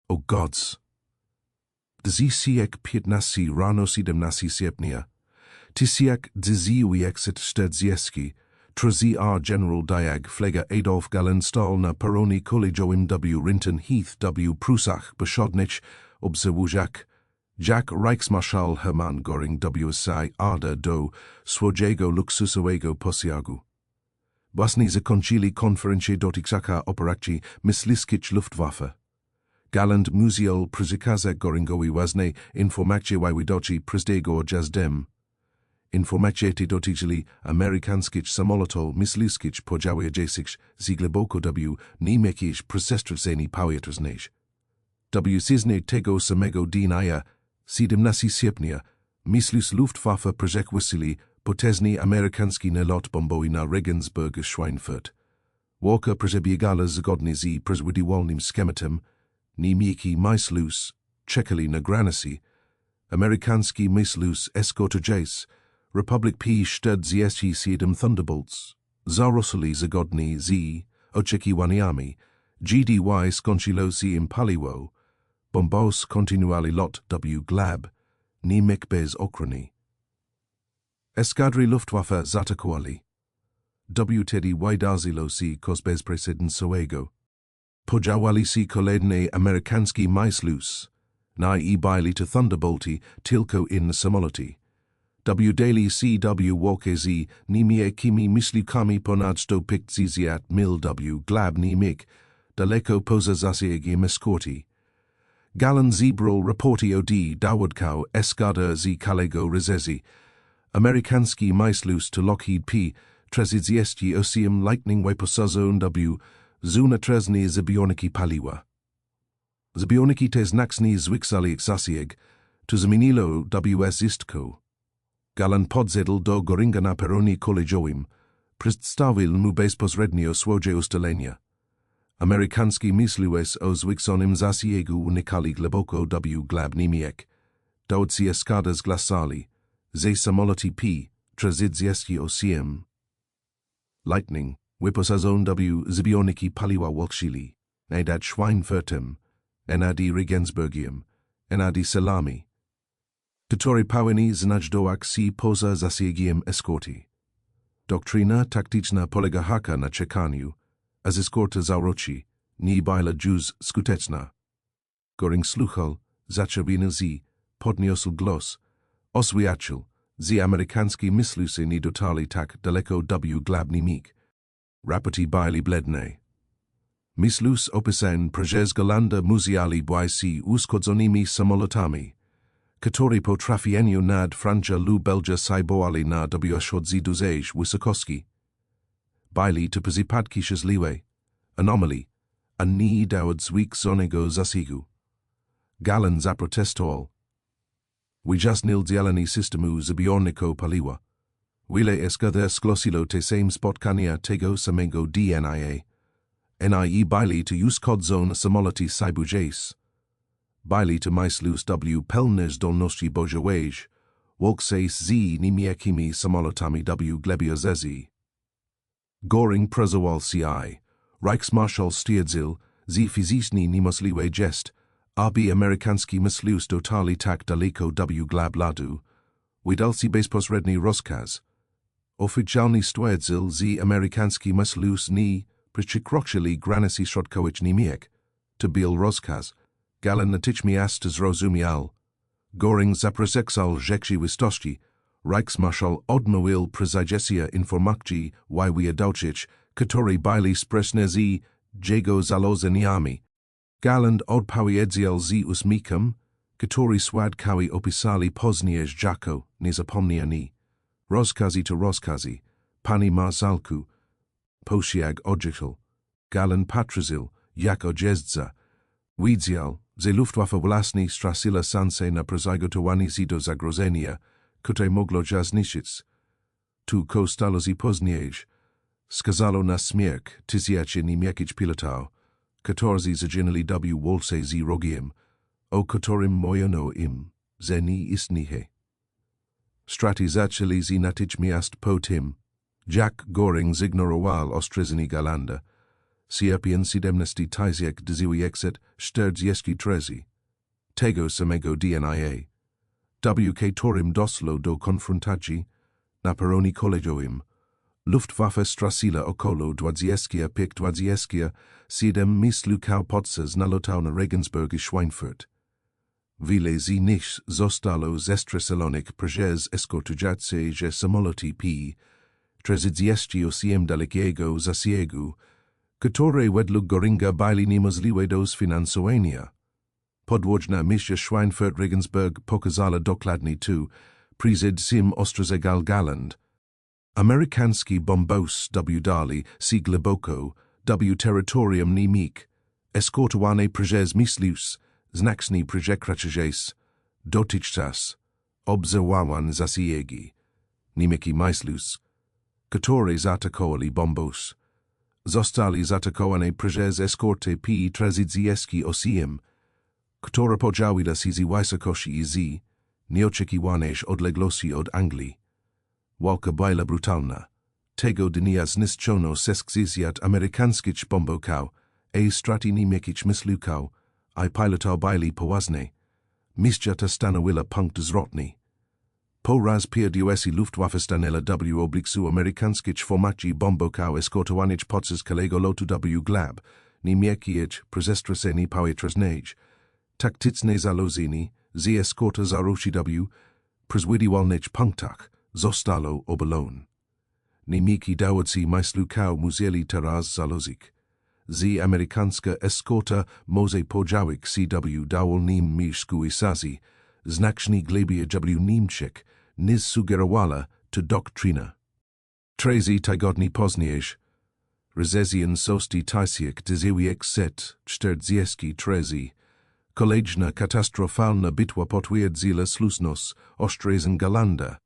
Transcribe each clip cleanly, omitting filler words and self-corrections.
O godz. Dzysiek 15 rano 17 sierpnia. Tysiak dzyziuiekset sztedzieski, trozi general Dyag Fleger Adolf Galland stał na peronie kolejowym w Rinten Heath w Prusach Wschodnich, obserwując, jak Reichsmarschall Hermann Göring wsiada do swojego luksusowego pociągu. Właśnie zakończyli konferencję dotyczącą operacji myśliwych Luftwaffe. Galland musiał przekazać Göringowi ważne informacje widoczne przed odjazdem. Informacje te dotyczyły amerykańskich samolotów myśliwych pojawiających się głęboko w niemieckich przestrzennych powietrznych. W siznie tego samego dnia, 17 sierpnia, myśliwi Luftwaffe przechwycili potężny amerykański nalot bombowy na Regensburg Schweinfurt. Walker przebiegała zgodnie z przewidywalnym schematem, niemiecki myśliwi czekali na granicy, amerykański myśliwi eskortodziejs, Republic P-47 Thunderbolts, zarosli zgodnie z oczekiwaniami, GDY skończyło się im paliwo, bombos kontynuowali lot w glab, niemiec bez ochrony. Eskadry Luftwaffe zaatakowali. Wtedy wydarzyło się coś bezprecedensowanego. Podziałali się kolejne amerykańskie myśliwi, na i byli to Thunderbolty tylko in samoloty. Dali się walkę z niemieckimi myśliwkami ponad 150 mil w glab niemiec, daleko poza zasięgiem eskorty. Galland zebrał raporty od dowodków eskadr z kolejowego rezerwy. Amerykański myśliwi to Lockheed P-38 Lightning wyposażone w zunatrzne zbiorniki paliwa. Zbiorniki te znacznie zwiększali zasięg, to zmieniło w istko. Galland podzedł do Göringa na peronie kolejowym, przedstawił mu bezpośrednio swoje ustalenia. Amerykański myśliwcy o zwiększonym zasięgu unikali głęboko w glab niemiec. Dowódcy eskadr zgłaszali, że samoloty P-38 Lightning wyposażone w zbiorniki paliwa walczyli, nad Schweinfurtem, nad Regensburgiem, nad Salami, które powinny znajdować się poza zasięgiem eskorty. Doktryna taktyczna polegała na czekaniu, a z eskorty zauroczy nie była już skuteczna. Göring słuchał, zaczerwienił się, podniósł głos, oświadczył, że amerykańscy myśliwcy nie dotarli tak daleko w glab niemiec. Raporty były bledne. Myśliwcy opisane przez Gallanda musieli być się uszkodzonymi samolotami, które potrafią nad Francja lub Belgia sejbowały na w dużej wysokości. Byli to przypadki szczęśliwe, anomalii, a nie dowód zwiększonego zasięgu. Galland zaprotestował. Wyjaśnił działanie systemu zbiorników paliwa. Wiele eskadr zgłosiło te same spotkania tego samego dnia. Nie byli to uszkodzone samoloty sejbodziejs. Byli to myśliwi w pełnej zdolności bojowej, walcząc z niemieckimi samolotami w glebie zezy. Göring przeżywał się, Reichsmarschall stwierdził, że fizycznie niemożliwe jest, aby amerykański myśliwcy dotarli tak daleko w glab ladu, wydał się bezpośredni rozkaz. Oficjalnie stwierdził, że amerykański myśliwcy nie przekroczyli granicy środkowych niemiec. To był rozkaz. Galland natychmiast zrozumiał. Göring zaprzeczał rzeczywistości. Reichsmarschall odmówił przejęcia informacji wywiadowczych, które były sprzeczne z jego założeniami. Galland odpowiedział z uśmiechem, który świadkowie opisali później jako niezapomniany. Rozkazy to rozkazy, panie marszałku. Pociąg odjechał. Galland patrzył, jak odjeżdża. Widział, że Luftwaffe własnie straciła szansę na przygotowanie się do zagrożenia, które mogło je zniszczyć. Tu stało się później. Skazano na śmierć tysiące niemieckich pilotów, którzy zaginęli w walce z wrogiem, o którym mówiono im, że nie istnieje. Straty zaczęli się natychmiast po tym, jak Göring zignorował ostrzeżenie Gallanda, sierpnia 17 13, tego samego dnia. W doslo do konfrontacji na peronie kolejowym. Luftwaffe stracila około 27 mislukaw podczas nalotu na Regensburg i Schweinfurt. Wiele z nich zostało zestreselonych przez eskortujące że samoloty P-38 dalekiego zasięgu, które według Göringa były niemożliwe do sfinansowania. Podwodna misja Schweinfurt-Regensburg pokazała dokładnie tu, przed ostrzegł Galland. Amerykański bombos dali si głęboko, terytorium niemik, eskortowane przez myśliwców, znacznie przekraczając dotychczas obserwując zasięgi, niemiki myśliwców, które zaatakowali bombos. Zostali zaatakowani przez eskorty P-38, która podziawiła się z wysokości i z nieoczekiwanej odległości od Anglii. Walka była brutalna. Tego dnia zniszczono 60 amerykańskich bombokaw, a straty niemieckich myśliwców, a pilotowie byli poważni. Misja ta stanowiła punkt zwrotny. Po raz pierwszy Luftwaffe stanęła w obliczu amerykańskich formacji bombokaw eskortowanych podczas kolejowego lotu w glab, niemieckich przestraszeni powietrznych. Taktyczne zalożenie z eskorta zarości w przewidywalnych punktach zostało obalone. Niemiecki dowódcy myśliwców musieli teraz założyć. Z amerykańska eskorta może podziałek się w dowolnym miejscu i sazi, znacznie głębiej w Niemczech, niż sugerowała ta doktryna. 3 tygodni później, Rezesjon Sosti Tysiek 1943, kolejna katastrofalna bitwa potwierdziła słuszność ostrzeżeń Gallanda.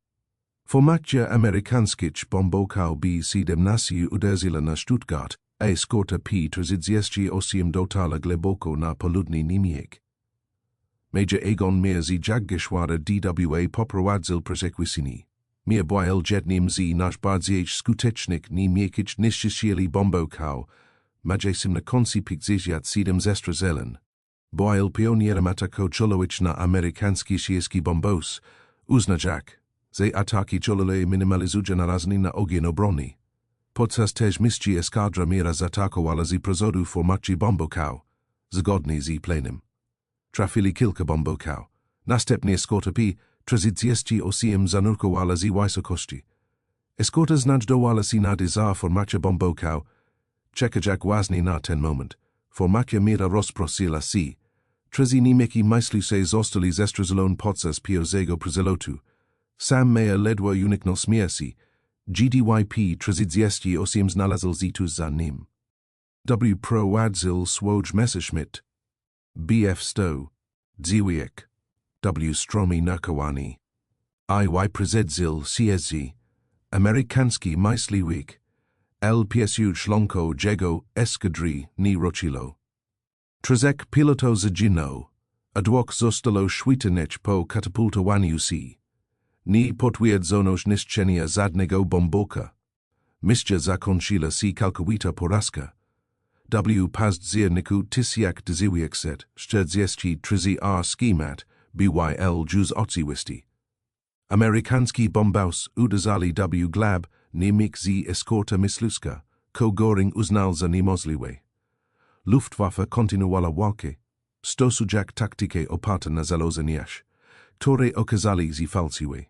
Formacja amerykańskich bombokaw B-17 uderzyła na Stuttgart, a eskorta P-38 dotarła głęboko na południe Niemiec. Major Egon Mir z Jagdgeschwader DWA poprowadził persekwesyjny. Mir był jednym z najbardziej skutecznych niemieckich niszczycieli bombokaw, mającym na koncie 57 zestrezeleń. Był pionierem ataku czołowych na amerykański sierski bombos, uznał, że ataki czolowe minimalizują narażenie na ogień obrony. Podczas też misji eskadra Mira zaatakowała z przodu formacji bombokaw, zgodnie z planem. Trafili kilka bombokaw. Następnie eskorta P-38 zanurkowała z wysokości. Eskorta znajdowała się na za formacja bombokaw. Czekać ważny na ten moment. Formacja Mira rozproszyła się. Trzeci niemiecki myśliwcy zostali zestrezeloni podczas pierwszego przelotu. Sam Meyer ledwo uniknął śmierci. GDYP 38 znalazł się tuż za nim. W prowadził swój Messerschmitt. BF-100, Dziwiek, W stromi nakowani. IY przedził CSZ, amerykański myśliwik, L-50 szlonko jego eskadry nie rochilo. Trzech pilotów zaginął, a dwóch zostało szwitanich po katapultowaniu się. Nie potwierdzono zniszczenia żadnego bomboka. Misja zakończyła się całkowita porażka. W październiku 1943 schemat BYL już oczywisty. Amerykański bombos uderzali w glab niemiec z eskorta myśliwska, co Göring uznał za niemożliwe. Luftwaffe kontynuowała walkę, stosując taktykę opartą na założeniach, które okazały się fałszywe.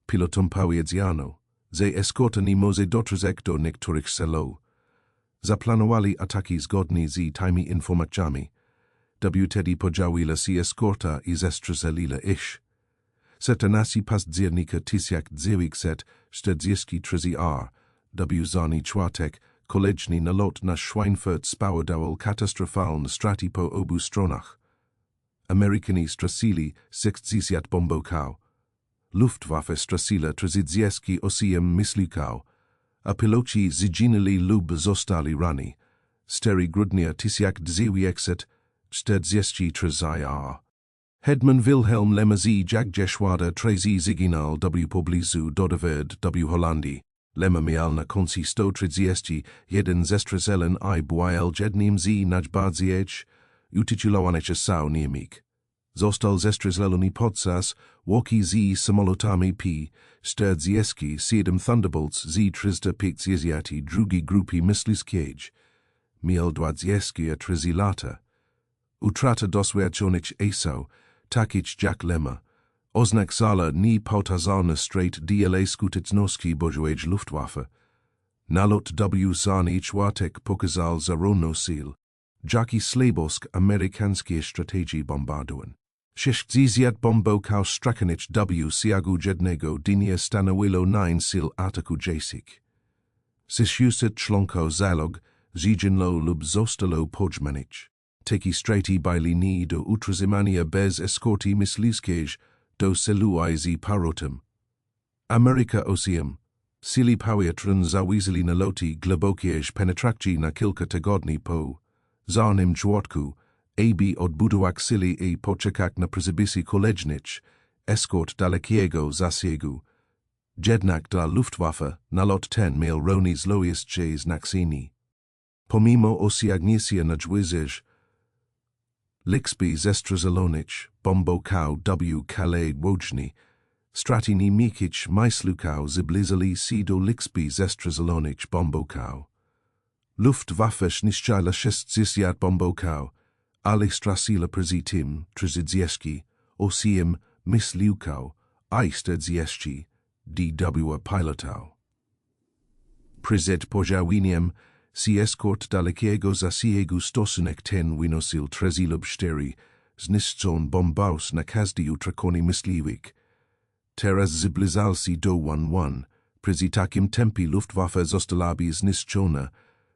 Pilotom powiedziano, że eskorta nie może dotrzeć do niektórych celów. Zaplanowali ataki zgodnie z tymi informacjami. Wtedy podziawiła się eskorta i zestrzeliła ich. 17 października 1943 w zoni czwartek kolejny nalot na Schweinfurt spowodował katastrofalne straty po obu stronach. Amerykanie stracili 60 bombokaw. Luftwaffe straciła 38 myśliwców, a piloci zginęli lub zostali ranni. 4 grudnia 1943 Hetman Wilhelm Lemmer z Jagdgeschwader 3 zginął w pobliżu Dodewerd w Holandii. Lemma mial na konsi 131 zestreselen I bwael jednim z najbardziej utytulowanych sau niemik. Został zestrezelony podczas walki z samolotami P-47 Thunderbolts z 352 grupy myśliwskiej. Miel 23 lata. Utrata doświadczonych esau, takić jak Lemma. Oznak sala ni powtarzalny straight dla skuteczności bojowej Luftwaffe. Nalot w zani czwartek pokazał zarówno sil, jak i słabość amerykańskiej strategii bombardowań. 60 bombowców straconych w siagu jednego dnia stanowiło 9 sil ataku jasik. 600 członków zalog zginęło lub zostało podźmanych. Teki straighty by linii do utrzymania bez eskorty myśliwskiej do celu z powrotem. Ameryka osiem. Sili powietrzne zawizili na loty głębokiej penetracji na kilka tygodni po zarnym czwartku, aby odbudować sili I poczekać na przybysy kolejnych, eskort dalekiego zasięgu. Jednak dla Luftwaffe nalot ten miał roni złoiste znaczenie. Pomimo osiągnięcia na dźwigach, liczby zestrezelonych bombowców w Calais łącznie, straty niemieckich myśliwców zbliżyli się do liczby zestrezelonych bombowców. Luftwaffe zniszczyła 60 bombowców, ale straciła przy tym 38 myśliwców I 40 DW pilotów. Przed pożarzeniem si eskort dalekiego zasięgu stosunek ten wynosił 34 zniszczon bombów na każdy utrakonie myśliwych. Teraz zbliżał się do 11, przy takim tempie Luftwaffe zostałaby zniszczona,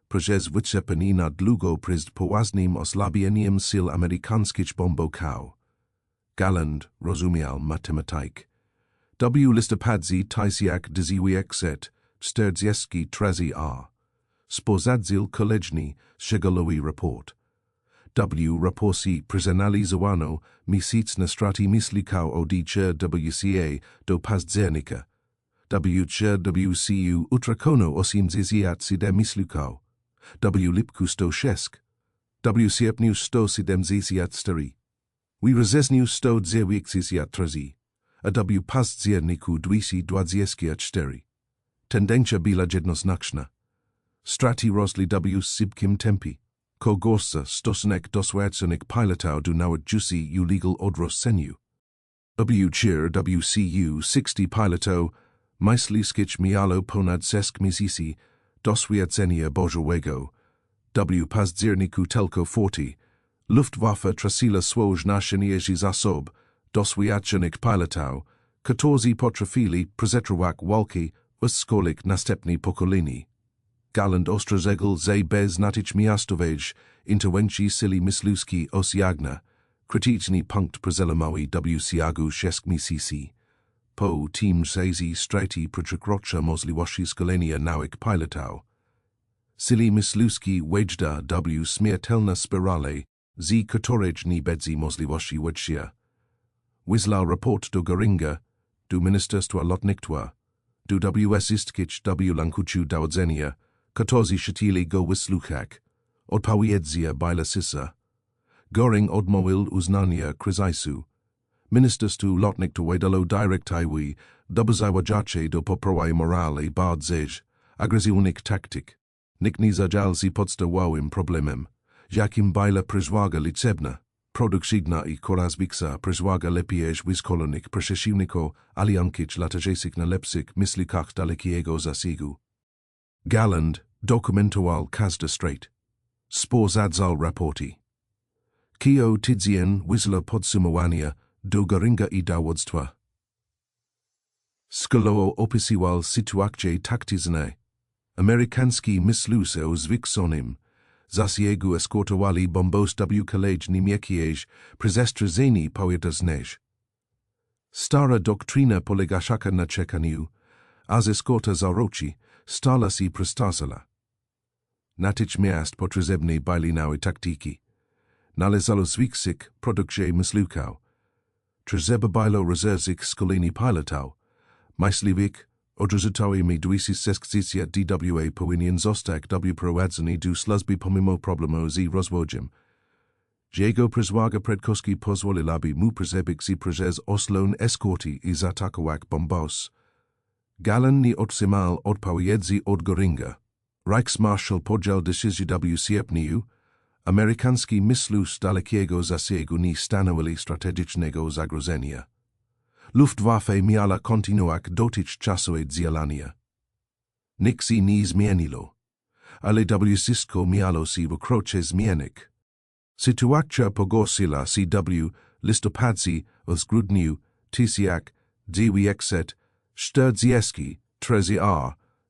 przez wyczerpanie na długo przed poważnym osłabieniem sil amerykańskich bombowców. Galland rozumiał matematykę. W listopadzie 1943 spozadzil kolejny szczegółowy raport. W raporcie przeanalizowano miesiąc na straty myśliwców od WCA do października. WCU utracono 87 myśliwców. W lipcu 106. W sierpniu 174. W wrześniu 193. A w październiku 224. Tendencja była jednoznaczna. Straty rosły w szybkim tempie. Kogorsa stosunek doświadczonych pilotów do nawet ulegal odrodzeniu. WCU 60 pilotów myśliwskich miało ponad 6 miesięcy doświadczenia bojowego. W październiku tylko 40. Luftwaffe traciła swoje nasionierze zasob doświadczonych pilotów, którzy potrafili prezentować walki w szkołach następnej pokolenie. Galland ostrzegł, że bez natychmiastowej interwencji sili myśliwskiej osiągnie krytyczny punkt przełomowy w ciągu 6 miesięcy. Po tym czasie straty przekroczą możliwości szkolenia nowych pilotów. Sili myśliwskie wejdą w śmiertelne spirale, z których nie będzie możliwości wyjścia. Wysłał raport do Göringa, do Ministerstwa Lotnictwa, do wojskich w Lankuciu dowodzenia, którzy chcieli go wysłuchać. Odpowiedzenia była sisa. Göring odmówił uznania kryzysu. Ministerstwo Lotnictwa dalo dyrektywy doprowadzacze do poprawy morale bardziej agresywnych taktyk. Nikt nie zadział z podstawowym problemem, jakim była przewagi liczebna, produkcyjna I coraz większa przewagi lepiej wyszkolonych przeciwników aliankic latających na lepszych myśliwcach dalekiego zasięgu. Galland dokumentował każdy strat. Spozadzał raporty. Kio tydzień wysłał podsumowania do Göringa I dowództwa. Skolowo opisywał sytuację taktyczną. Amerykański myśliwcy o zwiększonym zasięgu eskortowali bombos w Calais niemieckiej przestrzeżeni powietrznej. Stara doktryna polegała na czekaniu, a z eskorta zaroczy stala się przestarzała. Natychmiast potrzebne były nowe taktyki. Należało zwiększyć produkcję myśliwców. Trzeba było rozszerzyć szkolenie pilotów, myśliwych Odrzutowi mi 260 DWA powinien zostać wprowadzony do służby pomimo problemu z rozwojem. Jego przezwaga predkowski pozwoliłaby mu przebić przez Oslon eskorty i zaatakować bombos. Galland nie otrzymał odpowiedzi od Göringa. Reichsmarschall podjął decyzję w sierpniu. Amerykański myśl z dalekiego zasięgu nie stanowili strategicznego zagrożenia. Luftwaffe miała kontynuować dotychczasowe działania. Nic się nie zmieniło, ale wszystko miało się wkrótce zmienić. Sytuacja pogorszyła się w listopadzie z grudniu 1943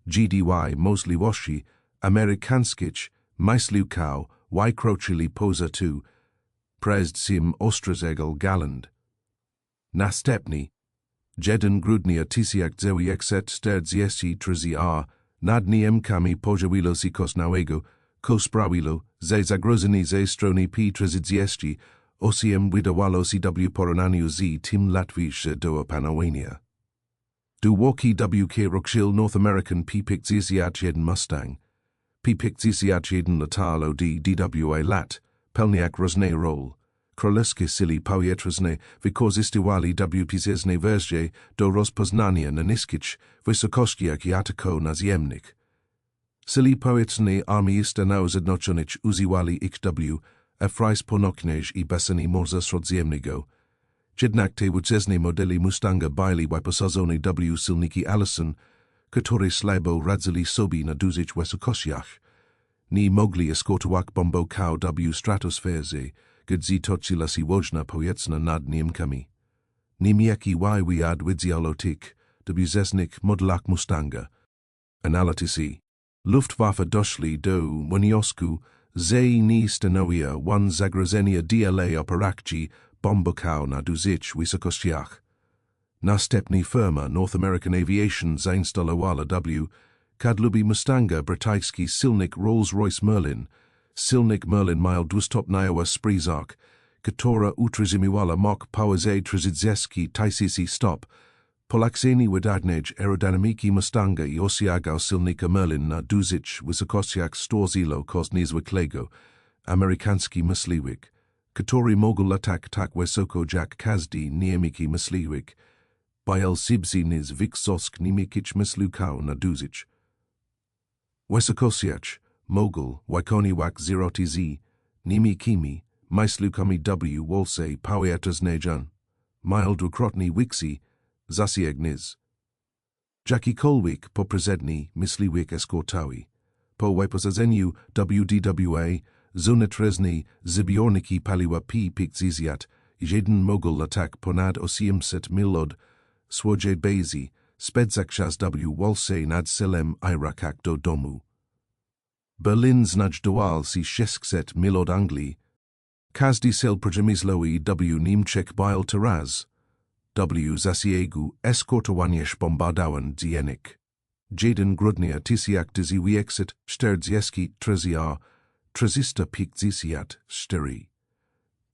GDY możliwości amerykańskich myśliwców wykroczyli poza tu, przed sim ostrzegł Galland. Następnie, 1 grudnia 1943 nad niemcami pojawiło się coś nowego, co sprawiło, że zagrożenie ze strony P-38 wydawało się w porównaniu z tym łatwiejsze do opanowania. Dopóki kierowczył North American P-51 Mustang, P-51 latał od DWA lat, pełniak różne role. Królewskie sily powietrzne wykorzystywali P-50 wersje do rozpoznania na niskich wysokościach i ataku naziemnych. Sily powietrzne Armii Stanów Zjednoczonych używali ich w ponoknich i basenie Morza Śródziemnego. Jednak te wycezne modele Mustanga byli wyposażone w silniki Allison, które słabo radzili sobie na dużych wysokościach. Nie mogli eskortować bombowców w stratosferze, gdy toczyła się wojna powietrzna nad Niemcami. Niemiecki wywiad widział tych wyceznych modelach Mustanga. Analitycy Luftwaffe doszli do wniosku, że nie stanowiła zagrożenia dla operacji bombowców na dużych wysokościach. Następnie firma North American Aviation zainstalowała kadlubi Mustanga brytyjski silnik Rolls-Royce Merlin. Silnik Merlin miał dwustopniową sprężarkę, która utrzymywała moc powyżej 30 stop. Polakseni wydatność aerodynamiki Mustanga i osiągał silnika Merlin na dużych wysokościach stworzyło koszt niezwykłego. Amerykański myśliwik, który mógł latać tak wysoko jak każdy niemiecki myśliwik, bajał się z wysokich niemieckich myśliwców na dużych wysokościach. Mógł wykonywać z niemieckimi myśliwcami w walce powietrznej miał dwukrotnie większy zasięg niż jakikolwiek poprzedni myśliwik eskortowy. Po wyposażeniu DWA zunetrzne zbiorniki paliwa P-51 mógł latać ponad 800 mil od swojej bazy, spedzakczas w walce nad selem Irakach do domu. Berlin znajdował się 600 mil od Anglii. Każdy cel przemysłowy w Niemczech był teraz w zasięgu eskortowania bombardowań dziennik. 1 grudnia 1943 354.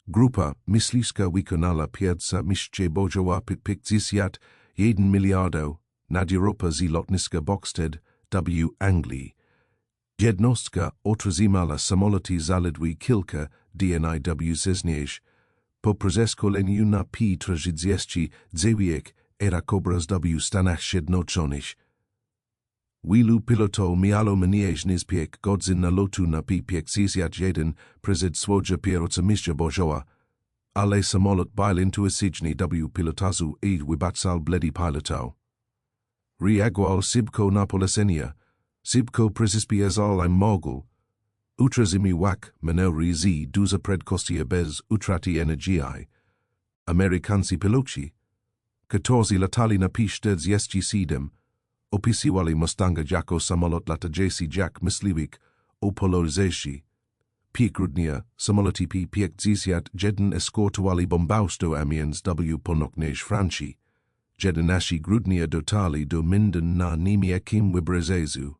Grupa myśliwska wykonała pierwsza misja bojowa $51 miliardów nad Europę z lotniska Boxted w Anglii. Jednostka otrzymała samoloty zaledwie kilka dni w Zesnież. Po przeszkoleniu na P-39 era Cobras w Stanach Zjednoczonych. Wielu pilotów miało mniej niż 5 godzin na lotu na P-51 przed swojego pierwszego misja bojowa, ale samolot był intuicyjny w pilotażu i wybaczał bledy pilotów. Reagował szybko na polecenia, szybko przyspieszał im mogł. Utrzymywał manewry z duża prędkości bez utraty energii. Amerykańscy piloci, którzy latali na P-47, opisywali Mustanga jako samolot latający jak myśliwik o polaryzacji. 5 grudnia samoloty P-51 eskortowali bombowstwo Amiens w północnej Francji. 11 grudnia dotarli do Minden na niemieckim wybrzeżu.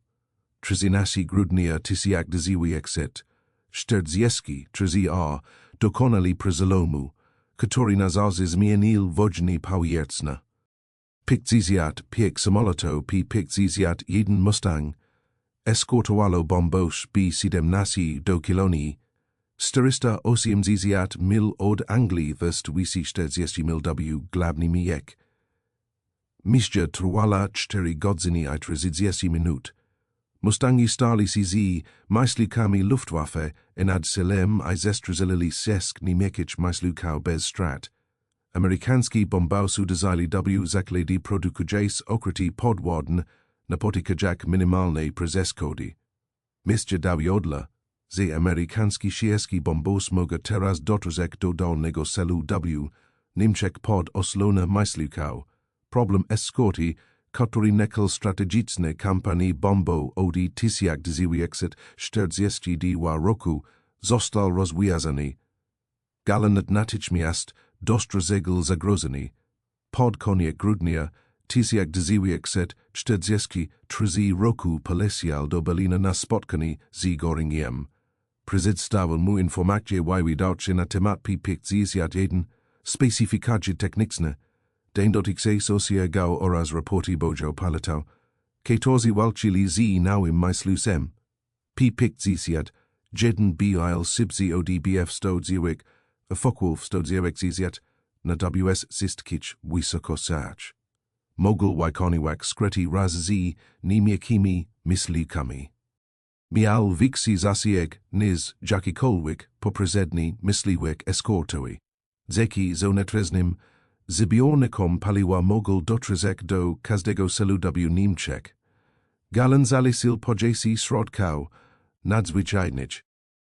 13 grudnia 1943 dokonali przelomu, który nazywał zmienił wojny powietrzne. Pickziziat piek samoloto pickziziat jeden Mustang, eskortowalo bombos B-17 do kiloni, styrista ziziat mil od Angli thust wisi 40 mil w glabni mijek. Miścia trwala 4 godziny i 30 minut. Mustangi stali CZ, kami Luftwaffe, enad selem I zestrzeli sesk niemiekich myslukał bez strat. Amerykański bombausu dezili w zakłady produkujesz okrety podwodne, napotykajak minimalnej prezeskody. Miścia jodla, ze amerykański sierski bombos moga teraz dotrzeć do dolnego celu w, Niemczech pod oslona myslukał. Problem eskorty, który nekal strategiczny kampanii bombo od 1942 roku został rozwiązany. Galland natychmiast dostrzegł zagrożenie. Pod koniec grudnia 1943 roku poleciał do Berlina na spotkanie z Göringiem. Przedstawił mu informacje widoczne na temat P-51, specyfikacje techniczne, den dotychczas ostrzegł oraz raporty bojo palatał, którzy walczyli z nałym myslusem. P-51, jeden bil sibzi odbf stodziewek, a fokwolf stodziewek zizjat, na ws sistkich wysoko sach. Mogul wykonywać skrety raz z niemiekimi myslukami. Miał wiksi zasięg niz jakikolwiek poprzedni mysliwek eskortowy. Zeki zonetreznym zbiornikom paliwa mogul dotrzeć do każdego celu w Niemczech. Galland zaliczył podziesy środków nadzwyczajnych.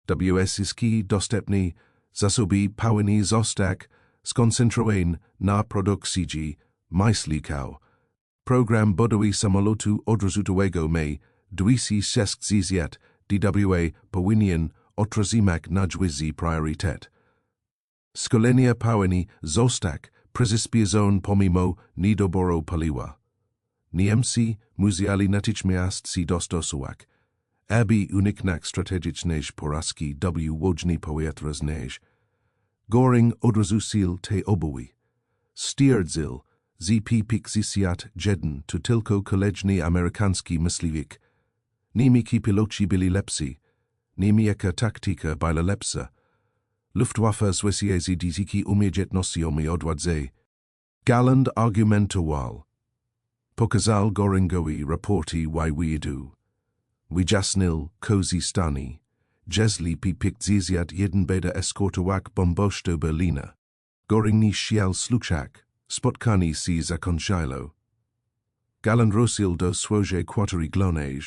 Ws-iski dostępny zasoby pełni został skoncentrowany na produkcji myslukał. Program budowy samolotu odrzutowego may 260 dwa powinien otrzymać nadzwyczajny priorytet. Szkolenia pełni został przyspieszony pomimo niedoboru paliwa. Niemcy musieli natychmiast się dostosować, aby uniknąć strategicznych porażki w wojnie powietrznej. Göring odrzucił te obawy. Stwierdził, że P-51 to tylko kolejny amerykański myśliwik. Niemiecki piloci byli lepsi, niemiecka taktyka była lepsza. Luftwaffe Swissie z dyziki umiejętnościami odwadze. Galland argumentował. Pokazał Göringowi raporty wywiadu. Wyjaśnił korzystanie, jeśli P-51 beda eskortować bombos do Berlina. Göring nie chciał słuchać, spotkanie się zakończyło. Galland ruszył do swojego kwaterowania,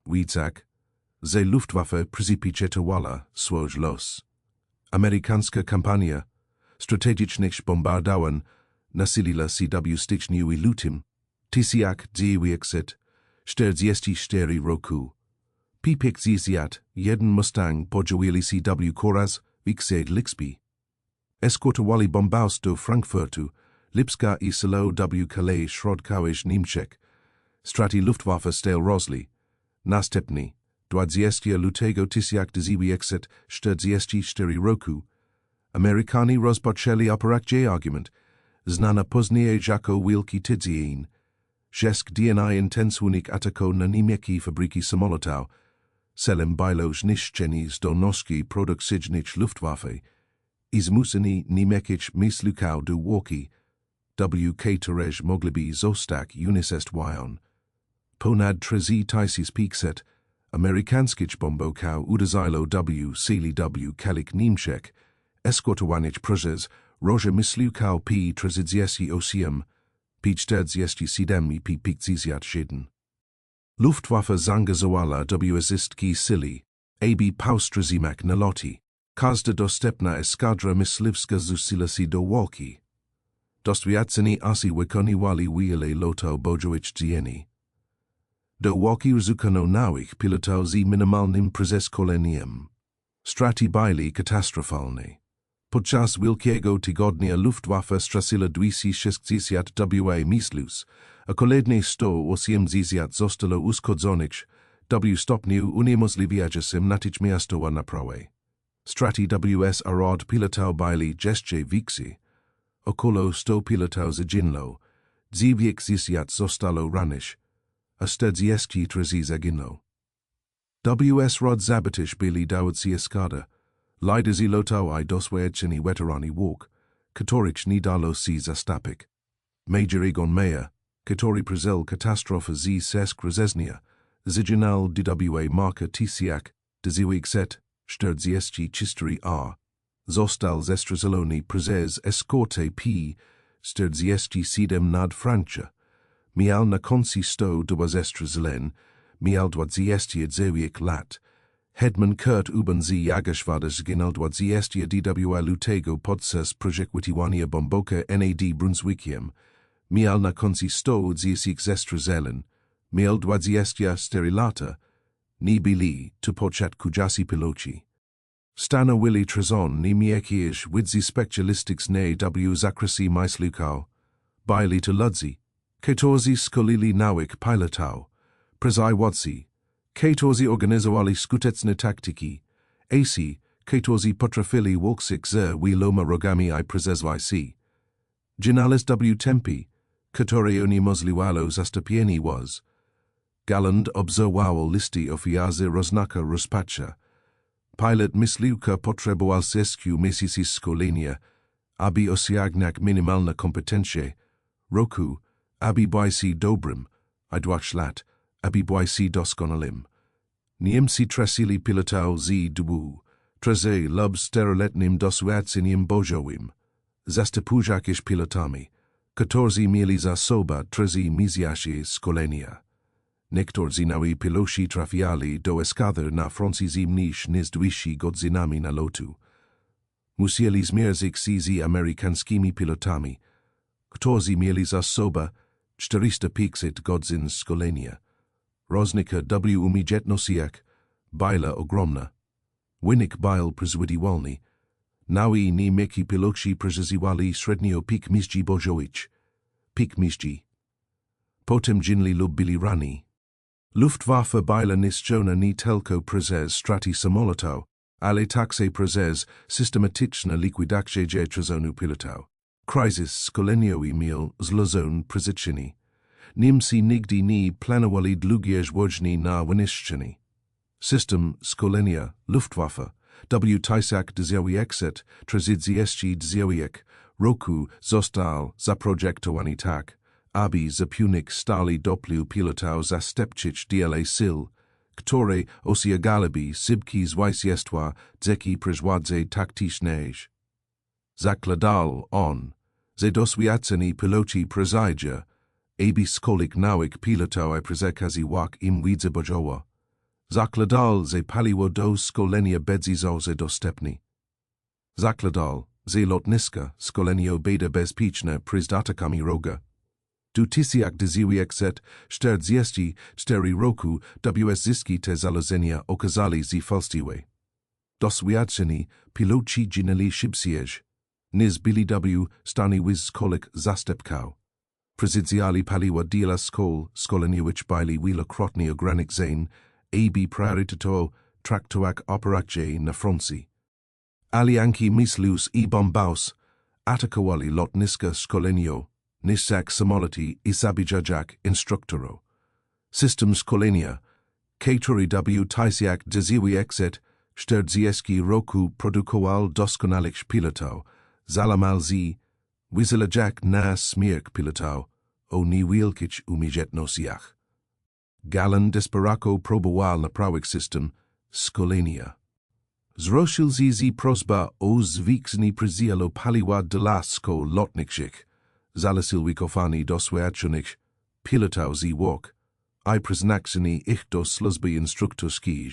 wiedział, że Luftwaffe przyzwyczajowała swój los. Amerykańska kampania strategicznych bombardowań nasiliła się w styczniu i lutym 1944 roku. P-51 Mustang podzielili się w koraz wiksed Lixby. Eskortowali bombos do Frankfurtu, Lipska i selo w Calais środkowych Niemczech. Straty Luftwaffe stel rosli. Następnie 20 lutego 1944 roku Amerykanie rozpoczęli operację argument, znana później jako Wielki Tydzień. 6 dni intensywnych ataków na niemieckie fabryki samolotów, celem było zniszczenie zdolności produkcyjnych Luftwaffe i zmuszenie niemieckich myslukał do walki, które mogliby zostać unicestwione. Ponad 3500 amerykańskich bombowców uderzyło w celi w krajach Niemczech, eskortowanych przez roże myslukał P-38, P-47 i P-51. Luftwaffe zaangażowała w wszystkie sily, aby powstrzymać naloty. Każda dostępna eskadra myśliwska zrzuciła się do walki. Doświadczeni asi wykonywali wiele lotów bojowych. Do walki ryzykano nowych pilotów z minimalnym przeszkoleniem. Straty były katastrofalne. Podczas wielkiego tygodnia Luftwaffe straciła 260 myslus, a kolejne 180 zostało uszkodzonych w stopniu uniemożliwiającym natychmiastową naprawę. Straty pilotów były jeszcze większe. Około 100 pilotów zaginęło, Dziwiek zisiat zostalo ranish, a stedzieski trezi zaginął. W.S. Rod Zabatish byli dałcy eskada, liderzy lotał I dosłownie weterani walk, katorich nie dalo si zastapik. Major Egon Meyer, katori prezel katastrofa z sesk rozeznia, zyginal dwa marka tisiak, dziwiek set, stedzieski chistory r. Został zestrzelony prezes eskorte P-47 nad Francia. Miał na konci 102 zestrzeleń, miał 29 lat. Hetman Kurt Uben z Jagerschwader zginął 22 lutego podczas projektowania bomboka nad Brunswickiem. Miał na konci 110 zestrzeleń, miał 24 lata. Nie byli to początku jasi piloci. Stana Willi Trezon ni miekish widzi specialistics ne w zakresie myslukał. Byli to ludzi. Katorzi skolili nawik pilotał. Przewodzi. Katorzi organizowali skuteczne taktyki. AC. Katorzi potrafili walksik ze wieloma rogami I przezwijsi. Ginales w tempi. Które niemożliwalo zastopieni was. Galland obserwował listy ofiarzy roznaka rozpaczy. Pilot mysliuka potrzebował zesku miesięcy szkolenia, aby osiągnąć minimalne kompetencje. Roku, aby bysi dobrym, I 2 lat, aby bysi doskonałym. Niemcy tracili pilotał z dwu, treze lub czteroletnim doświadczeniem bojowym. Zastupującymi pilotami, 14 mieli za sobą 3 miesięcy szkolenia. Niektórzy nowi piloci trafiali do eskadr na francuskim niż z 2 godzinami na lotu. Musieli zmierzyć się z amerykańskimi pilotami, którzy mieli za sobą 450 godzin szkolenia. Różnica w umiejętnościach była ogromna. Wynik był przewidywalny. Nowi niemiecki piloci przeżywali średnio pik mistrz bojowych. Pik mistrz. Potem ginli lub byli rani. Luftwaffe była niszczona nie tylko przez straty samolotów, ale także przez systematyczne likwidacje trzezonu pilotów. Kryzys szkoleniowy miał złożone przyczyny. Niemcy nigdy nie planowali długie żwożni na wyniszczenie. System szkolenia Luftwaffe w Tysak dziewięćset trzydzieści roku został zaprojektowany tak, aby zapewnić stali dopplu pilotał zastępczyć dla sil, które osiągałyby szybkie zwycięstwa dzięki przewodze taktycznej. Zakładał on, że doświadczeni piloci przezydzie, aby szkolić nowych pilotów I przekazywać im wiedzę bojową. Zakładał, że paliwo do szkolenia będzie dostępne. Zakładał, że lotniska szkolenia będzie bezpieczne przed atakami wroga. Du tisiak dziewięćset czterdzieści roku zyski te zalecenia okazali się fałszywe. Doświadczeni piloci ginęli szybciej. Nie byli w stanie wyszkolić zastępków. Prezydiali paliwo dla szkoleniowicz byli wielokrotnie ograniczeni, aby priorytetowo traktować operacje na froncie. Alianki myślus I bombaus atakowali lotniska szkoleniowe. Nisak samoloti I zabijajak instruktoro. System szkolenia, który w Tysiak dziewięćset czterdzieści roku produkował doskonałych pilotów, zalamal z wyzylajak na śmierć pilotów o niewielkich umiejętnościach. Galland desperako próbował naprawić system szkolenia. Zrosił z prośba o zwiększenie przydziału paliwa dla lotniczych. Zalesil wykofani doświadczonych pilotów z walk, I przeznaczeni ich do służby instruktorskiej.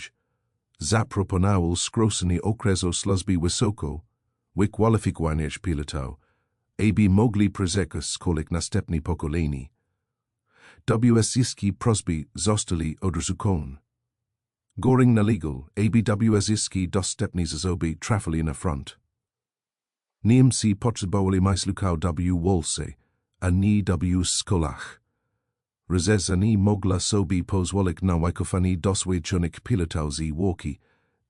Zaproponował skrócenie okresu służby wysoko, wykwalifikowania pilotów, aby mogli przejść szkolić następne pokolenie. Zyski prośby zostali odrzucone. Göring nalegał, aby zyski dostępne zasoby trafili na front. Niemcy potrzebowali myslukał w walce, a nie w szkołach. Rezerwa nie mogła sobie pozwolić na wycofanie doświadczonych pilotów z walki,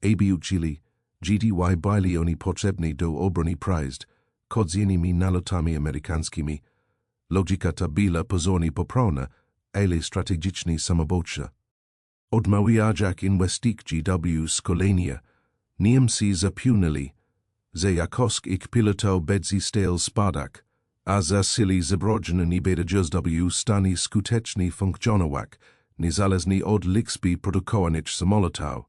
aby uczyli, GDY byli oni potrzebni do obrony przed codziennymi nalotami amerykańskimi, Logika ta bila pozornie poprana, ale strategiczny samobójca. Odmawiajak inwestik GW szkolenia, Niemcy zapunili, że jakosk ich pilotał bedzi stel spadak, a zasili zabrodzony nie będzie w stanie skutecznie funkcjonować, niezależnie od liczby produkowanych samolotów.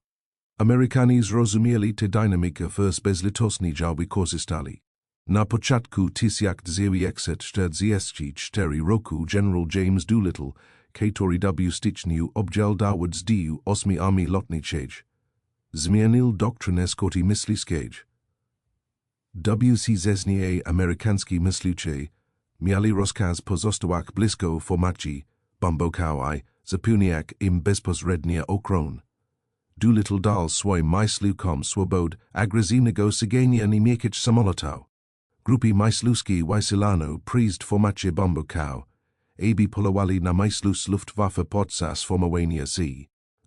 Amerykanie zrozumieli tę dynamikę w bezlitosny działy korzystali. Na początku 1944 roku generał James Doolittle, który w styczniu obdział dowód z 8 Armii Lotniczej, zmienił doktrynę eskorty myśliwskiej. WCZNA amerykański myśliwcy mieli rozkaz pozostawać blisko formacji bombowej, zapewniać im bezpośrednie ochronę. Doolittle dal swój myśliwkom swobód agresywnego sięgania nie mieć samolotów. Grupy myśliwskie wysilano przyjść formację bombową, aby polowali na myśliwskie Luftwaffe podczas formowania z.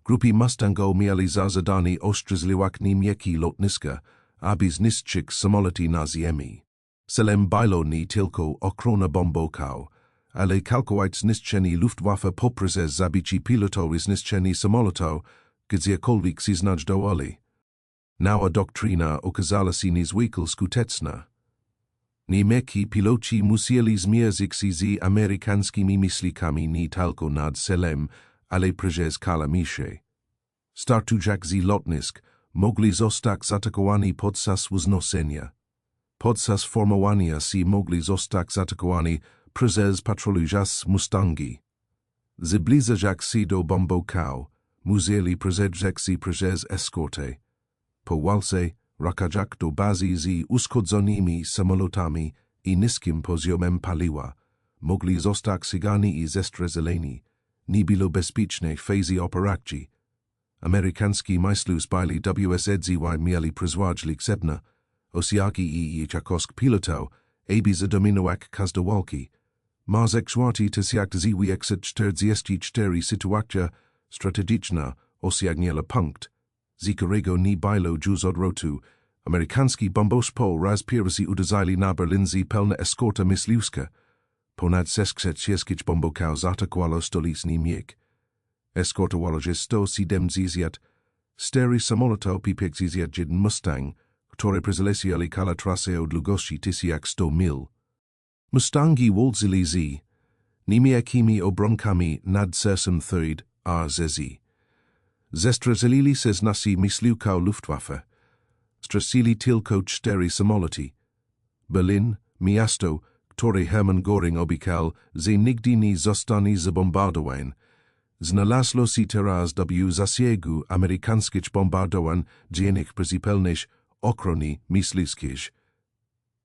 Grupy Mustango mieli za zadanie ostrzegływać niemieckie lotniska, aby zniszczyć samoloty na ziemi. Celem było nie tylko ochrona bombową, ale kalkulować zniszczenie Luftwaffe poprzez zabicie pilotów i zniszczenie samolotów, gdziekolwiek się znajdowali. Nowa doktryna okazała się niezwykle skuteczna. Niemiecki piloci musieli zmierzyć się z amerykańskimi myśliwkami nie tylko nad celem, ale przez kalamisze. Startując z lotnisk, mogli zostać zaatakowani podczas wznoszenia. Podczas formowania się mogli zostać zaatakowani przez patrolujące Mustangi. Zbliżać się do bombowców, musieli przejeżdżać się przez eskortę. Po walce, rakajak do bazy z uszkodzonymi samolotami i niskim poziomem paliwa, mogli zostać ścigani i zestrzeleni. Nie było bezpiecznej fazy operacji. Amerykański myśliwcy byli WSZZY mieli przewagę liczebna, osiagi i jakosk pilotów, aby zadominować każde walki. Maz ekshwarty tysiąc sytuacja strategiczna osiągnęła punkt, z którego nie było już odwrotu. Amerykański bombospół raz pierwszy uderzali na Berlin pełna eskorta myśliwska. Ponad 660 bombowców zaatakowało stolicę Niemiec. Eskortowało 174 samolotów P-51 Mustang, które przeleciały kala trasę o długości 1100 mil. Mustangi walczyli z niemieckimi obronkami nad Sersem III RZZ. Zestrzelili się z nasi myśliwków Luftwaffe. Stracili tylko 4 samoloty. Berlin, miasto, które Hermann Göring obiecał, że nigdy nie zostanie zabombardowane, znalazło się teraz w zasięgu amerykańskich bombardowań dziennych przypełnych ochrony myśliwskiej.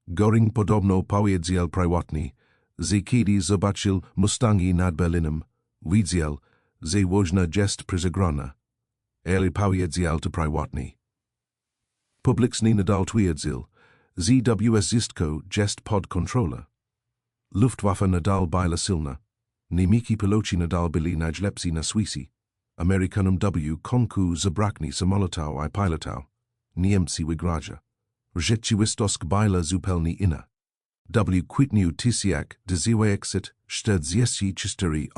Göring podobno powiedział prywatnie, że kiedy zobaczył Mustangi nad Berlinem, widział, że wojna jest przegrana. Ale powiedział to prywatnie. Publicznie nadal twierdził, że wszystko jest pod kontrolą. Luftwaffe nadal była silna. Niemiecki piloci nadal byli najlepsi na świecie. Amerykanom konku zabraknie samolotów i pilotów. Niemcy wygrają. Rzeczywistość była zupełnie inna. W kwietniu 1944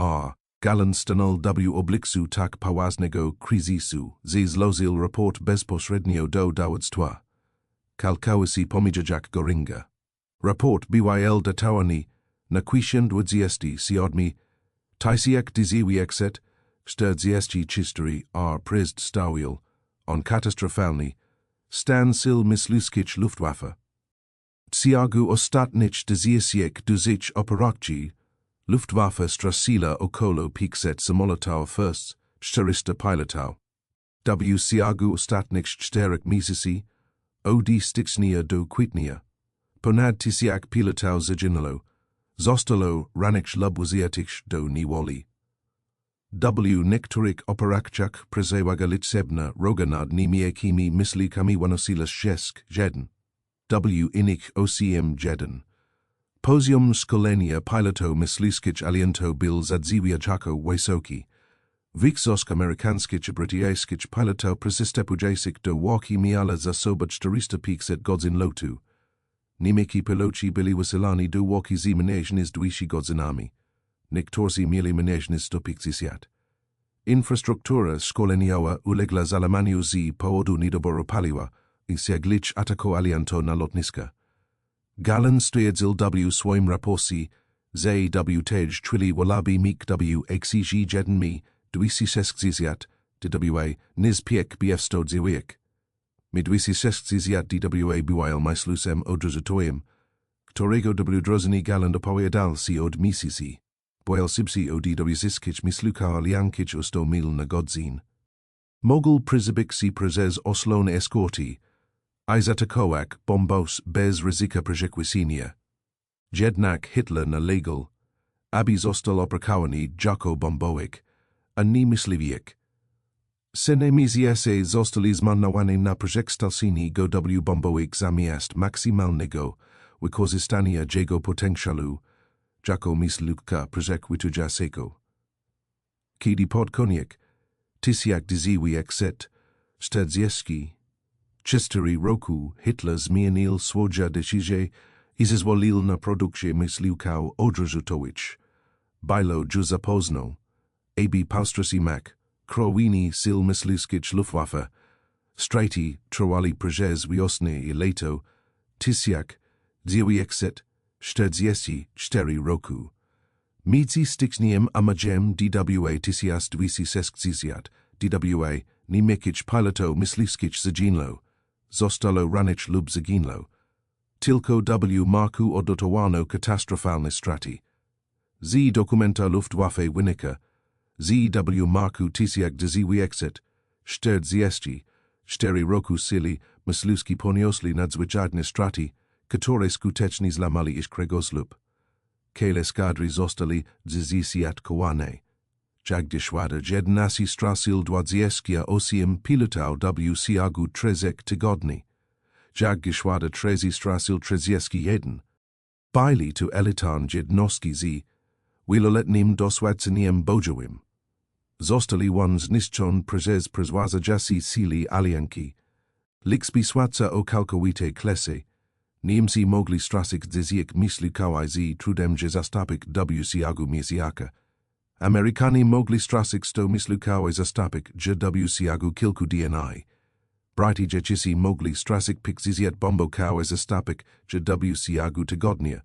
Galland stanął w obliczu tak poważnego kryzysu, że złożył raport bezpośrednio do dowództwa. Kalkał się pomijać Göringa. Raport był datowany na 27 1944 przedstawił on katastrofalny stan sil myśliwskich Luftwaffe. Ciągu ostatnich dziesięciu operacji Luftwaffe straciła około 500 samolotów first 400 pilotów. W ciągu ostatnich 4 miesięcy, od stycznia do kwietnia, ponad 1000 pilotów zaginęło, zostało rannych lub uzjętych do niewoli. W niektórych operacjach przewaga liczebna roga nad niemieckimi myśliwkami wynosiła 6-1. W innych 8-1. Poziom szkolenia pilotów myśliwskich aliantów był zadziwiająco wysoki. Większość amerykańskich i brytyjskich pilotów przystępujących do walki miała za sobą 450 godzin lotu. Nimeki peloci byli wysyłani do walki z mężczyzn z dwisi godzynami. Niektórzy mieli mężczyzn stopik zisiat. Infrastruktura szkoleniowa uległa załamaniu z powodu niedoboru paliwa i siaglić ataku alianto na lotniska. Galland stwierdził w swoim raporcie, że tej chwili walabi mik exigi jeden mi 260 dwa nizpiek bf-109. Mi 260 dwa bywail majslusem odrzutojem, którego drożni Galland opowiadał si od misisi. Boel sibsi o dw ziskich mislukał aliankich o 100 mil na godzin. Mogul przybyk si prezes oslon eskorti, izatakoak bombos bez ryzyka przekłysenia. Jednak Hitler na legal, aby został oprakowany jako bomboik, a nie myśliwiek. Senemizjese zostali zmarnowani na projektalsini go bomboik zamiast maksymalnego wykorzystania jego potencjalu, jako mislukka przekwytujasego. Kiedy pod koniec 1944 roku Hitler zmienił swoją decyzję i zezwolił na produkcję mislukał odrzutowych. Było już za późno, aby powstrzymać krowini sil mysluskich Luftwaffe, strajty trwali przez wiosnę i lato 1944 roku. Między styczniem a majem dwa 1960 dwa niemieckich pilotów mysluskich zaginęło, zostało rannych lub zaginęło. Tylko w marku odnotowano katastrofalne straty. Z dokumenta Luftwaffe wynika, że w marku 1944 roku sili mysluski poniosli nadzwyczajne straty, które skutecznie złamali ich kręgosłup. Kiel eskadry zostali zziskwane. Jagdishwada 11 strasil 28 pilotał w ciągu 3 tygodni. Jagdishwada 13 strasil 31. Byli tu elitan jednostki z wieloletnim doświadczeniem bojowym. Zostali zniszczone przez przezwyciężające sili alianki. Liczby o całkowitej klase. Niemcy mogli stracić dziesięć mislukałaj z trudem zastąpić w ciągu miesiąca. Amerykanie mogli stracić 100 mislukałaj zastąpić w ciągu kilku dni. Brytyjczycy mogli stracić 50 bombokałaj zastąpić w ciągu tygodnia.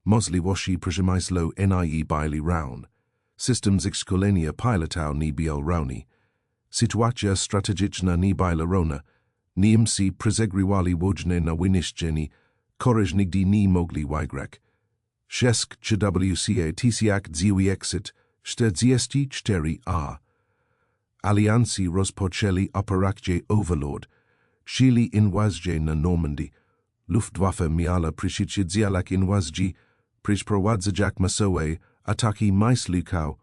Możliwości przemysłu nie byli round. System szkolenia pilotał nie był równy. Sytuacja strategiczna nie była równa. Niemcy przegrywali wojnę na wyniszczenie, których nigdy nie mogli wygrać. Sześć w 1944 Alianci rozpoczęli operację Overlord, szli inwazję na Normandii. Luftwaffe miała przyszczydziać inwazję, przeprowadzać masowe ataki mislukał,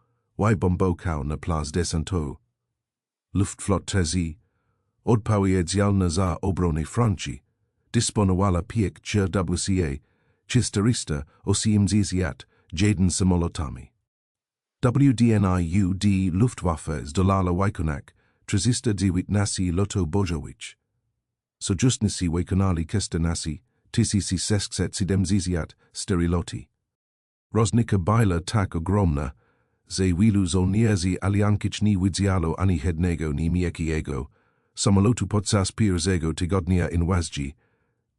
bombokał na plac descente. Luftflotte odpowiedzialna za obronę Francji, dysponowała piek w 481 samolotami. WDNIUD Luftwaffe zdolała wykonać 319 lotów bojowych. Sojustnicy wykonali 1674 loty. Różnica była tak ogromna, że wielu żołnierzy aliankich nie widziało ani jednego niemieckiego samolotu podczas pierwszego tygodnia inwazji.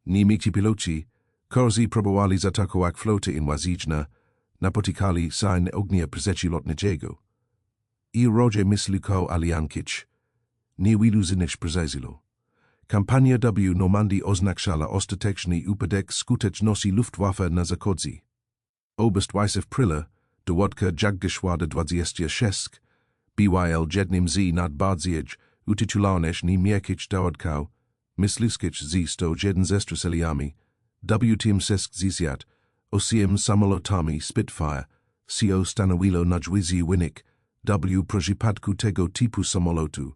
Niemieccy piloci, którzy próbowali zaatakować flotę inwazyjną, napotykali się na ognia przeciwlotniczego. I rodzie mislukał aliankich. Niewielu z nich przeżyło. Kampania w Normandii oznaczała ostateczny upadek skuteczności Luftwaffe na zachodzie. Obestwajsów pryla, dowódca Jagdishwada 26, BYL jednym z nadbardziej utytułowanych niemieckich dowódców, mysluskich z 101 zestrzeleniami, w 1968 samolotami Spitfire, co stanowiło najwyższy wynik w przypadku tego typu samolotu.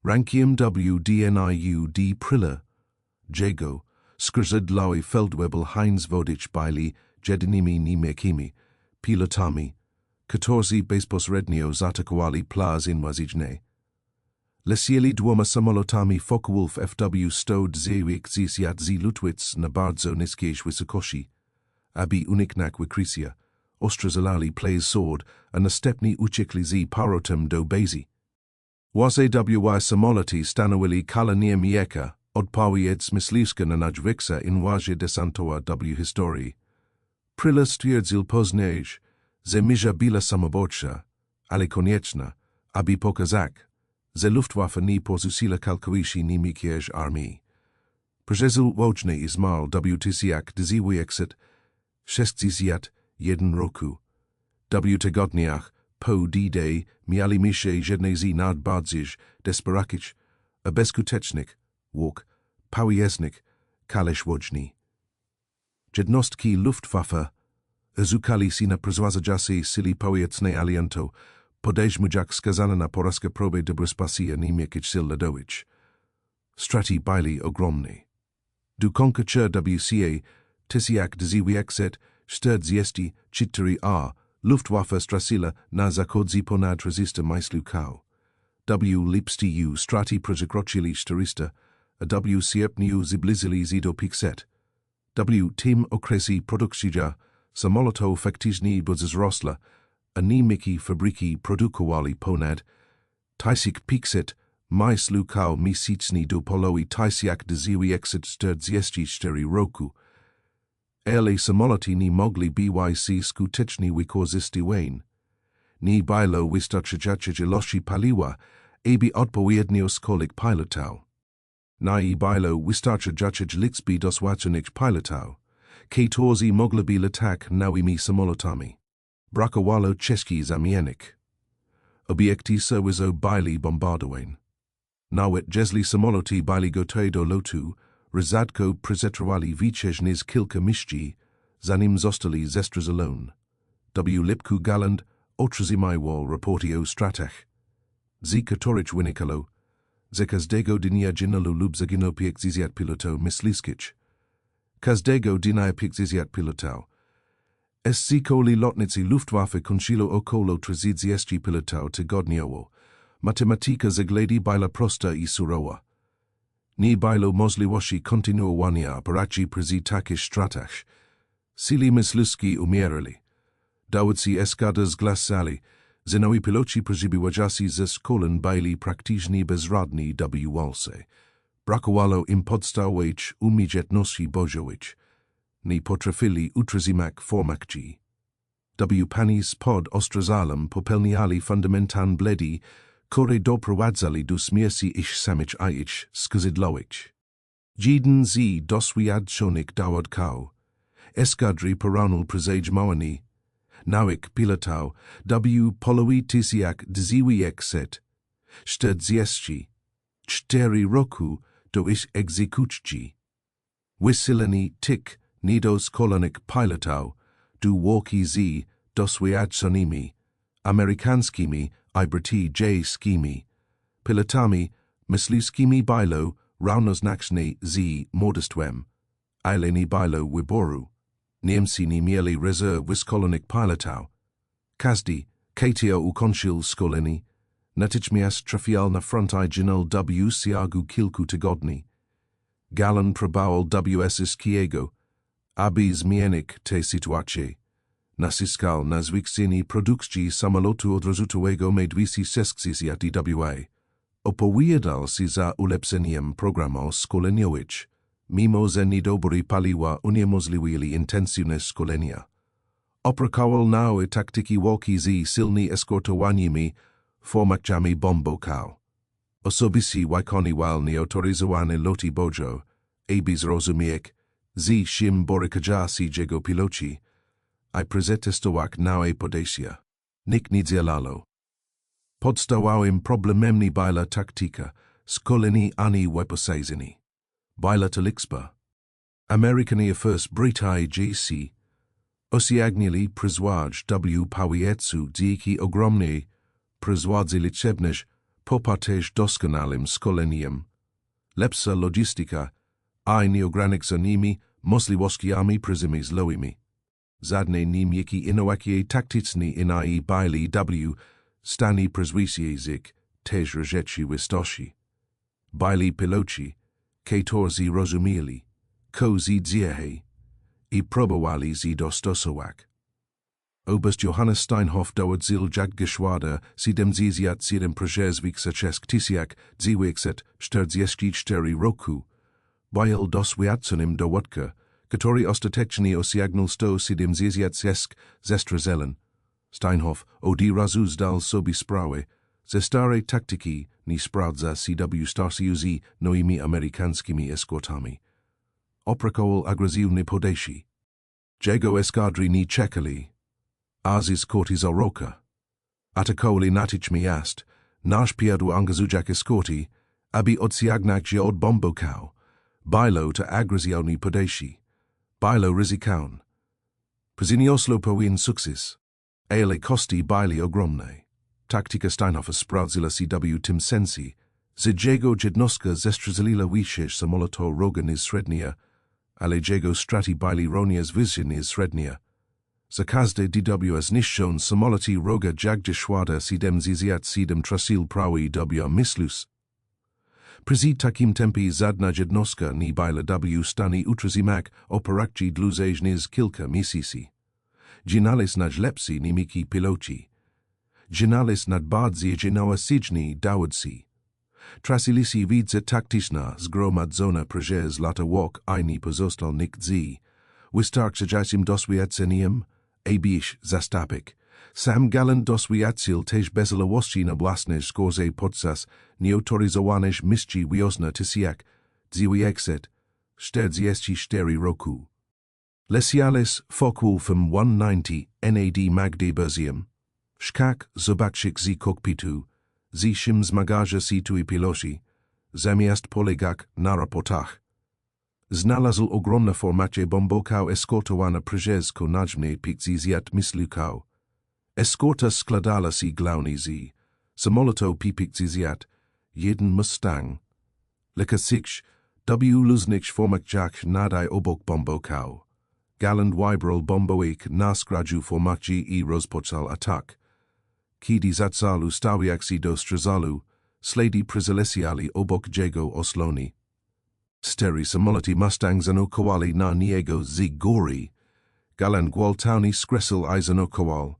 Rankiem WDNIUD pryla, jego, skrzydłowy feldwebel Heinz Wodich byli jedynymi niemieckimi pilotami, którzy bezpośrednio zaatakowali plac inwazyjny. Lecieli dwoma samolotami Focke-Wulf FW 129 z Lutwitz na bardzo niskiej wysokości, aby uniknąć wykrycia, ostrzegł plays sword, a następnie uciekli z powrotem do bazy. Wy samoloty stanowili kolonię Miejka, odpowiedź myśliwska na nadźwigsa inwazję desantowa w historii. Pryla stwierdził później, że misja była samobójcza, ale konieczna, aby pokazać, że Luftwaffe nie pozwoliła kalkulishi niemieckiej armii. Przeżył wojenny izmal w 1961 roku. W tygodniach po D-Day mieli się jednej z najbardziej desperatnych, a bezskutecznych walk pojezdnych kaleś wojenny. Jednostki Luftwaffe zukali si na przezwyciężenie sili powietrznej aliantu, podejrzmy jak skazane na porażkę próby debryspasja niemieckich sil lodowych. Straty byli ogromne. Du końca WCA 1944 Luftwaffe stracila na zachodzi ponad 300 myśliwców. W lipcu straty przekroczyli 400, a w sierpniu zbliżyli się do 500. W tym okresie produkcja samolotów faktycznie wzrosła, a niemieckie fabryki produkowali ponad 1500 myśliwców miesięcznie do połowy 1944 roku. Ale samoloty nie mogli być skutecznie wykorzystywane. Nie było wystarczającej ilości paliwa, aby odpowiednio szkolić pilotów. Nie było wystarczającej liczby doświadczonych pilotów, którzy mogliby latać nowymi samolotami. Brakowało czeskich zamiennik. Obiekty serwisu byli bombardowane. Nawet jeśli samoloty byli gotowe do lotu, rzadko przetrwali więcej niż kilka miesięcy, zanim zostali zestrzelone. W lipcu Galland otrzymał raporty o stratach, z których wynikało, że każdego dnia ginęło lub zaginęło 50 pilotów myśliwskich. Każdego dnia 50 pilotów. Z kolei lotnicy Luftwaffe kończyło około 30 pilotów tygodniowo. Matematyka zagledy była prosta i surowa. Nie było możliwości kontynuowania operacji przy takich stratach. Sili myśliwskie umierali. Dowódcy eskadr zgłaszali, że nowi piloci przybywający ze szkoleń byli praktycznie bezradni w walce. Brakowało im podstawowych umiejętności bojowych. Nie potrafili utrzymać formacji. W pani pod Ostrozalem popełniali fundamentalne błędy, które doprowadzali do śmierci ich samych ich skazidłowych. Jeden z doświadczonych dowódców eskadry poranul przeżegmowani, nawyk pilotów w połowie 1944 roku do ich egzekucji. Wysileni tych niedoskonałych pilotów do walki z doświadczonymi amerykańskimi i brytyjskimi pilotami myśliwskimi było równoznaczne z morderstwem, ale nie było wyboru. Niemcy nie mieli rezerw wyszkolonych pilotów. Każdy, kto ukończył szkolenie, natychmiast trafiał na front i ginął w ciągu kilku tygodni. Galland próbował w wszystkiego, aby zmienić tę sytuację. Naciskał na zwiększenie produkcji samolotu odrzutowego med 260 opowiadał się za ulepszeniem programu szkoleniowego, mimo że niedobory paliwa uniemożliwili intensywne szkolenia. Opracował nowe taktyki walki z silnymi eskortowanymi formacjami bombowców. Osobiście wykonywał nieautoryzowane loty bojo, aby zrozumieć, z czym borykają się jego piloci, i przetestować nowe podejścia. Nikt nie działało. Podstawowym problemem nie była taktyka, szkolenie ani wyposażenie. Była to liczba. Amerykanie first Brytyjczycy osiągnęli przewagę w powietrzu dzięki ogromnej przewodze liczebnej poparte doskonałym szkoleniem. Lepsza logistyka i nieograniczonymi możliwościami przyzymi złołymi. Żadne niemieckie innowacje taktyczne byli w stanie przezwyciężyć też rzeczy wistości. Byli piloci, którzy rozumieli, kozi dzieje i próbowali je dostosować. Oberst Johannes Steinhoff dowodził Jagdgeschwader 77 Przeżwych Zaczek Tysiak 944 roku, Bajel doswiadczonym dowódca, który ostatecznie osiągnął 176 zestrzelen. Steinhoff zdał sobie sprawę, ze starej taktyki nie sprawdza CW starsiu z nowymi amerykańskimi eskortami. Oprakował agresywne podejście. Jego eskadry nie czekali, a eskorty za roka. Atakowali natychmiast, nasz piadu angażujak eskorty, aby odsiagnąć je od bombokał. Bilo to agresywne podejście. Bilo ryzykaun. Przyniosło pewien sukces, ale koszty byli ogromne. Taktyka Steinhoffa sprawdziła CW tym sensie, że jego jednostka zestrzeliła wyżej samolotu wroga niż średnia, ale jego straty byli również wyższe niż średnia. Za każde DW zniszczone samoloty wroga Jagdgeschwader 77 tracił prawie w myślus. Przy takim tempie żadna jednostka nie była w stanie utrzymać operacji dłużej niż kilka miesięcy. Ginales najlepsi niemiki piloci. Ginales najbardziej nauczycielni dowódcy. Tracili się wiedza taktyczna zgromadzona przez lata walk ani pozostalnych z. Wystarczającym doświadczeniem, abiś zastawek. Sam Galland doświadczył też bezlałości na własne skórze podczas nieautoryzowanych misji wiosna tysiak 944 roku. Leciales fokul from 190 NAD Magdeburgium. Szkak zobaczyk z kokpitu, zishim zmagaja situ i piloci, zamiast polegak na rapotach. Znalazł ogromne formacie bombokał eskortowana przez konajmne pikzizjat mislukał. Eskorta składala się głównie z samolotu pikzizjat, jeden Mustang. Lekasich, luznych formakjach nadaj obok bombokał. Galland wybrał bomboik na skraju formacji i rozpoczął atak. Kiedy zaczęli stawiać się do strzalu, ślady przyleciali obok jego oslony. Cztery samoloty Mustang zanurkowali na niego z góry. Galland gwałtownie skreślił i zanurkował.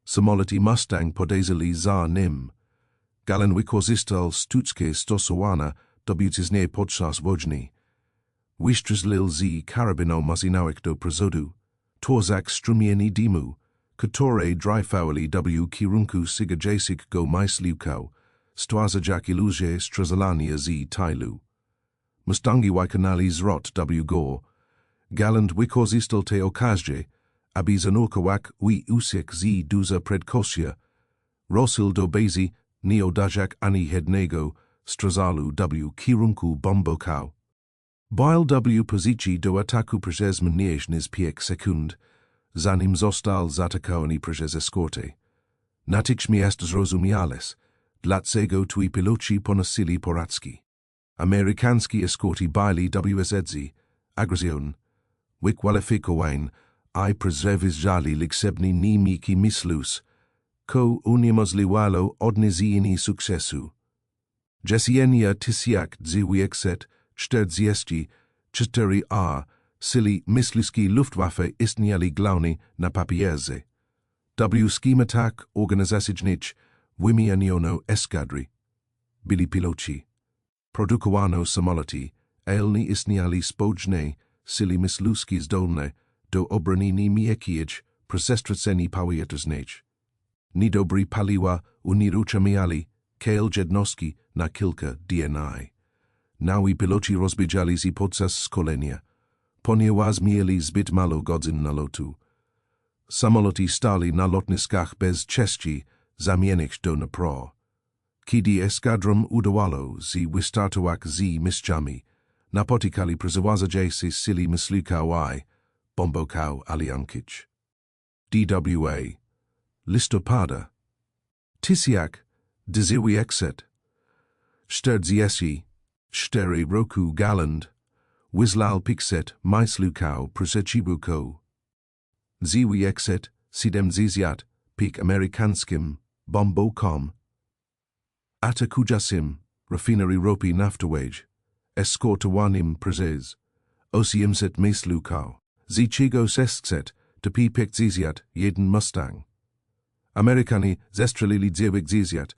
Samoloty Mustang podejrzeli za nim. Galland wykorzystał sztuczkę stosowana do bitizny podczas wojny. Wystrzelił z karabinu masynałek do przodu, torzak strumieni dymu, które dryfowali w kierunku go myśliwkał, stwarzając iluzję strzelania z tylu. Mustangi wykonali zwrot w gór. Galland wykorzystał tę okazję, aby zanurkować i uciekł z duża prędkością. Ruszył do bazy, nie uderzak ani jednego strzalu w kierunku bombokał. Byl w pozycji do ataku przez mniej niż 5 sekund, zanim został zaatakowany przez eskortę. Natychmiast zrozumiałeś, dlaczego twoi piloci ponosili porażki. Amerykańskie eskorty byli w agresjon, wykwalifikowań i przewieźli liczebny niemiki myślus, co uniemożliwiało odniesienie sukcesu. Jesienia 1944 sili myśliwskie Luftwaffe istnieli głównie na papierze. W schematach organizacyjnych wymieniono eskadry. Byli piloci. Produkowano samoloty, ale nie istnieli spójne sili myśliwskie zdolne do obrony niemieckich przestrzeżeń powietrznych. Niedobry paliwa unieruchamiali jednostki na kilka dni. Nowi piloci rozbiegali się podczas szkolenia, ponieważ mieli zbyt mało godzin nalotu. Samoloty stali na lotniskach bez części zamiennych do naprawy. Kiedy eskadrom udawało się wystartować z mistrzami, napotykali przeważające sili myśliwkał i bombokał aliankic. DWA listopada 1944 roku Galland wyslał pikset myśliwkał przeciwko 975 amerykańskim bombokom. Ata kujasim, refinery ropi naftawage, eskortawanim prezes, osiimset meslukau, zichigo seskset, to p-pikt ziziat, jeden Mustang. Amerikani zestrelili dziewik ziziat,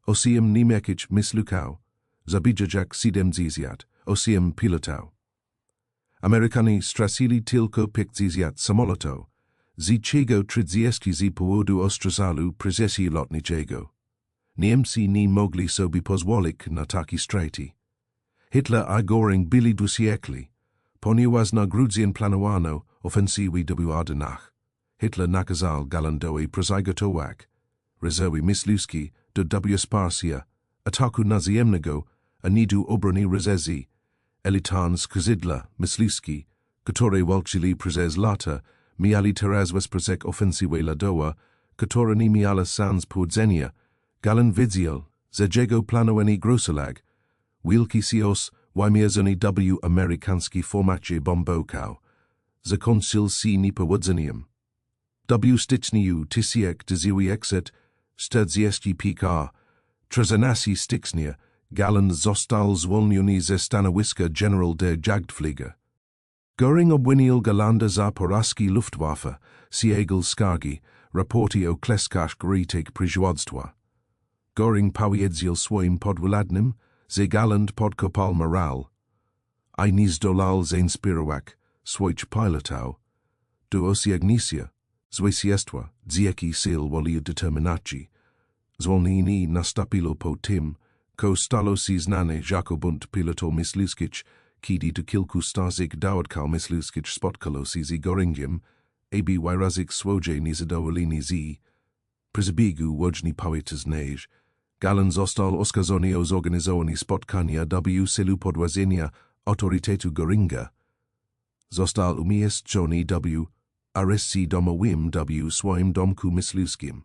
osiem nimekic mislukau, zabijajak sidem ziziat, osiem pilotau. Amerikani strasili tylko pikt ziziat samoloto, zichigo tridzieski zi powodu ostrazalu prezesi lotniczego. Niemcy nie mogli sobie pozwolić na taki strajti. Hitler i Göring byli dosiekli, ponieważ na Gruzję planowano ofensywy w Ardenach. Hitler nakazał Gallandowi przygotować rezerwy myśliwskie do wsparcia ataku naziemnego a nidu obrony rezerwy elitan skrzydła myśliwskie, które walczyli przez lata, mieli teraz wesprzeć ofensywę ladową, która nie miała sans powodzenia. Galland widział, że jego planowanie grosolag, wielki sios wymierzony w amerykański formacie bombokał, zakończył się niepowodzeniem. W styczniu 1945 13 stycznia Galland został zwolniony ze stanowiska generał Dyag Fleger. Göring obwinił Gallanda za porażki Luftwaffe, siegel skargi, raporty o kleskach rytych przywództwa. Göring powiedział swoim podwładnym, że Galland podkopał moral, a nie zdolał zainspirować swoich pilotów do osiągnięcia zwycięstwa, jakie sil woli determinacji. Zwolnienie nastąpiło po tym, ko stało się znane, jako bunt pilotów myśliwskich, kiedy do kilku stazich dowodkał myśliwskich spotkało się z Göringiem, aby wyrazić swoje niezadowolenie z przebiegu łączny poetyznej. Galland został oskarżony o zorganizowanie spotkania w celu podważenia autorytetu Göringa. Został umieszczony w areszcie domowym w swoim domku myśliwskim.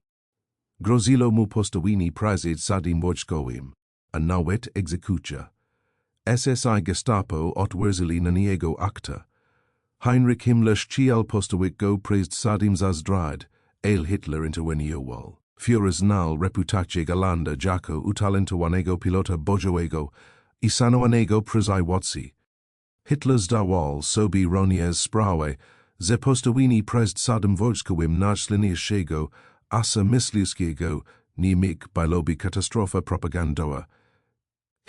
Groziło mu postawienie przed sadem wojskowym, a nawet egzekucja. SSI Gestapo otworzyli na niego akta. Heinrich Himmler chciał postawić go przed sadem za zdrad, ale Hitler interweniował. Führer znał reputację Gallanda jako utalentowanego pilota bojowego i szanowanego przywódcy. Hitler zdawał sobie również sprawę, że postawienie przed sadem wojskowym najsilniejszego asa myśliwskiego nie mógł byłoby katastrofa propagandowa.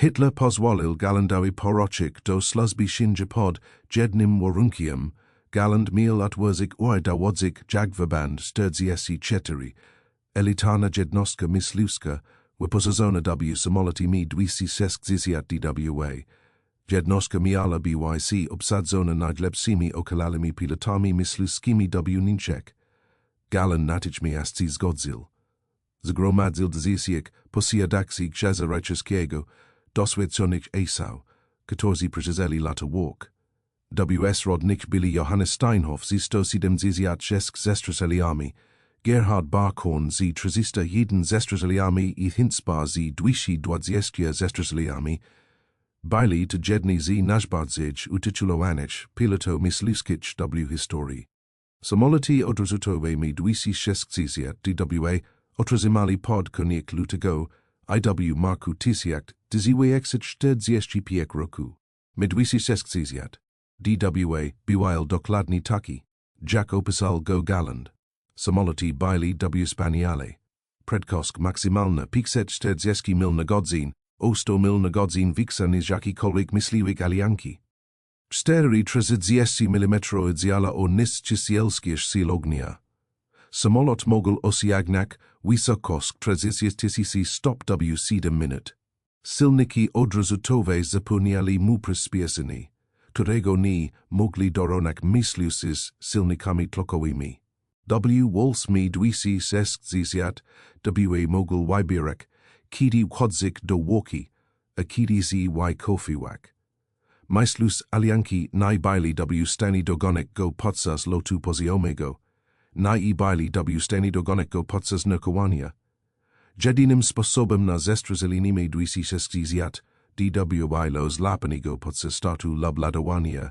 Hitler pozwolił Gallandowi poroczyć do służby wszędzie pod jednym warunkiem. Galland miał otworzyć dowodzić jagdverband 44, elitana jednostka myśliwska, wyposażona w samoloty 260 dwa. Jednostka miała być obsadzona najlepszymi okalalami pilotami myśliwskimi w Niemczech. Galland natychmiast się zgodził. Zgromadził dziesięć posiadaczy księcia Reichskiego, doświadczonych esau, którzy przeżyli lata walk. W rodnych byli Johannes Steinhoff z 176 zestrzelili armii, Gerhard Barkhorn z 301 zestrzelili armii i Hintzbar z 220 zestrzelili armii, byli to jedni z najbardziej utytułowanych pilotów myśliwskich w historii. Samoloty odrzutowe 260 dwa otrzymali pod koniec lutego IW Marku 1945 roku. 260 dwa były dokładnie taki, jak opisał go Galland. Samoloty byli w wspaniale. Prędkość maksymalna 540 mil na godzinę, o 100 mil na godzinę większa niż jakikolwiek myśliwych alianki. 430 mm oddziela o niszczycielskich sił ognia. Samolot mógł osiągnąć wysokość 30 stop w 7 minut. Silniki odrzutowe zapewniali mu przyspieszenie, którego nie mogli dorównać myśliwcy z silnikami tłokowymi. W 260 w mógł wybierać, kiedy wchodzić do walki, a kiedy z wycofywać. Myśliwcy alianki nie byli w stanie dogonić go podczas lotu poziomego, nie byli w stanie dogonić go podczas nurkowania. Jedynym sposobem na zestrzelenie 260 dwa było złapanie go podczas startu lub lądowania,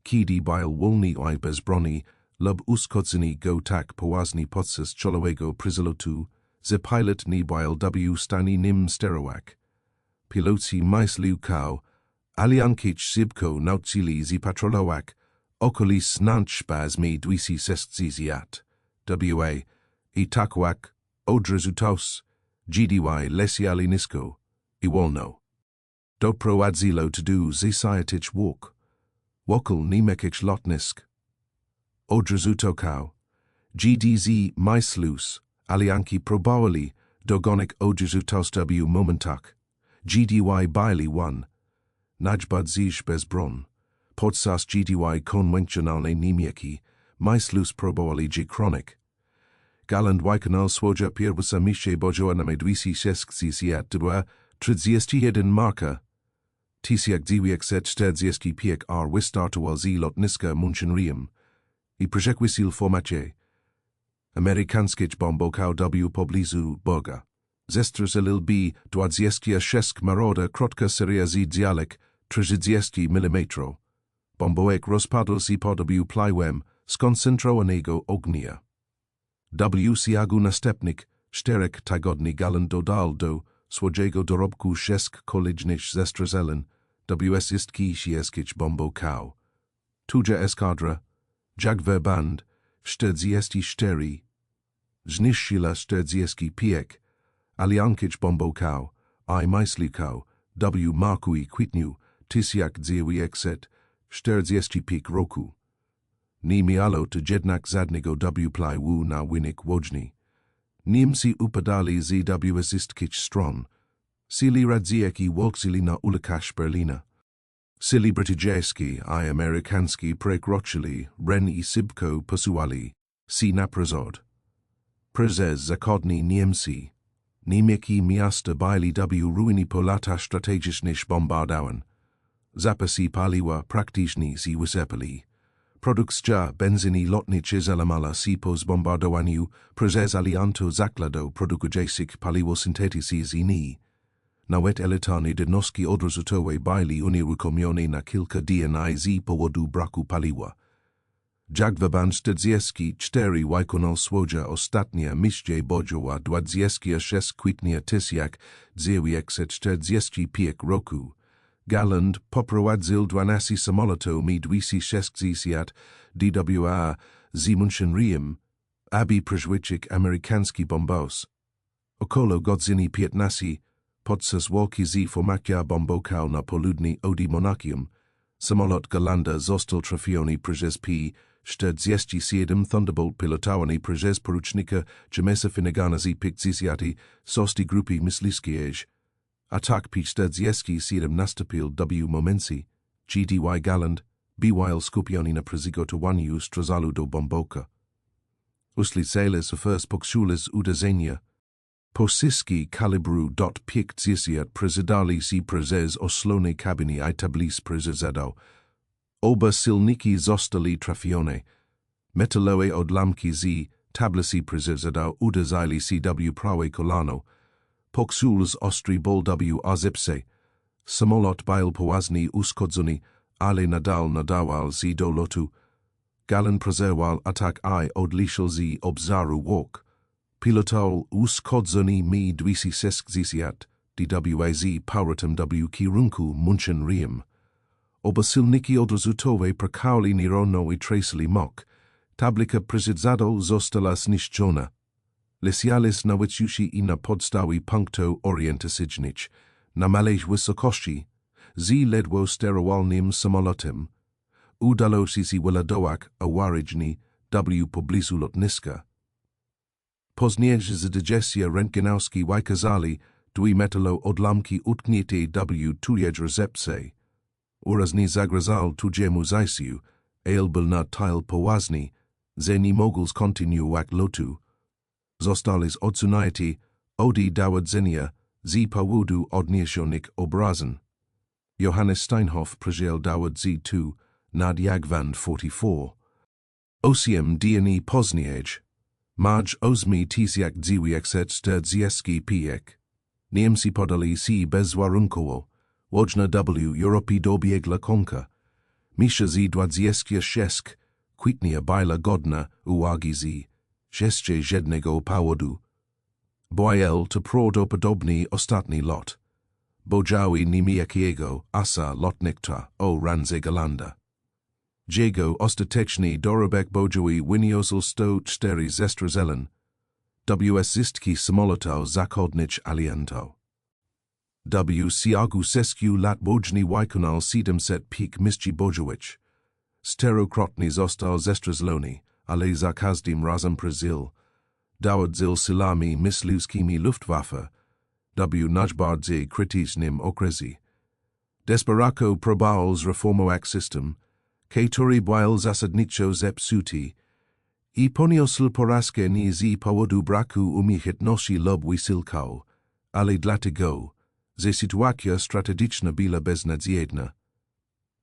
kiedy był wolny i bez broni, lub uszkodzenie go tak poważnie podczas czołowego przylotu, że pilot nie był w stanie nim sterować. piloci myślił kał, aliankich szybko nauczyli z patrolować okolis nanczpazmi 260 wa I takoak od resultaus GDY lesiali nisko I wolno. Doprowadzilo to do zasiatich walk. Wokal niemekich lotnisk. Od resultokał. GDZ myslus alianki probowali dogonik od resultaus w momentach. GDY baili 1. Najbad zich bez bron. Podsas GDY konwencjonalnej niemieki. Myslus probowali g chronik. Galland wykonał swoje pierwsze misje bojoanami 261 marka. Tisiak 945 wystartował z lotniska Munchenriem. I przekwisil formacie. Amerykanskich bombokał w pobliżu Boga. Zestrzelil B 26 maroda krotka seria z dialek 30 mm. Bomboek rozpadł z w pływem skoncentrowanego ognia. Siagu następnik, 4 tygodni Galland dodal do swojego dorobku 6 kolejnych zestrzelin, istki sieskich bombokał. Tuja eskadra, Jagverband, 44, zniszczyła 45, aliankich bombokał, I myślił w marku I kwietniu 1945 roku. Nie miało to jednak żadnego wpływu na wynik wojny. Niemcy upadali z istkich stron. Sili radziecki walczyli na ulicach Berlina. Sili brytyjskie I amerykańskie przekroczyli Ren I szybko posuwali się naprzód. Przez zachodni Niemcy, niemieckie miasta byli w ruiny po latach strategicznych bombardowań. Zapasy paliwa praktycznie się wyczerpali. Produkcja benzyny lotnicze zalamala się po zbombardowaniu przez alianto zakładów produkujących paliwo syntetyczne. Nawet elitarne jednostki odrzutowe byli unieruchomione na kilka dni z powodu braku paliwa. Jagverband 44 wykonał swoje ostatnie misje bojowe 26 kwietnia 1945 roku. Galland poprowadził 12 samolotami 260 DWA z Munchenriem, aby przechwycić amerykański bombos. Około godziny 15 podczas walki z formacja bombokał na południe od Monachium, samolot Gallanda został trafiony przez P-47 Thunderbolt pilotowany przez porucznika Jamesa Finnegana z 50 6 grupy myśliwskiej. Atak P-47 nastąpił w momencie, GDY Galland był skupiony na przygotowaniu strzalu do bomboka. Usłyszeli first poksules uderzenia. Pociski kalibru .50 przydali się przez oslone kabiny I tablic przezado. Oba silniki zostali trafione. Metalowe odłamki z tablicy przezado uderzali się w prawe kolano. Poksuls ostry bol w azepse. Samolot był poważnie uszkodzony, ale nadal nadawał się do lotu. Galland przerwał atak I odliczył z obzaru walk. Pilotował uszkodzony mi 260 dwa z powrotem w kierunku Munchenriem. Oba silniki odrzutowe przekałli nierówno I tracili mok. Tablica przezado została zniszczona. Lecialis nauczył się I na podstawie punktu orientacyjnych, na małej wysokości, z ledwo sterowalnym samolotem. Udało się wyładować awaryjnie w pobliżu lotniska. Później zdjęcia rentgenowskie wykazali 2 metalowe odłamki utknięte w tujej recepce. Oraz nie zagrażał tudziemu zajściu, ale był na tyle poważny, że nie mógł kontynuować lotu. Zostali odsunięci od dowodzenia z powodu odniesionych obrażeń. Johannes Steinhoff przeżył dowód z tu nad Jagvand 44. 8 dni później, marz 8 1945, Niemcy podali się bezwarunkowo, łączna w Europie dobiegła końca. Misja z 26 kwietnia była godna uwagi z jeszcze jednego powodu. Boję to prawdopodobnie ostatni lot. Bojawi niemożliwego, asa lotnikta, o ranze Galanda. Jego ostateczny dorobek bojawi wyniósł 104 zestrzelen. Wszystkich samolotów zachodnich aliantów. Siagu sesku lat bojny wykonał 700 pik misji bojowicz. Sterokrotny został zestrzelony, ale za każdym razem przeżył. Dowodził silami ludzkimi Luftwaffe. Najbardziej krytycznym okresie. Desperako próbował zreformować system, który był zasadniczo zepsuty, i poniósł porażkę nie z powodu braku umiejętności lub wysiłku, ale dlatego, że sytuacja strategiczna była beznadziejna.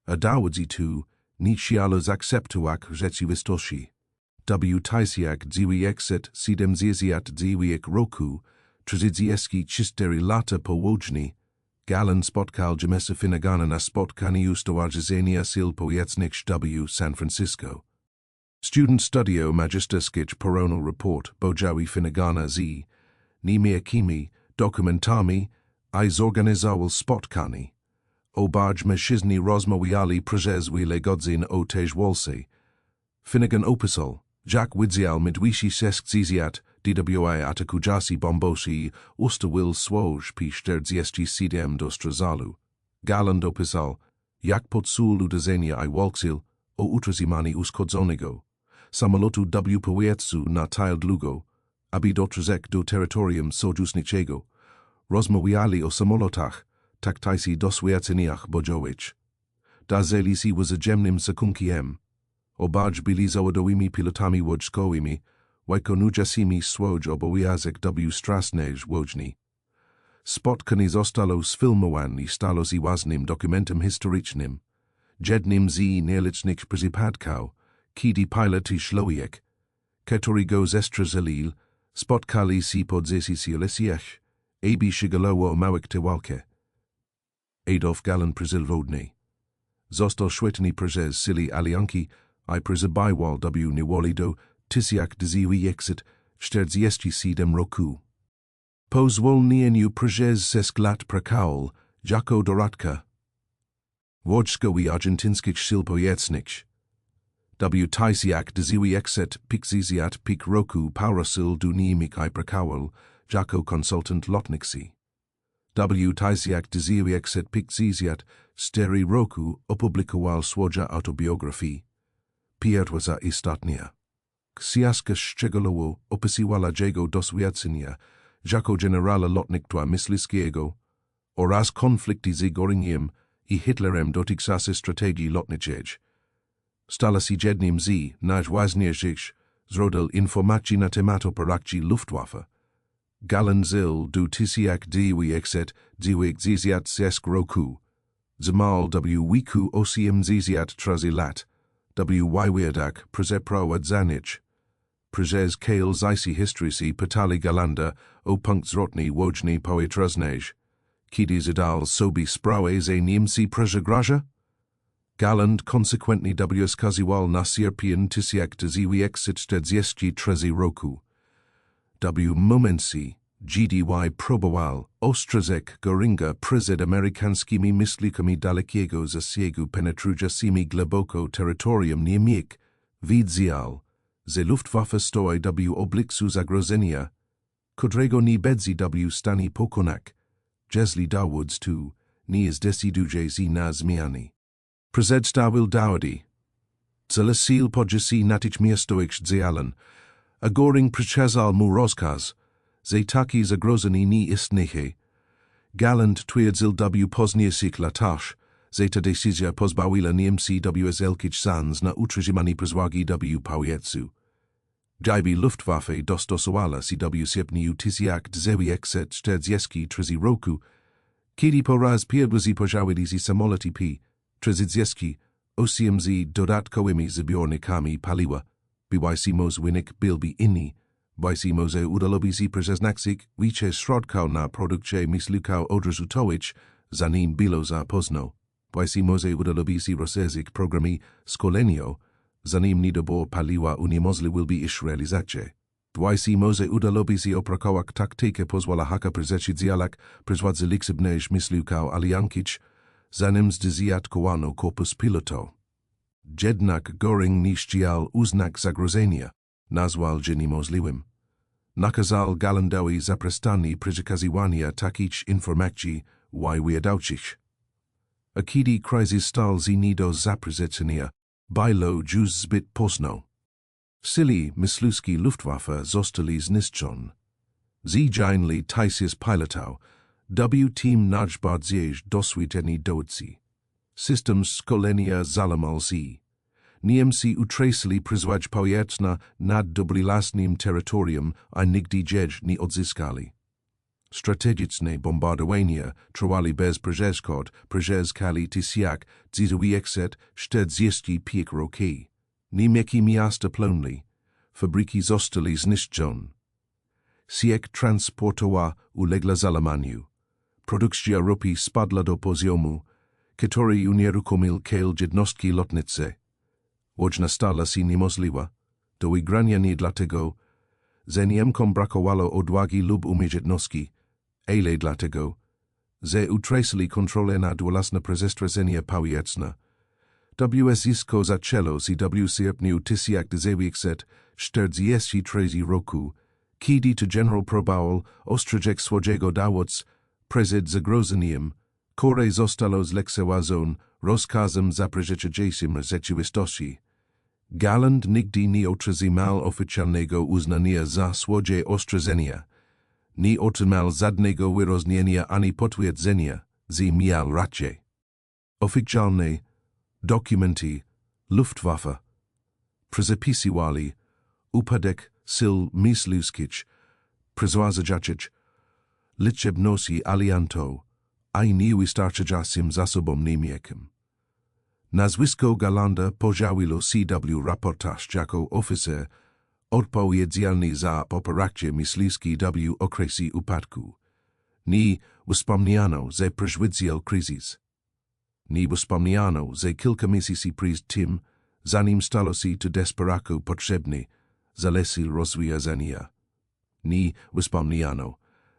A dowodzi tu, nie chciano zaakceptować rzeczywistości. W 1979 roku, 34 lata po wojnie, Galland spotkał Jamesa Finnegana na spotkaniu Stowarzyszenia Sil Powietrznych w San Francisco. Student studio magisterskich peronie report Bojawi Finnegana z niemiekimi dokumentami I zorganizował spotkanie. Obaj mężczyźni rozmawiali przez wiele godzin o tej walce. Finnegan opisał, jak widział midwishi seskzizjat DWI ataku jasi bombosi ustawil swoj P-47 do strzalu. Galland opisał, jak podsul uderzenia I walksil o utrzymanie uszkodzonego samolotu W powietrzu na tyle długo, aby dotrzeć do terytorium sojuszniczego. Rozmawiali o samolotach, taktyce doświadczeniach bojowych. Dazeli si wzajemnym zakunkiem. Obaj byli zawodowymi pilotami wojskowymi, wykonującymi swój obowiązek w strasznej wojnie. Spotkanie zostało sfilmowane i stało się ważnym dokumentem historycznym. Jednym z nielicznych przypadków, kiedy piloty człowiek, którego zestrzeli, spotkali się po 10 latach, aby shigalowo omałek te walkę. Adolf Galland przeżył wojnę. Został świetny przez sili alianki, I przybywał w niewoli do 1947 roku. Po zwolnieniu przez 6 lat pracował jako doradca wojskowy argentyńskich sil powietrznych. W 1955 roku powrócił do Niemiec I pracował jako konsultant lotniczy. W 1954 roku opublikował swoją autobiografię. Pierwsza istotnia. Książka szczegółowo opisywała jego doświadczenia jako generała lotnictwa myśliwskiego oraz konflikty z Göringiem I Hitlerem dotyczące strategii lotniczej. Stała się jednym z najważniejszych źródeł informacji na temat operacji Luftwaffe. Galland żył do 1996 roku. Zmarł w wieku 83 lat. Wywiadach przeprowadzanich przez Kale Zaisi Historysi pytali Gallanda o punkt zwrotny wojny powietrznej, kiedy zadał sobie sprawę, że Niemcy przegraża? Galland konsekwentnie wskazywał na sierpień 1943 roku. W momencie, GDY próbował ostrzegł Göringa przed amerykańskimi myśliwcami dalekiego zasięgu penetrującymi głęboko terytorium Niemiec, widział, że Luftwaffe stoi w obliczu zagrożenia, którego nie będzie w stanie pokonać, jeżeli dowód tu nie zdecyduje się na zmiany. Przedstawił dowody. Cele sil podjęcie natychmiastowych działań, a Göring przekazał mu rozkaz, że takie zagrożenie nie istnieje. Galland twierdził w późniejszych latach, że ta decyzja pozbawiła Niemcy wielkich szans na utrzymanie przewagi w powietrzu. Gdyby Luftwaffe dostosowała się w sierpniu 1943 roku, kiedy po raz pierwszy pożałowali się samoloty P-38 z dodatkowymi zbiornikami paliwa, byłysimo wynik byłby inny. Byśmy że udaloby się przeznaczyć więcej środków na produkcję myśliwców odrzutowych, zanim było za późno. Byśmy że udaloby się rozszerzyć programy szkolenia, zanim niedobór paliwa uniemożliwiłby ich realizację. Dwajsi może udalobisi oprakołak taktykę pozwala haka przyzecidzialak przyzwadzy liksybneż misliukał aliankić, zanim zdyziatkowano korpus piloto. Jednak Göring niszczył uznak zagrożenia, nazwał je niemożliwym. Nakazał Gallandowi zaprestanie przykazywania takich informacji, wywiadowczych. A kiedy kryzys stał nie do zaprzeczenia, było już zbyt późno. Sili myśliwskie Luftwaffe zostali zniszczone. Zdziennie Tysius pilotał, team najbardziej doświadczeni dowódcy. System szkolenia zalamal się. Niemcy utracili przewagę powietrzną nad dobrylasnym terytorium, a nigdy nie odzyskali. Strategiczne bombardowania trwały bez przeszkód, przeszkali tysiak 1945 roku. Niemiekie miasta płonęły, fabryki zostali zniszczone. Siek transportowa uległa załamaniu. Produkcja ropy spadła do poziomu, który unieruchomił jednostki lotnicze. Wojna stała się niemożliwa, do wygrania nie dlatego, że Niemcom brakowało odwagi lub umiejętności, ale dlatego, że utracili kontrolę nad własne przestrzeżenie powietrzne. Zysko zaczęło się w sierpniu 1943 roku, kiedy to generał próbował ostrzegł swojego dowódcę przed zagrożeniem, które zostało zlekceważone rozkazem zaprzeczającym rzeczywistości. Galland nigdy nie otrzymał oficjalnego uznania za swoje ostrzeżenia, nie otrzymał żadnego wyróżnienia ani potwierdzenia, że miał rację. Oficjalne dokumenty Luftwaffe przyzapisywali upadek sil myśliwskich przezwyciężać liczebności aliantów, a nie wystarczającym zasobom niemieckim. Nazwisko Gallanda pojawiło się w raportaż jako oficer odpowiedzialny za operacje myśliwskie w okresie upadku. Nie wspomniano, że przewidział kryzys. Nie wspomniano, że kilka miesięcy przed tym, zanim stało się to desperako potrzebne, zalecił rozwiązania. Nie wspomniano,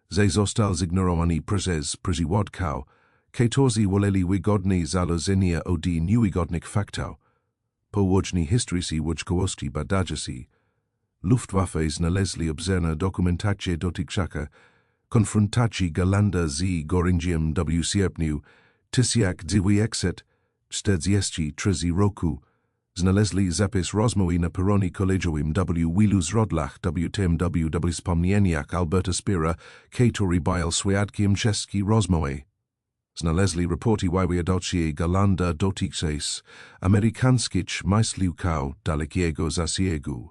że został zignorowany przez przywódców, którzy woleli wygodnie założenia od niewygodnych faktów. Położni historycy wojskowości badają się. Luftwaffe znaleźli obszerną dokumentację dotyczącą konfrontacji Gallanda z Göringiem w sierpniu 1943 roku. Znaleźli zapis rozmowy na peronie kolejowym w wielu zrodlach w tym w wspomnieniach Alberta Spira, który był świadkiem czeskiej rozmowy. Znaleźli raporty wywiadowcze Gallanda dotyczące amerykańskich myśliwców dalekiego zasięgu.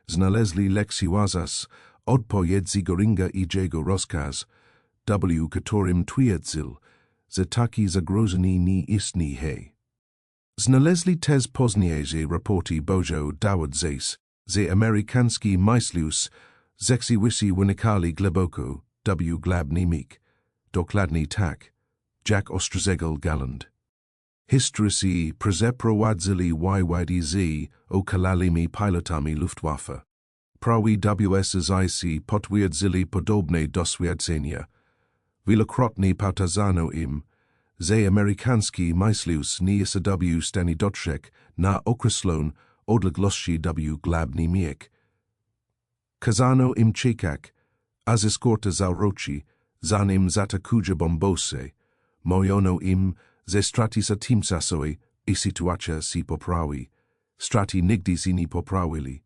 Znaleźli lekceważąc odpowiedzi Göringa i jego rozkaz, w którym twierdził, że takie zagrożenie nie istnieje. Znaleźli też późniejsze raporty Bojo dowodzące, że amerykański myśliwcy zechcieli wynikali głęboko w gleb niemieck. Dokładnie tak, jak ostrzegł Galland. Historycy przeprowadzili wywiady z okalalimi pilotami Luftwaffe. Prawi WSIC potwierdzili podobne doświadczenia. Wielokrotnie powtarzano im, że amerykański myśliwcy nie są w stanie dotrzeć na określoną odległości w gleb niemiec. Kazano im czekać, a ze skórty zauroczy, zanim zaatakują bombosy. Mówiono im, że straty są tymczasowe i sytuacja się poprawi. Straty nigdy się nie poprawili.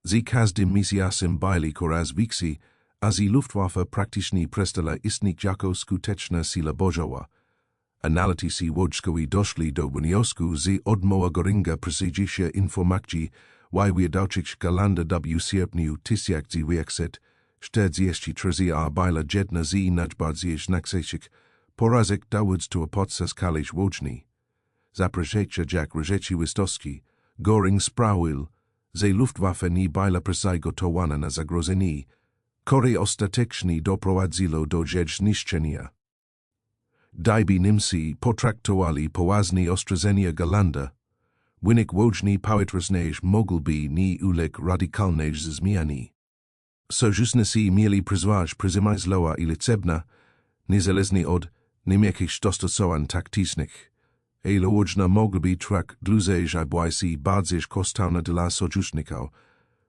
Z każdym miesiącem byli coraz więksi, a z Luftwaffe praktycznie przestała istnieć jako skuteczna sila bojowa. Analitycy wojskowi doszli do wniosku, że odmowa Göringa przesydziła informacji wywiadowczych Gallanda w sierpniu 1943 a była jedna z najbardziej znaczących porażek dowództwa podczas kalisz wojny. Zaprzecza jak rzeczywistości, Göring sprawił, że Luftwaffe nie była przygotowana na zagrożenie, które ostatecznie doprowadziło do zniszczenia. Gdyby Niemcy potraktowali poważnie ostrzeżenia Gallanda, wynik wojny powietrznej mógłby nie uległ radykalnej zmianie. sojusznicy mieli przyzwać przyzymajzloa i licebna, niezależnie od niemiekich dostosowań taktycznych. Elołodźna mogłyby trak dłużej błajsi bardziej kosztowne dla sojuszników,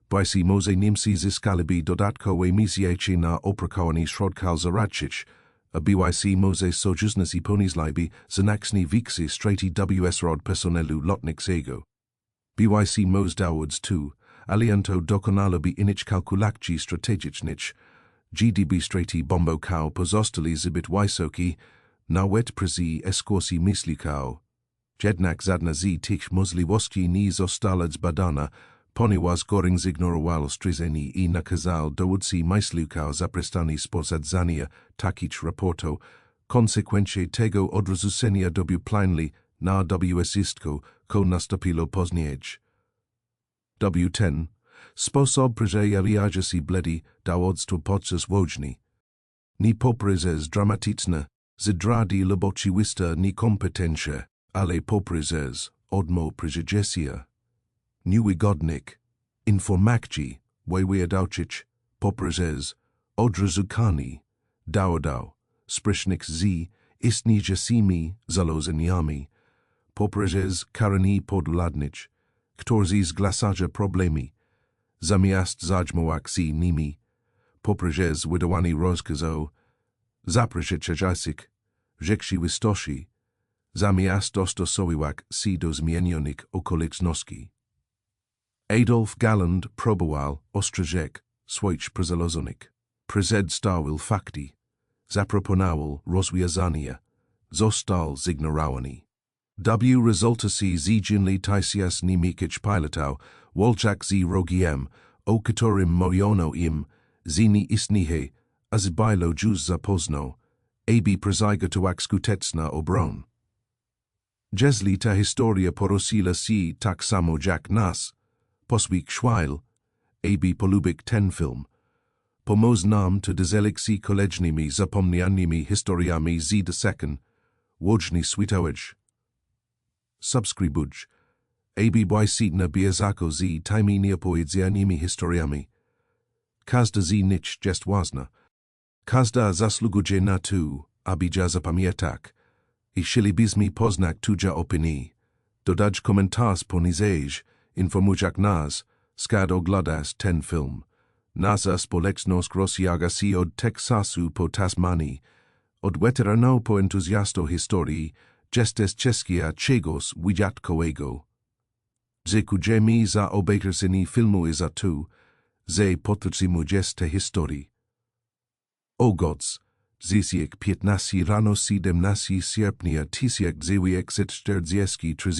błajsi może Niemcy zyskaliby dodatkowe misje na opracowani środkach zaradczych, a błajsi może sojusznicy poniżliby znacznie większe straty WS-rod personelu lotniczego. Błajsi może dowods tu, alianto dokonaliby innych kalkulacji strategicznych, GDB straty bombokał pozostali zbyt wysoki, nawet przy eskorsi myślikał. Jednak żadna z tych możliwości nie została zbadana, ponieważ Göring zignorował stwierdzenie i nakazał dowódcy myślikał zaprestani sprawdzania takich raportów, konsekwencje tego odrzucenia plainly na istko, ko nastąpiło później. W10. Sposób przejawiania się bledy dowództwo podczas wojny. Nie poprzez dramatyczne, zdrady lub oczywiste niekompetencje, ale poprzez odmowę prejudycja. Niewygodnych informacji wywiadowczych poprzez odrzucanie dowodów sprzecznych z istniejącymi założeniami, poprzez karanie poduladnych, którzy zgłasają problemy, zamiast zajmować się nimi, poprzez wydawanie rozkazów zaprzeczających rzeczywistości, zamiast dostosowywać się do zmienionych okoliczności. Adolf Galland próbował ostrzegł swoich przyjaciółek. Przedstawił fakty, zaproponował rozwiązania, został zignorowany. Rezultaty zdziennie tysiąc niemieckich pilotów, walczak z rogiem, o którym mówiono im, że nie istnieje, a zbylo już za późno, aby przygotować skuteczną obronę. Jeśli ta historia poruszyła się tak samo jak nas, posług szwajl, aby polubić ten film, pomoże nam to dzielić się kolejnymi zapomnianymi historiami z desekan, łącznie światowych. Subskrybuj, aby błyszyć na bieżąco z tymi nieopowiedzonymi historiami. Każda z nich jest ważna. Każda zasługuje na to, aby ją zapamiętać. I chcielibyśmy poznać Twoją opinię. Dodać komentarz poniżej, informując nas, skąd oglądasz ten film. Nasza społeczność rozsiaga się od Teksasu po Tasmanii, od weteranów po entuzjastów historii, jest czeskia czegoś wyjątkowego. Dziękujemy za obejrzenie filmu i za to, że podtrzymujesz te historie. O godz, zasięg 15 rano 17 sierpnia 1943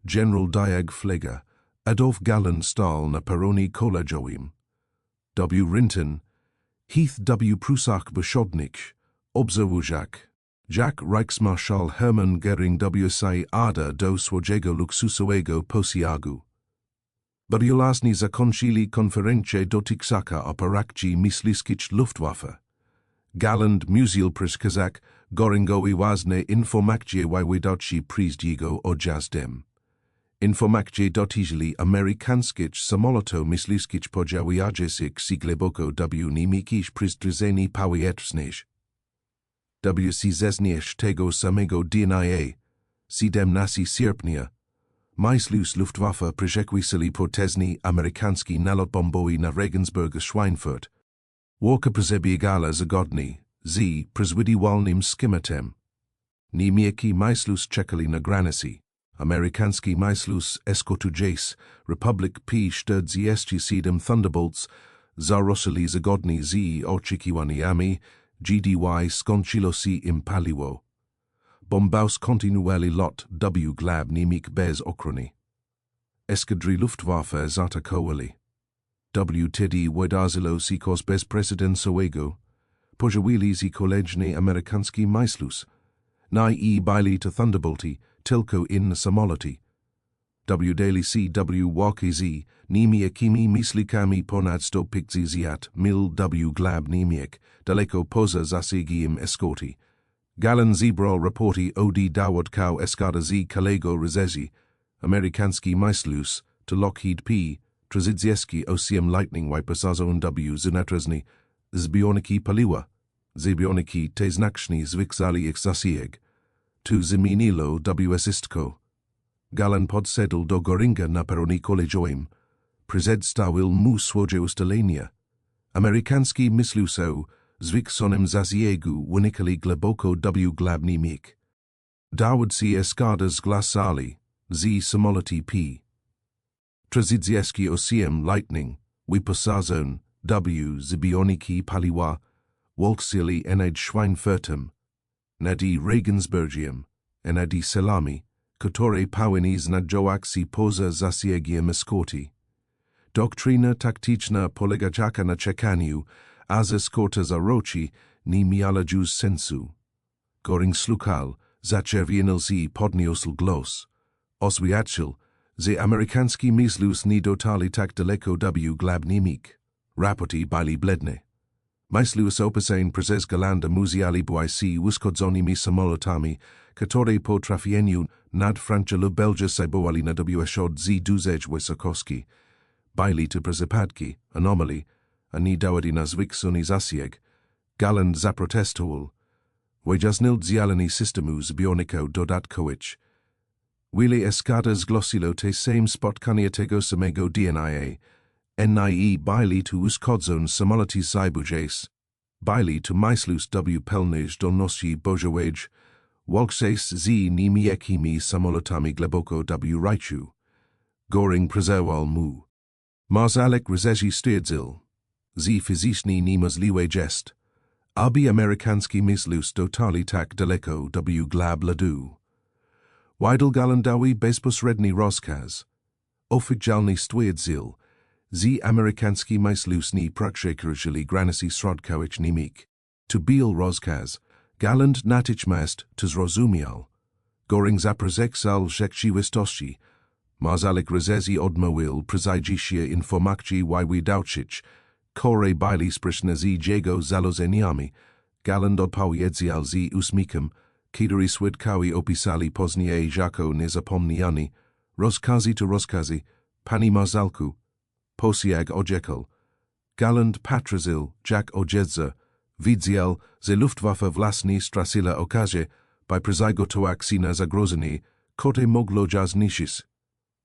generał Dyag Fleger Adolf Galland stał na peronie kolejowym. Rinten Heath Prusach Wschodnich, obserwując, jak Reichsmarschall Hermann Göring wsiada do swojego luksusowego pociągu. Bariolaznie zakończyli konferencję dotyczącą operacji myśliwskich Luftwaffe. Galland musiał przekazać Göringowi ważne informacje wywiadowcze przez jego odjazdem. Informacje dotyczyły amerykańskich samolotów myśliwskich pojawiających się głęboko w niemieckich przestrzeni powietrznych. Z tego samego dnia, 17 sierpnia, myśliwscy Luftwaffe przekwisili potężny amerykański nalot bombowy na Regensburg Schweinfurt. Walka przebiegala zgodnie z przewidywalnym schematem. Niemiecki myśliwcy czekali na granicy. Amerykański myśliwcy eskortując Republic P-47 Thunderbolts zaruszyli zgodnie z oczekiwaniami. GDY skończyło się im paliwo. Bombaus kontynuowali lot glab niemiec bez ochrony. Eskadry Luftwaffe zaatakowali. Wtedy wydarzyło się coś bezprecedensowego. Pojawiły się kolejne amerykańskie myśliwcy. Nie byli to Thunderbolty, tylko inne samoloty. Dali się walki z niemieckimi myślikami ponad 150 mil glab niemiec, daleko poza zasięgiem eskorty. Galland zebrał raporty od dowódców eskadry z kolejowego rozjeździ, amerykański myśliwcy to Lockheed P. przed lightning w zunatrazny zbioniki paliwa, zbioniki te znacznie zwiksali ich zasięg, tu zmieniło wsistko. Galland podszedł do Göringa na peronie kolejowym, przedstawił mu swoje ustalenia. Amerykański myśliwcy zwiksonym zasięgu wynikali głęboko glabni mig. Dowódcy eskadry zglasali z samoloty P-38 lightning wyposażone w zbioniki paliwa wolksili nad Schweinfurtem, nad Regensburgiem, nad Salami, które powinny znajdować poza zasięgiem eskorty. Doktryna taktyczna polegająca na czekaniu, a eskorta zaroczy nie miała już sensu. Göring slukał, zaczerwienił się podniósł głos. Oswiadczył, że amerykański myśliwcy nie dotarli tak daleko w glabni mig. Raporty byli bledne. Myśliwcy opisane przez Gallanda musieli być uszkodzonymi samolotami, które po trafieniu nad Francję lub Belgię zajmowali na wschód z dużej wysokości. Byli to przypadki, anomalii, a nie dowody na zwiksony zasięg. Galland zaprotestował. Wyjaśnił działanie systemu zbiorników dodatkowych. Wiele eskadr zgłosiło te same spotkania tego samego dnia. Nie byli to uszkodzone samoloty zajbujące. Byli to myśliwcy w pełnej zdolności bojowej, walcząc z niemieckimi samolotami głęboko w Reichu. Göring przeżywał mu. Marszałek rozejrzy stwierdził, że fizycznie niemożliwe jest, aby amerykański myśliwcy dotarli tak daleko w glab ledu. Wydał Gallandowi bezpośredni rozkaz. Oficjalnie stwierdził, że amerykański myśliwcy nie przekroczyli granicy środkowych niemig. To bil rozkaz, Galland natychmiast to zrozumiał. Göring zaprzeczył rzeczywistości. Marszałek rozejrzy odmówił przyjęcia informacji wydawczych, które byli sprzeczne z jego założeniami. Galland odpowiedział z uśmiechem, który świadkowie opisali później jako niezapomniany. Rozkazy to rozkazy, panie marszałku. Posiag orzekł. Galland patrzył, jak ojca, widział, że Luftwaffe własnie straciła okazję, by przygotować się na zagrożenie, które mogło ją zniszczyć.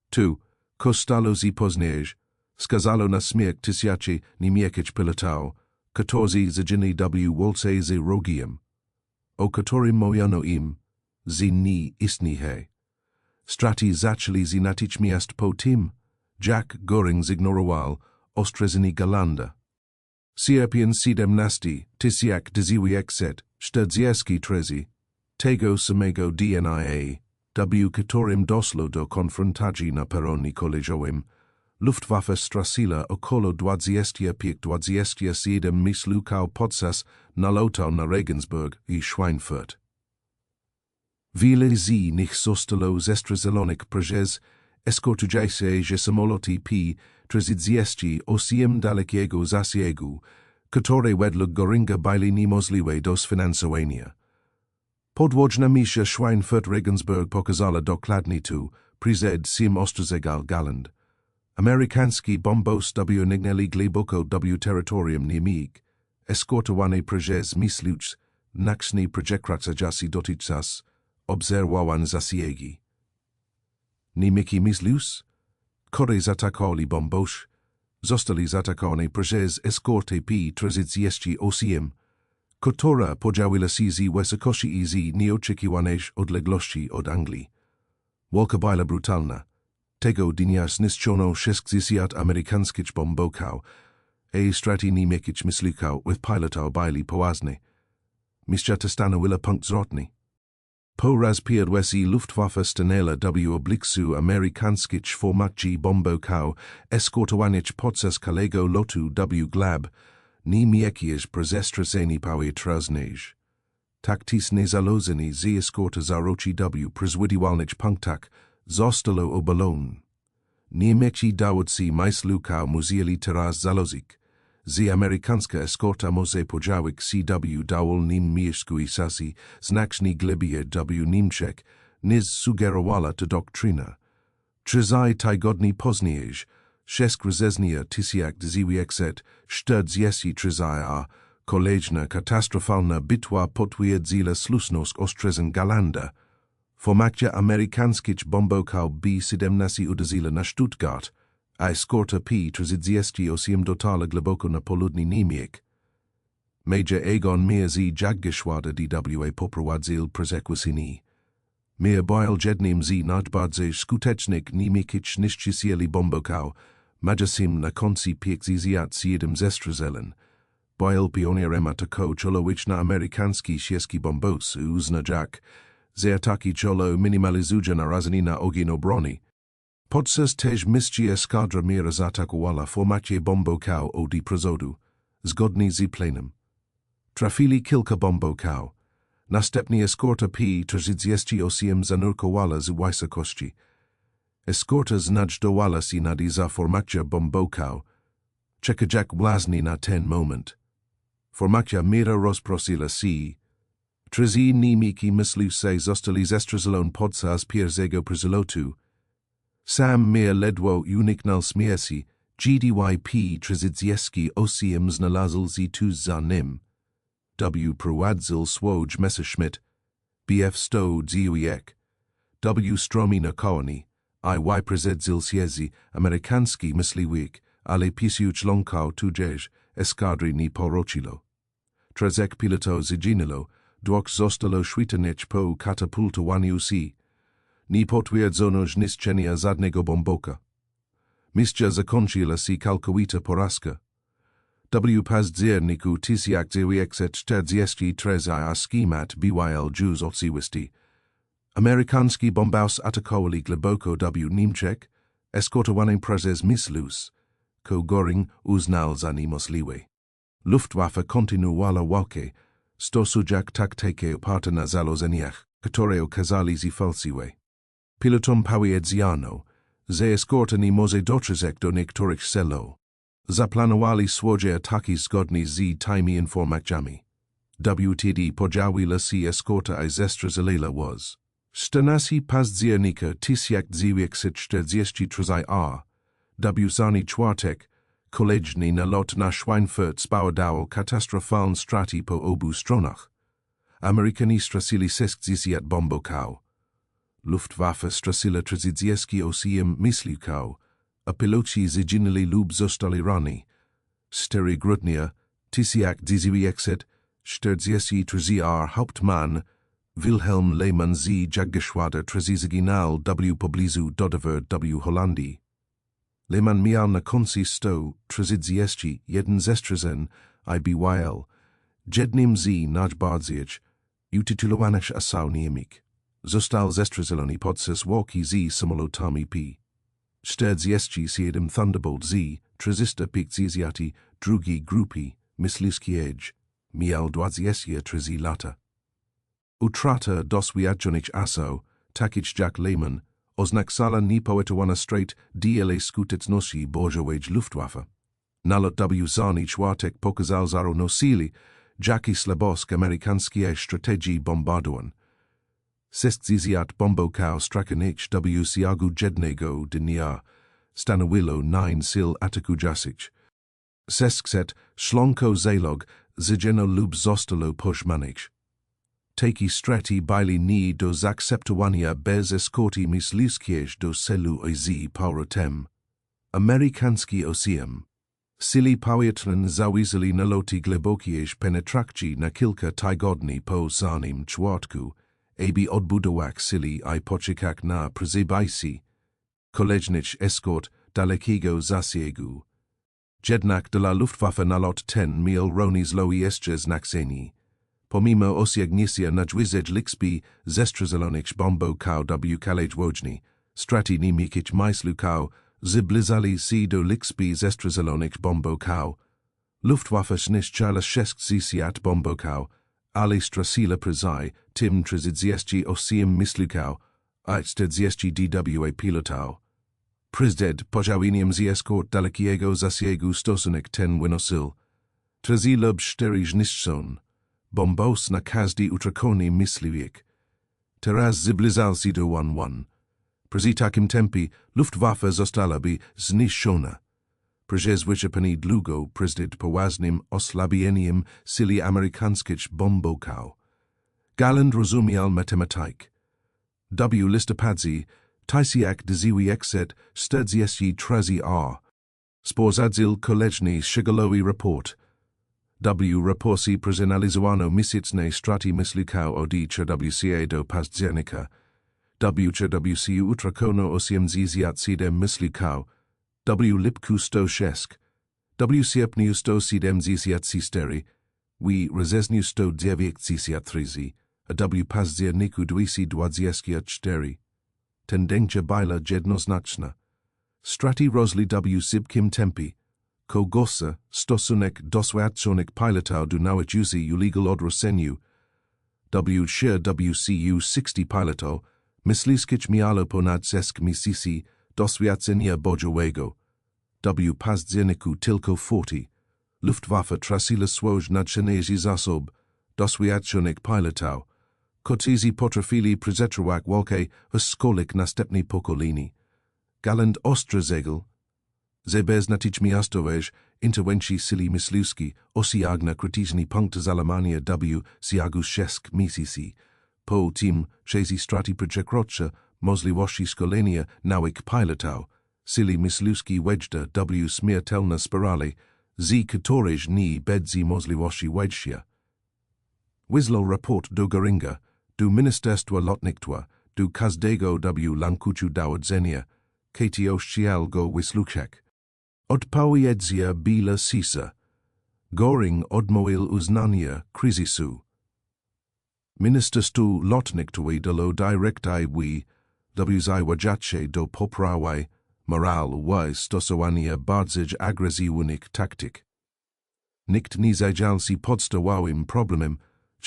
Tu, kostało z później, skazało na śmierć tysięcy niemieckich pilotów, którzy zaginęli w walce z wrogiem, o którym mówiono im, że nie istnieje. Straty zaczęli się natychmiast po tym, jak Göring zignorował ostrzeżenie Gallanda. Sierpień 17, 1943, tego samego dnia, w którym doszło do konfrontacji na peronie kolejowym, Luftwaffe straciła około 25-27 myśliwców podczas nalotu na Regensburg i Schweinfurt. Wiele z nich zostało zestrzelonych przez eskortujące samoloty P-38 dalekiego zasięgu, które według Göringa były niemożliwe do sfinansowania. Podwodna misja Schweinfurt-Regensburg pokazała dokładnie tu, przed czym ostrzegał Galland. Amerykański bombosty nignęli głęboko w terytorium niemig, eskortowani przez myśliwców, znacznie przekraczający dotychczas obserwowane zasięgi. Niemiecki myśliwcy, którzy zaatakowali bombos, zostali zaatakowani przez eskortę P-38, która podzieliła się z wysokości i z nieoczekiwanych odległości od Anglii. Walka była brutalna. Tego dnia zniszczono 60 amerykańskich bomboków, a straty niemieckich myśliwców with pilotów były poważne. Misja ta stanowiła punkt zwrotny. Po raz pierwszy Luftwaffe stanęła w obliczu amerykańskich formacji bomboków eskortowanych podczas kolejowego lotu w glab, niemieckich przestraszeni powietrznych. Taktyczne założenie z eskorta zaroczy w przewidywalnych punktach zostało obalone. Niemieccy dowódcy myśliwców musieli teraz założyć, że amerykańska eskorta może podziałać się w dowolnym miejscu i sasi znacznie głębiej w Niemczech, niż sugerowała ta doktryna. 3 tygodnie później, Szesk rozeznia tysiak dziwiekset, 43 kolejna katastrofalna bitwa potwierdziła słuszność ostrzegł Gallanda. Formacja amerykanskich bombokał B-17 uderzyła na Stuttgart, a eskorta P-38 dotarła głęboko na południe Niemiec. Major Egon Mierzy Jaggeschwader DWA poprowadził przezekwacyjni. Mir boil jednym z najbardziej skutecznych niemieckich niszczycieli bombokał, majasim na konci piekzizjat z jednym zestrzeleń. Boil pionierem ataku czolowicz na amerykański sierski bombos uznał, że ataki czolo minimalizują narażenie na ogień obrony. Podczas też misji eskadra mira zaatakowała formację bombokał od przodu, zgodnie z planem. Trafili kilka bombokał. Następnie eskorta P-38 zanurkowała z wysokości. Eskorta znajdowała się nad za formacja bombokał. Czekajak własny na ten moment. Formacja mira rozprosila się. Trzeci niemiecki myśliwcy zostali zestrzeleni podczas pierwszego przelotu. Sam mir ledwo uniknął śmierci, gdy P-38 znalazł się tuż za nim. W prowadził swój Messerschmitt, BF-100 dziwiek. W stromi na kołni, i przedził się z amerykański myśliwik, ale pisuć ląkał tudzież eskadry nie porochilo. Trzech pilotów zginęło, dwóch zostało śmiertelnie po katapultowaniu się. Nie potwierdzono zniszczenia żadnego bomboka. Misja zakończyła się całkowita porażka. W październiku 1943 a schemat BYL Jews oczywistości. Amerykański bombos atakowali głęboko w Niemczech, eskortowany przez myśliwców, ko Göring uznał za niemożliwe. Luftwaffe kontynuowała walkę, stosując taktykę opartą na założeniach, które okazali się fałszywe. Pilotom powiedziano, że eskorta nie może dotrzeć do niektórych celów. Zaplanowali swoje ataki zgodnie z tymi informacjami. WTD podziawiła się eskorta i zestrzelila was. 14 października 1943 a. W zani czwartek, kolejny nalot na Schweinfurt spowodował katastrofalne straty po obu stronach. Amerykanie stracili 60 bombokał. Luftwaffe straciła 38 myśliwców, a piloci zginęli lub zostali ranni. 4 grudnia 1943 Hauptmann Wilhelm Lehmann z Jaggeschwader zginął w pobliżu Dodover w Holandii. Lehmann miał na konci 131 zestrzeleń i BYL, jednym z najbardziej utytułowanych asał niemieckich. Został zestrzelony podczas walki z samolotami P-47 Thunderbolts z 352 grupy myśliwskiej, miał 23 lata. Utrata doświadczonych asał, takich jak Lehmann, oznaczała niepoetowana strat dla skuteczności bojowej Luftwaffe. Nalot w zani czwartek pokazał zarówno sili, jak i słabość amerykańskiej strategii bombardowań. 60 bombokał straconych w ciągu jednego dnia stanowiło 9 sil atakujących. 600 szlonko zalog zginęło lub zostało pożmanych. Takie straty były nie do zaakceptowania bez eskorty myśliwskiej do celu i z powrotem. Amerykański osiem. Sili powietrzne zawisili naloty głębokiej penetracji na kilka tygodni po zanim czwartku, aby odbudować sili i poczekać na przybijcie. Kolejnych eskort dalekiego zasięgu. Jednak dla Luftwaffe nalot ten miał równie jeszcze znaczenie. Pomimo osiągnięcia nadzwyczajnych zestrzelonych bombokał w kalejwoźni, straty niemieckich myśliwców zbliżali się do liczby zestrzelonych bombokał. Luftwaffe zniszczyła 60 bombokał, ale straciła przezaj tym 38 myśliwców i 40 DWA pilotów. Przed podzialeniem z eskort dalekiego zasięgu stosunek ten wynosił 3 lub 4 zniszczone. Bombos na każdy utraczony myśliwik. Teraz zbliżał się do 1-1. Przy takim tempie Luftwaffe została by zniszczona. Przezwyciężenie długo przed poważnym osłabieniem sili amerykańskich bombowców. Galland rozumiał matematykę. W listopadzie 1943 sporzadzil kolejny szczegółowy raport. W raporcie przeanalizowano miesięczne straty myśliwców od 30 do października. W utracono 87 myśliwców. W lipcu 106. W sierpniu 174. W wrześniu 193. A w październiku 224. Tendencja była jednoznaczna. Straty rosły w szybkim tempie. Kogosa stosunek doświadczonych pilotów do nauczycieli uległ odroczeniu. WCU 60 pilotów myśliwskich miało ponad 6 miesięcy doświadczenia bojowego. W październiku tylko 40. Luftwaffe traciła swój nadrzędny zasób doświadczonych pilotów, którzy potrafili przetrwać walkę w szkołach następnej pokoleni. Galland ostrzegł, że bez natychmiastowej interwencji sili myśliwskiej osiągnie krytyczny punkt załamania w ciągu 6 miesięcy. Po tym, że straty przekroczy możliwości szkolenia nauk pilotów, sili myśliwskiej wejdą w śmiertelne spirale, z których nie będzie możliwości wyjścia. Wysłał raport do Göringa, do Ministerstwa Lotnictwa, do każdego w lankuciu dowodzenia, kto chciał go wysłuchać. Odpowiedź była cisa. Göring odmówił uznania kryzysu. Ministerstwo Lotnictwa dalo dyrektywy wzajwajacze do poprawy moral w stosowaniu bardzo agresywnych taktyk. Nikt nie zajrzał się podstawowym problemem,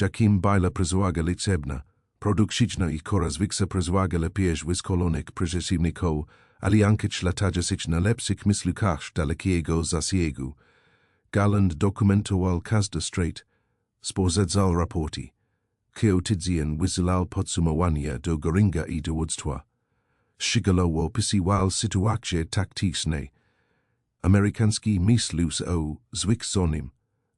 jakim była przesłaga liczebna, produktyczna i zwykła przesłaga lepiej wyszkolonych przeciwników, ale ankieć latających na lepszych myśliwcach dalekiego zasięgu. Galland dokumentował każdy strat, sporzedzał raporty. Tydzień wysyłał podsumowania do Göringa i dowództwa. Szczegółowo opisywał sytuacje taktyczne. Amerykański myśliwcy o zwiększonym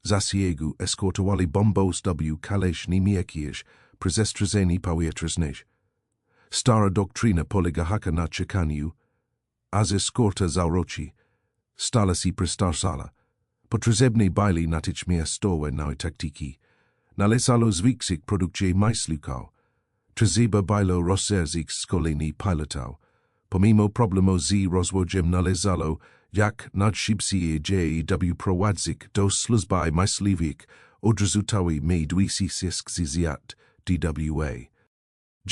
zasięgu eskortowali bombos w kaleśni jakieś przestrzeżeni powietrznych. Stara doktryna polegała na czekaniu, a ze eskorta zauroczy stala się przestarzała. Potrzebne były natychmiastowe nowe taktyki. Należało zwiększyć produkcję myśliwców. Trzeba było rozszerzyć szkolenie pilotów. Pomimo problemu z rozwojem należało, jak najszybciej prowadzić do służby myśliwych odrzutowej mej 260 DWA.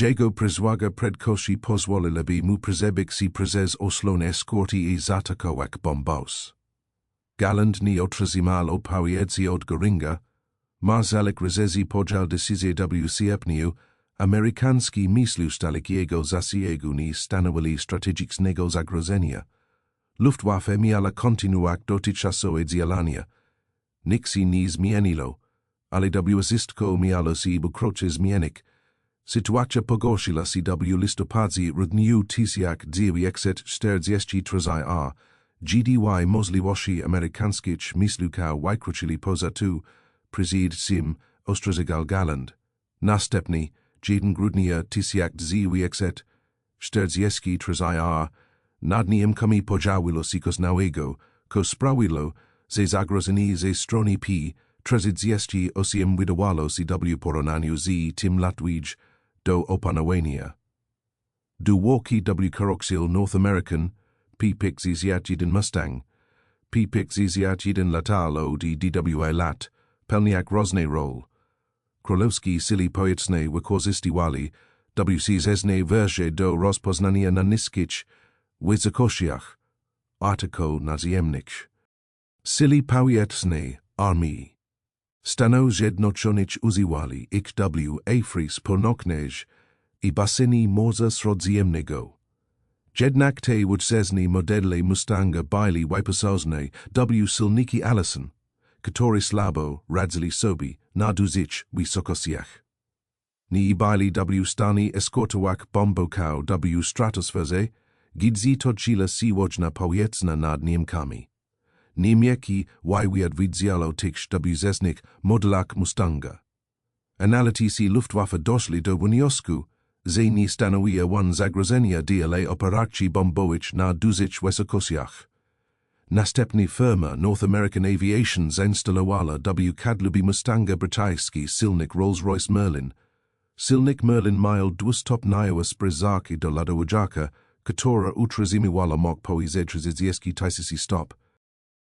Jego przesłaga prędkości pozwoliła by mu przebiegć się przez oslon eskorty i zaatakować bombos. Galland nie otrzymał odpowiedzi od Göringa. Marszałek Rezezi podjął decyzję w sierpniu. Amerykański myśliwcy dalekiego zasięgu nie stanowili strategicznego zagrożenia. Luftwaffe miała kontynuować dotychczasowe działania. Nic się nie zmieniło, ale wszystko miało się wkrótce zmienić. Sytuacja pogorszyła się w listopadzie dniu 1943 a GDY możliwości amerykańskich myśliwców wykroczyli poza tu, przed sim ostrzegał Galland. Następnie 1 grudnia 1943 a nad nim kami podziawiło się nowego, co sprawiło, że zagrożenie ze strony P-38 wydawało się w porównaniu z tym łatwiej do opanowania. Do walki w Koroksil North American, P-51 Mustang, P-51 latalo DWA lat, pełniak różny rol. Królewski sili powietrzne wykorzystywali WCZne wersje do rozpoznania na niskich wysokościach, artykuł naziemnych. Sili powietrzne armii Stanów Zjednoczonych używali ich w Afris Północnej i basenie Morza Śródziemnego. Jednak te wczesne modele Mustanga były wyposażone w silniki Allison, które słabo radzili sobie na dużych wysokościach. ni ibali w stani eskortować bombokał w stratosferze, gidzi todzila siłojna powietrzna nad Niemcami. Niemieki wywiad widzialo tych w zesnych modelach Mustanga. Analitisi Luftwaffe doszli do wniosku, że nie stanowiła on zagrożenia dla operacji bombowych na dużych wysokościach. Następnie firma North American Aviation zainstalowała w kadłubie Mustanga brytyjski silnik Rolls-Royce Merlin. Silnik Merlin miał dwustopniowe sprężarki do ładowania, która utrzymywała mógł powyżej 30 stop.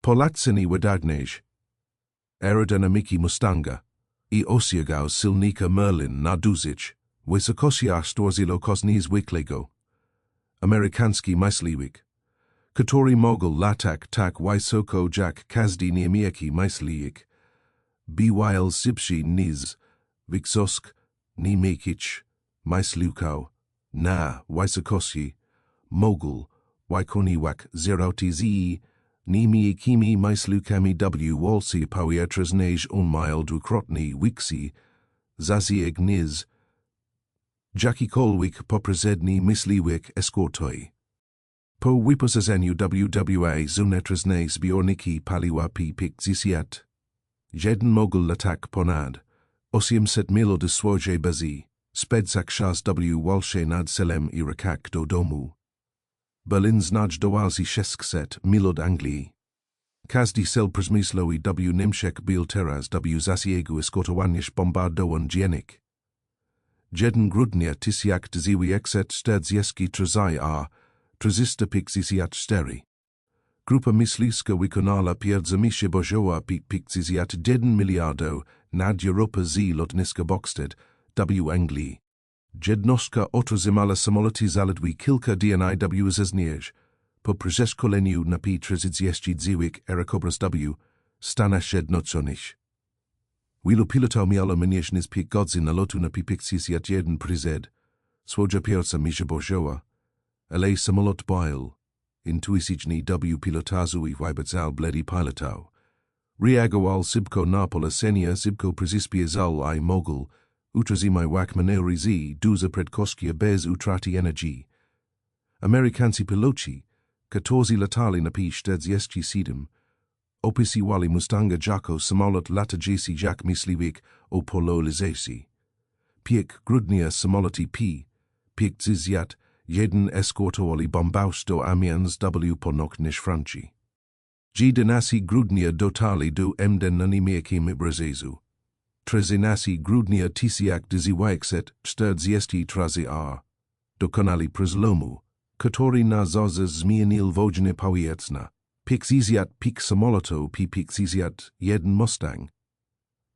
Polacy wydagnęli aerodynamiki Mustanga i ostrzegł silnika Merlin na dużych wysokościach stworzyło niezwykłego amerykański myśliwik, który mógł latać tak wysoko jak każdy niemiecki myśliwik. Był szybszy niż większość niemieckich myśliwków na wysokości. Mógł wykonywać 0-z niemieckimi myśliwkami w walce powietrznej mile dwukrotnie większy zasięg niż jakikolwiek poprzedni myśliwik eskortowy. Po wyposażeniu WWA zunętrznej zbiorniki paliwa P-58, jeden mógł latać ponad 800 mil do swojej bazy, spędzać czas w walce nad celem i rakach do domu. Berlin znajdowała się 600 mil od Anglii. Każdy cel przemysłowy w Niemczech był teraz w zasięgu eskortowania bombardowań dziennych. 1 grudnia 1943 a 354. Grupa myśliwska wykonała pierwsze misje bojowe P-51 miliardów nad Europę z lotniska Boxted w Anglii. Jednostka otrzymała samoloty zaledwie kilka dni w zeznierz. Po przeszkoleniu na P-39 aerokobras w Stanach Zjednoczonych. Wielu pilotów miało mniej niż 5 godzin na lotu na P-51 przed. Swoja pierwsza misja bojowa. Ale samolot boil. Intuicyjnie w pilotażu i wybaczał bledi pilotów. Reagował szybko na polecenia, szybko przyspieszał i mógł utrzymywać manewry z duża prędkości bez utraty energii. Amerykańscy piloci, którzy latali na P-47, opisywali Mustanga jako samolot latajícy jak myśliwik o polarizacji. 5 grudnia samoloty P-51 eskortowali bombaż do Amiens w północnej Francji. 11 grudnia dotarli do Emden na niemieckim obrazu. 13 grudnia 1943 dokonali przelomu, który na zasadzie zmienił wojnę powietrzną. P-50 samolotu P-51 Mustang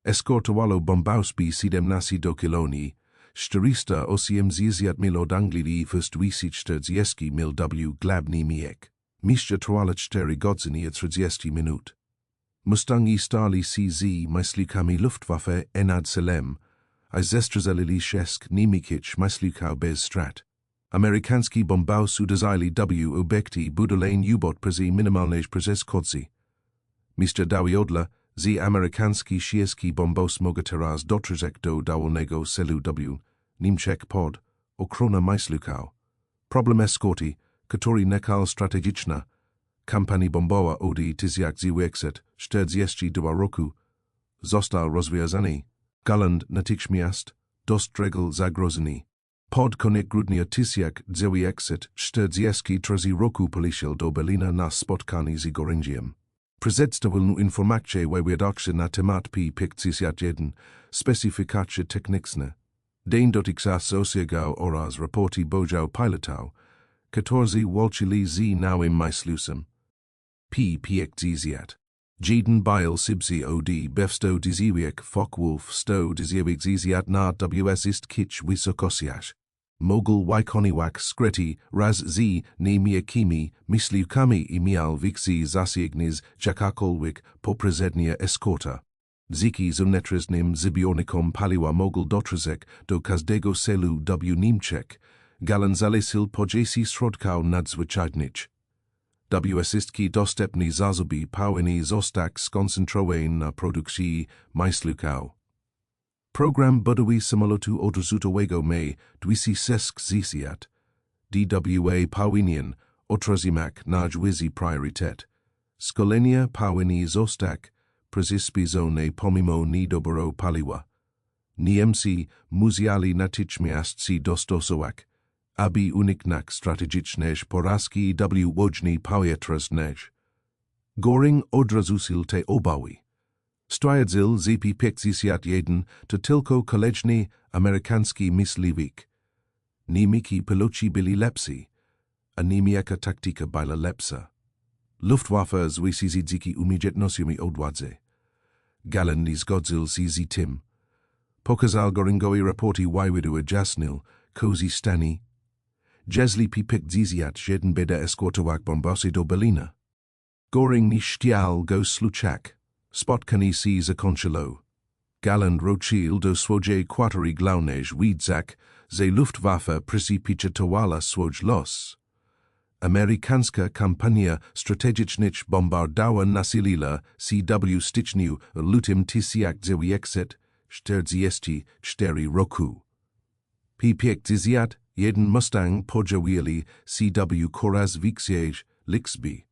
eskortowało bombaż B-17 do Kolonii, 480 mil od Anglii i 240 mil w gleb Niemiec. Misja trwała 4 godziny i 30 minut. Mustangi stali się z myśliwkami Luftwaffe nad celem, a zestrzelili 6 niemieckich myśliwków bez strat. Amerykański bombaż uderzali w obiekty budowleń U-boat przez minimalnej przeszkodzie. Misja dowiodła, że amerykański sierski bombaż mogą teraz dotrzeć do dowolnego celu w Niemczech pod ochroną myśliwków. Problem eskorty, który nekal strategiczna, kampanii bombowa od 1942 roku, został rozwiązany. Galland natychmiast dostrzegł zagrożenie. Pod koniec grudnia 1943 roku poleciał do Berlina na spotkanie z Göringiem. Przedstawił informacje wywiadowcze na temat P-51, specyfikacje techniczne. Dzień dotychczas ostrzegł oraz raporty bojowe pilotów, którzy walczyli z nowym myśliwcem. P-50. Jeden byl szybszy od B-109 Focke-Wulf 109 na jest kich wysokościach. Mógł wykonywać skryty raz z niemieckimi myśliwkami i miał większy zasięg niż jakakolwiek poprzednia eskorta. Dzięki zunętrznym zbiornikom paliwa mógł dotrzeć do każdego celu w Niemczech. Galland zalecił podziesy środków nadzwyczajnych. Wszystkie dostępne zasoby powinny zostać skoncentrowane na produkcji myśliwków. Program budowi samolotu odrzutowego May 260 DWA powinien otrzymać najwyższy priorytet. Szkolenia powinny zostać przyspieszone pomimo niedoboru paliwa. Niemcy musieli natychmiast się dostosować, aby uniknąć strategicznych porażki w wojnie powietrznej. Göring odrzucił te obawy. Stwierdził, że P-51 to tylko kolejny amerykański myśliwik. Niemcy piloci byli lepsi, a niemiecka taktyka była lepsza. Luftwaffe zwyciężyła z dziki umiejętnościami odwadze. Galland zgodził się z tym. Pokazał Göringowi raporty wojny jasnil, kozi stani. Jeśli P-51 będzie eskortować bombasy do Berlina. Göring nie chciał go sluchać. Spotkanie się zakończyło. Galland wrócił do swojej kwatery głównej wiedział, że Luftwaffe precipitowała swój los. Amerykańska kampania strategicznych bombardowań nasiliła się w styczniu lutym 1944 roku. P-51 Mustang podzielili się w coraz większej liczbie.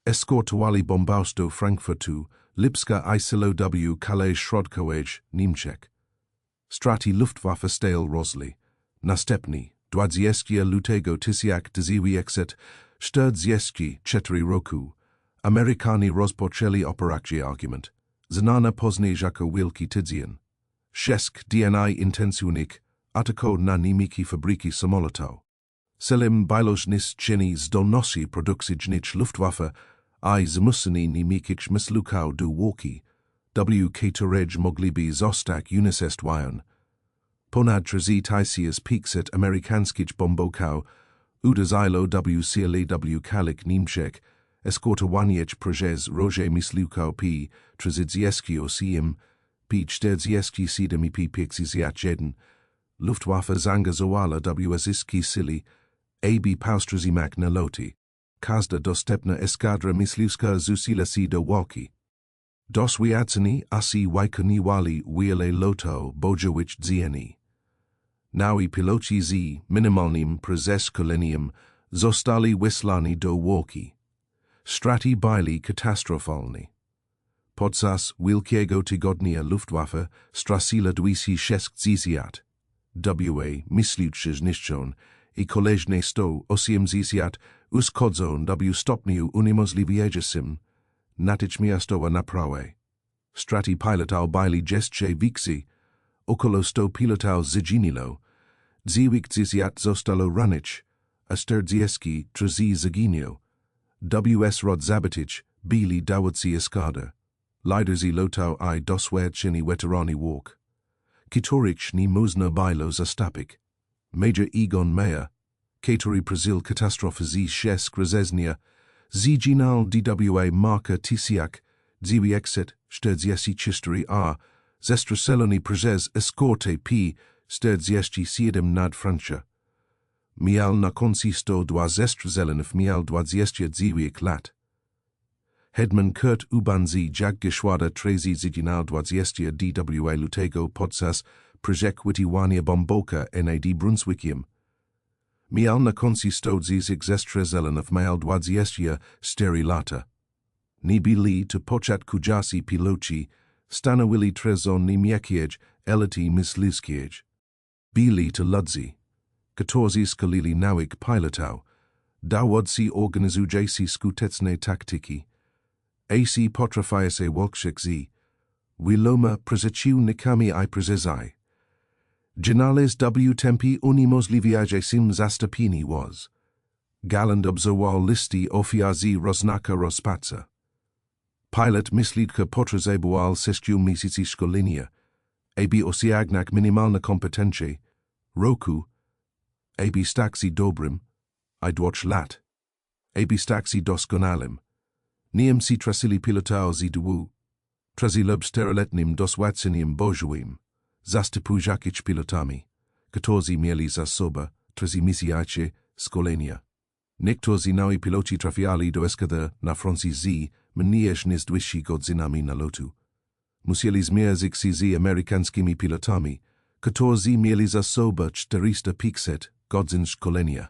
Eskortowali bombas do Frankfurtu, Lipska i silo w Calais środkowej Niemczech. Straty Luftwaffe stale rosły. Następnie, 20 lutego 1944 roku, Amerykanie rozpoczęli operację argument, znana później jako Wielki Tydzień. 6 dni intensywnych ataków na niemieckie fabryki samolotów. Celem było zniszczenie zdolności produkcyjnych Luftwaffe i zmuszenie niemieckich myśliwców do walki, które mogliby zostać unicestwione. Ponad 35 amerykańskich bombowców uderzyło w sile w krajach Niemczech, eskortowaniach przez roże myśliwców P-38, P-47 i P-51. Luftwaffe zaangażowała w zyski sili, aby powstrzymać naloty. Każda dostępna eskadra myśliwska rzuciła się do walki. Doświadczeni asi wykonywały wiele lotów bojowych dziennie. Nowi piloci z minimalnym przeszkoleniem zostali wysłani do walki. Straty były katastrofalne. Podczas wielkiego tygodnia Luftwaffe straciła 260 myśliwców zniszczone i kolejne 180 uszkodzone w stopniu uniemożliwiającym natychmiastowe naprawy. Straty pilotów były jeszcze większe, około 100 pilotów zginęło, 90 zostało rannych, a 43 zaginęło. WS rod zabić byli dowódcy eskadr, liderzy lotów i doświadczeni weterani walk, których nie można było zastąpić. Major Egon Meyer, który przeżył katastrofę z 6 września, zginął DWA marka 1944 a zestrzelony przez eskortę P-47 nad Francją. Miał na końcu 129 miał 29 lat. Hetman Kurt Ubanzi jak geschwader trezi zginął 20 DWA lutego podczas przechwytywania bombowca nad Brunswickiem. Miał na końcu 130 miał 24 lata. Nie byli to początku czasy piloci, stanowili trezon niemieckich elity myśliwskich. Byli to ludzi, którzy szkolili nowych pilotów, dowódcy organizujący skuteczne taktyki, ac potrafiący walczyć z wieloma przeciwnikami i precyzji. Generales w tempie uniemożliwiającym zastąpienie was. Galland obserwował listy ofiarzy roznaka rozpaczy. Pilot myśliwka potrzebował 6 miesięcy szkolenia, aby osiągnąć minimalne kompetencje, roku, aby stać się dobrym, i 2 lat, aby stać się doskonałym. Niemcy tracili pilotów z dwu, tracili 4-letnim doświadczeniem bojowym, zastępujących pilotami, którzy mieli za sobą 3 miesiące szkolenia. Niektórzy nowi piloci trafiali do eskadry na froncie z mniej niż 2 godzinami nalotu. musieli zmierzyć się z amerykańskimi pilotami, którzy mieli za sobą 450 godzin szkolenia.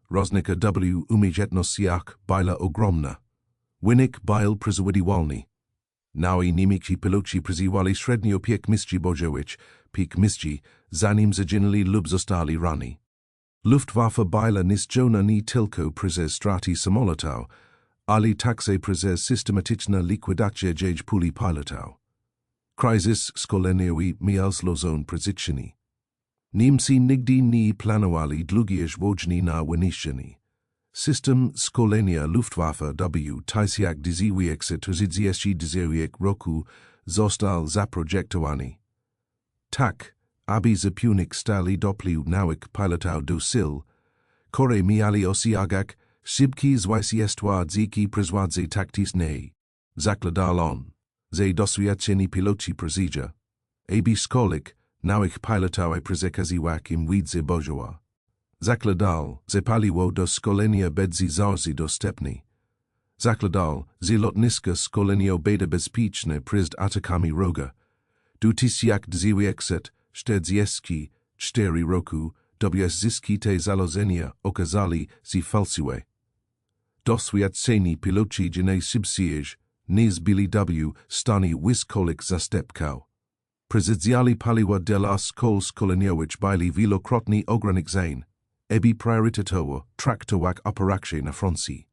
Różnica w umiejętnościach była ogromna. Wynik był przewidywalny. Nowi niemieccy piloci przeżywali średnio 5 misji bojowych, 5 misji, zanim zaginęli lub zostali ranni. Luftwaffe była niszczona nie tylko przez straty samolotów, ale także przez systematyczną likwidację puli pilotów. Kryzys szkoleniowy miał złożone przyczyny. Niemcy nigdy nie planowali długiej wojny na wyniszczenie. System szkolenia Luftwaffe w 1939 roku został zaprojektowany. Tak, aby zapunik stali doplił nauk pilotów do sil, które mieli osiągać szybkie zwycięstwa dzięki przewodze taktycznej. Zakładał on, że doświadczeni piloci procedure, aby szkolić nauk pilotów przekazywać im wiedzę bojową. Zakładał, że paliwo do szkolenia będzie zawsze dostępne. Zakładał, że lotniska szkolenia będą bezpieczne przed atakami wroga. Do 1944 roku wszystkie te założenia okazały się fałszywe. Doświadczeni piloci nie szybciej niż byli w stanie wyszkolić zastępków. Prezydiali paliwa dla szkół szkoleniowych byli wielokrotnie ograniczone, aby priorytetowo traktować operacje na froncie.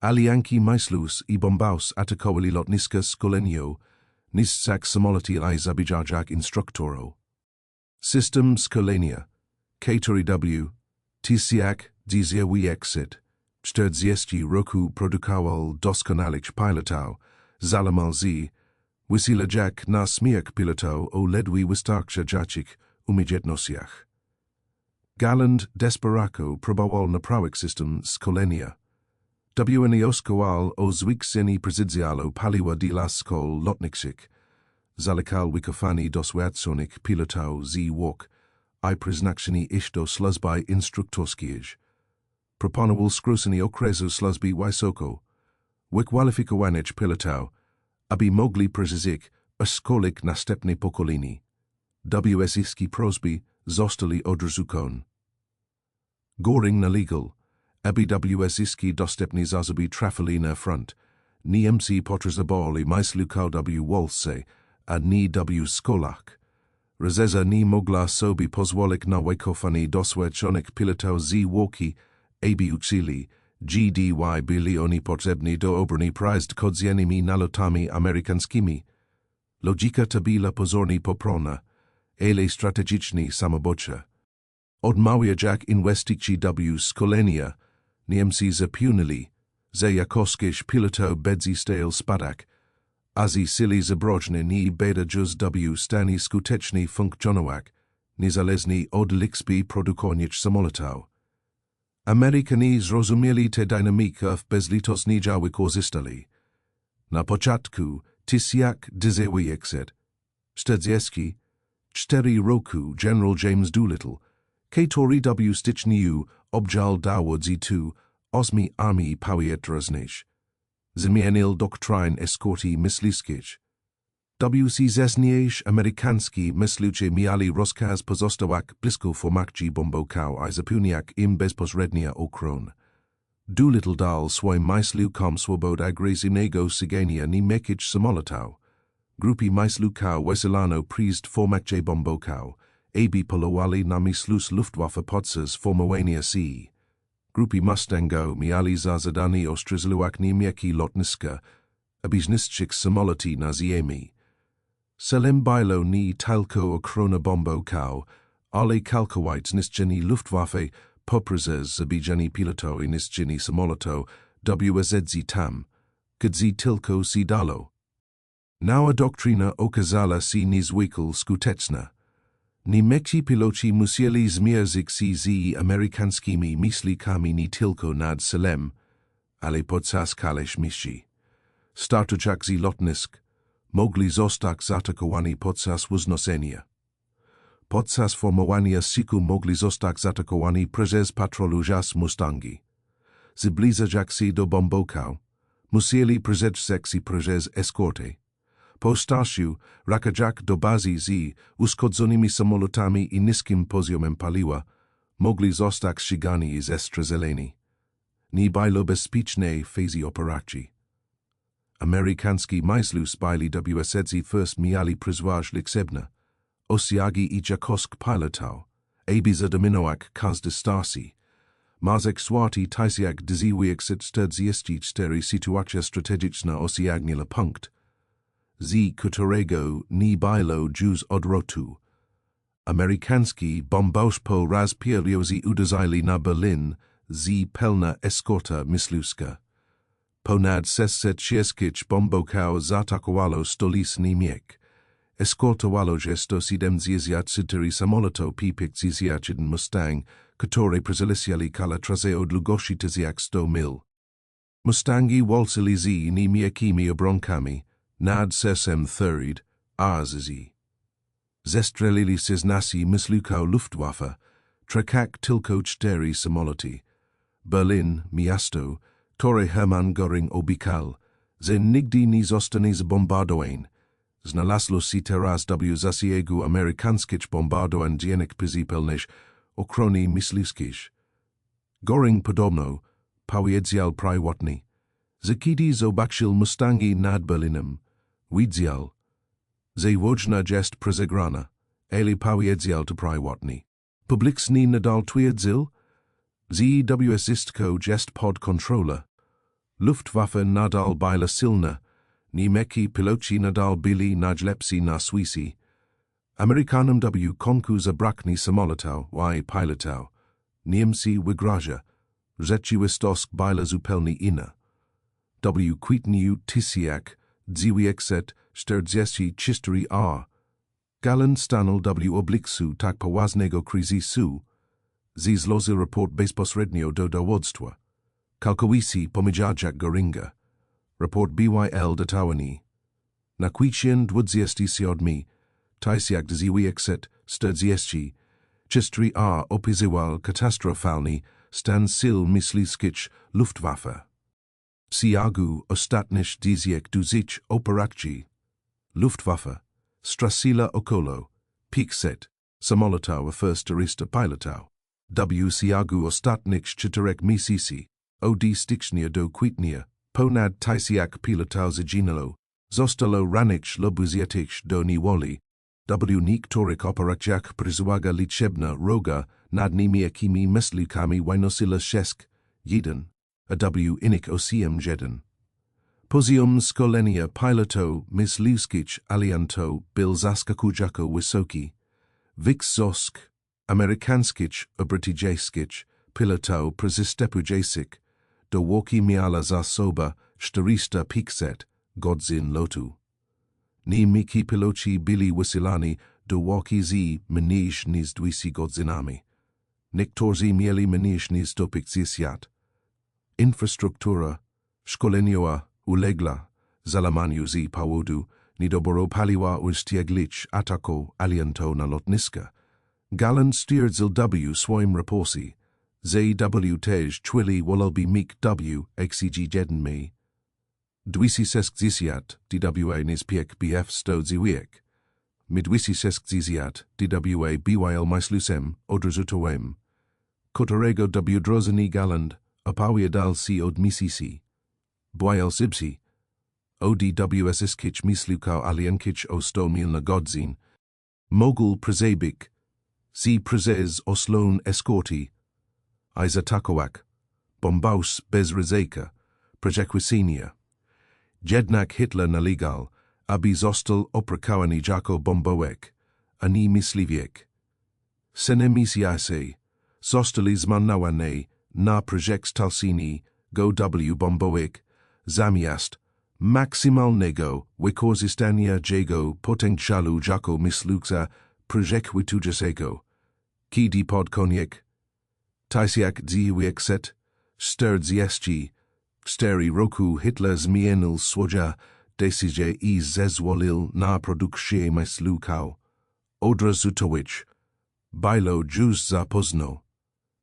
Alianki myślus i bombaus atakowali lotniska szkolenio, niszczak samoloty i zabijać instruktorów. System szkolenia, który w 1940 roku produkował doskonałych pilotów, zalamal z wysilajak na śmierć pilotów o ledwie wystarczających umiejętnościach. Galland desperako próbował naprawić system szkolenia. Wnioskował o zwiększenie prezydialu paliwa dla szkół lotniczych, zalecał wycofanie doświadczonych pilotów z łok i przeznaczenie ich do służby instruktorskiej. Proponował skrócenie okresu służby wysoko, wykwalifikowanych pilotów, aby mogli przeżyć a szkolić następne pokolenie. Wszystkie prośby zostali odrzucone. Göring nalegał, aby wszystkie dostępne zasoby trafili na front. Niemcy potrzebowali myślników w Wolsce, a nie w szkołach. Rezerwa nie mogła sobie pozwolić na wycofanie doświadczonych pilotów z łoki, aby uczyli, gdy byli oni potrzebni do obrony przed codziennymi nalotami amerykańskimi. Logika ta była pozornie poprona, ale strategicznie samobójcza. Odmawiając inwestycji w szkolenia, Niemcy zapewniali, że jakość pilotów będzie stale spadać, a że sile zbrojne nie będą już w stanie skutecznie funkcjonować, niezależnie od liczby produkowanych samolotów. Amerykanie zrozumieli tę dynamikę w bezlitosnie wykorzystali. Na początku 1944 roku generał James Doolittle, który w styczniu obdział dowódcy 8 Armii Powietrznej, zmienił doktrynę eskorty myśliwskich. Amerykańskie myśliwce mieli rozkaz pozostawać blisko formacji bomboków i zapewniać im bezpośrednią ochronę. Doolittle dał swoim myśliwkom swobodę agresywnego ścigania niemieckich samolotów. Grupy myśliwków wysilano przed formacje bomboków, aby polowali na myślus Luftwaffe podczas formowania się. Grupy Mustangów mieli za zadanie ostrzegłać niemieckie lotniska, aby zniszczyć samoloty na ziemi. Celem było nie tylko ochrona bomboków, ale kalkować zniszczenie Luftwaffe poprzez zabijanie pilotów i niszczenie samolotów WSZ tam, gdzie tylko się dało. Nowa doktryna okazała się niezwykle skuteczna. Niemeccy piloci musieli zmierzyć się z amerykańskimi myślnikami nie tylko nad celem, ale podczas każdej misji. Startując z lotnisk, mogli zostać zaatakowani podczas wznoszenia. Podczas formowania siku mogli zostać zaatakowani przez patrolujas Mustangi. Zbliżając się do bomboków, musieli przetrzeć się przez eskorty. Po starsiu, rakajak do bazy z uszkodzonymi samolotami I niskim poziomem paliwa mogli zostać ścigani z estrazeleni. Nie było bezpiecznej fazy operacji. Amerykański myślus byli wsedzeni first miali przewagi liczebne. Osiagi I jakosk pilotał, aby zadominować każdy starsi. Mazek swati tajsiak dziwiekset 44 sytuacja strategiczna osiagnila punkt. Z którego nie było już odwrotu. Amerykański bombauszpo razpieriozy uderzali na Berlin z pełna eskorta mysluska. Ponad 660 bombokał zaatakowało stolicę Niemiec. Eskortowało 174 samoloto P-51 Mustang, które przyleciały kala traze od długości jak 100 mil. Mustangi walczyli z niemieckimi obronkami, nad sesem third, arzyzi. Zestrelili się z nasi myślukał Luftwaffe, trakak tylko 4 samoloty. Berlin, miasto, które Hermann Göring obiekał, że nigdy nie zostanie zbombardowane. Znalazło się teraz zasięgu amerykańskich bombardowań dziennych przypilnych ochrony myśliwskich. Göring podobno powiedział prywatnie, że kiedy zobaczył Mustangi nad Berlinem, widział, że wojna jest przegrana, ale powiedział to prywatnie. Publicznie nadal twierdził, że wszystko jest pod kontrolą. Luftwaffe nadal była silna, niemiecki piloci nadal byli najlepsi na świecie. Amerykanom konku zabraknie samolotów I pilotów. Niemcy wygraża, rzeczywistość była zupełnie inna. Kwietniu 1944 Galland stanął obliczu tak poważnego kryzysu, że złożył raport bezpośrednio do dowództwa. Kalkulisy pomijacza Göringa. Raport BYL datowany. Na kwiecień 27 1944 opisywał katastrofalny stan sil myśliwskich Luftwaffe. Siagu ostatnich 10 operacji. Luftwaffe stracila około 500 samolotów first arista pilotów. Siagu ostatnich 4 miesięcy od stycznia do kwietnia ponad tysiak pilotów zaginęło. Zostało rannych lub zjętych do niewoli. Niektórych operacjach przewaga liczebna roga nad niemieckimi myślukami wynosiła 6-1, a inik 8-1. Poziom szkolenia pilotów myśliwskich aliantów był zaskakująco wysoki. Większość amerykańskich i brytyjskich pilotów przystępujących do walki miała za sobą 450 godzin lotu. Niemieckí piloci byli wysyłani do walki z mniej niż 200 godzinami. Niektórzy mieli mniej niż 150. Infrastruktura szkoleniowa uległa załamaniu z powodu niedoboru paliwa uścieglić ataku aliantów na lotniska. Galland stwierdził w swoim raporcie, że też czuli wolałby mieć XCG-1 260 DWA niezpiek BF 109. Mi 260 DWA BYL myślusem odrzutołem, którego wdrożenie Galland opowiadał się od miesięcy. Bwyl Sibsi, ODWS-iskich myślukał aliankich o 100 mil na godzin, mogul przebieg, si przez oslon eskorty, I zaatakować, bombaus bez ryzyka, przekłysenia. Jednak Hitler nalegał, aby został oprakowany jako bombowek, a nie myśliwiek. Senemisiacy zostali zmarnowane na projekt Talsini go bombowek, zamiast maksymalnego wykorzystania jego potencjalu jako myślówca projektującego. Kiedy pod koniec, tysiak 944 roku Hitler zmienił swoją decyzję I zezwolił na produkcję myślówków. Odrzutować było już za późno,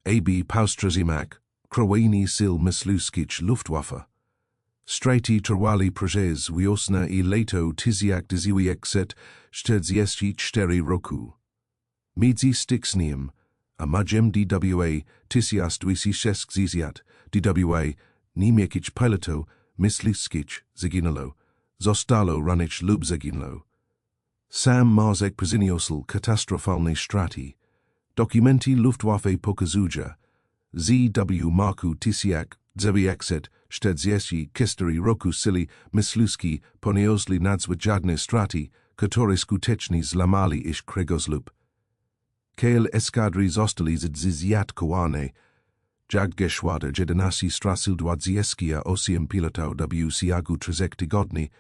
aby powstrzymać krojenie sil myśliwskich Luftwaffe. Strati trwali projes wiosna I lato tiziak dyziwiekset 44 roku. Midzi stixnium, a majem dwa tisias dwisi shesk ziziat, dwa, niemiekich piloto, misliskich zaginalo, zostalo ranich lub zaginlo. Sam marzek preziniosl katastrofalnej strati. Dokumenti Luftwaffe pokazuja, ZW Marku tisiak, Zewiekset, Sztedzieści, Kistery roku sili, Misluski, Poniosli nadzwyczajne strati, które skutecznie zlamali ish kręgosłup. Kale eskadry zostali zdziatkowane, Jagdgeschwader 11 strasil 28 pilotał wsiagu 3 tygodni,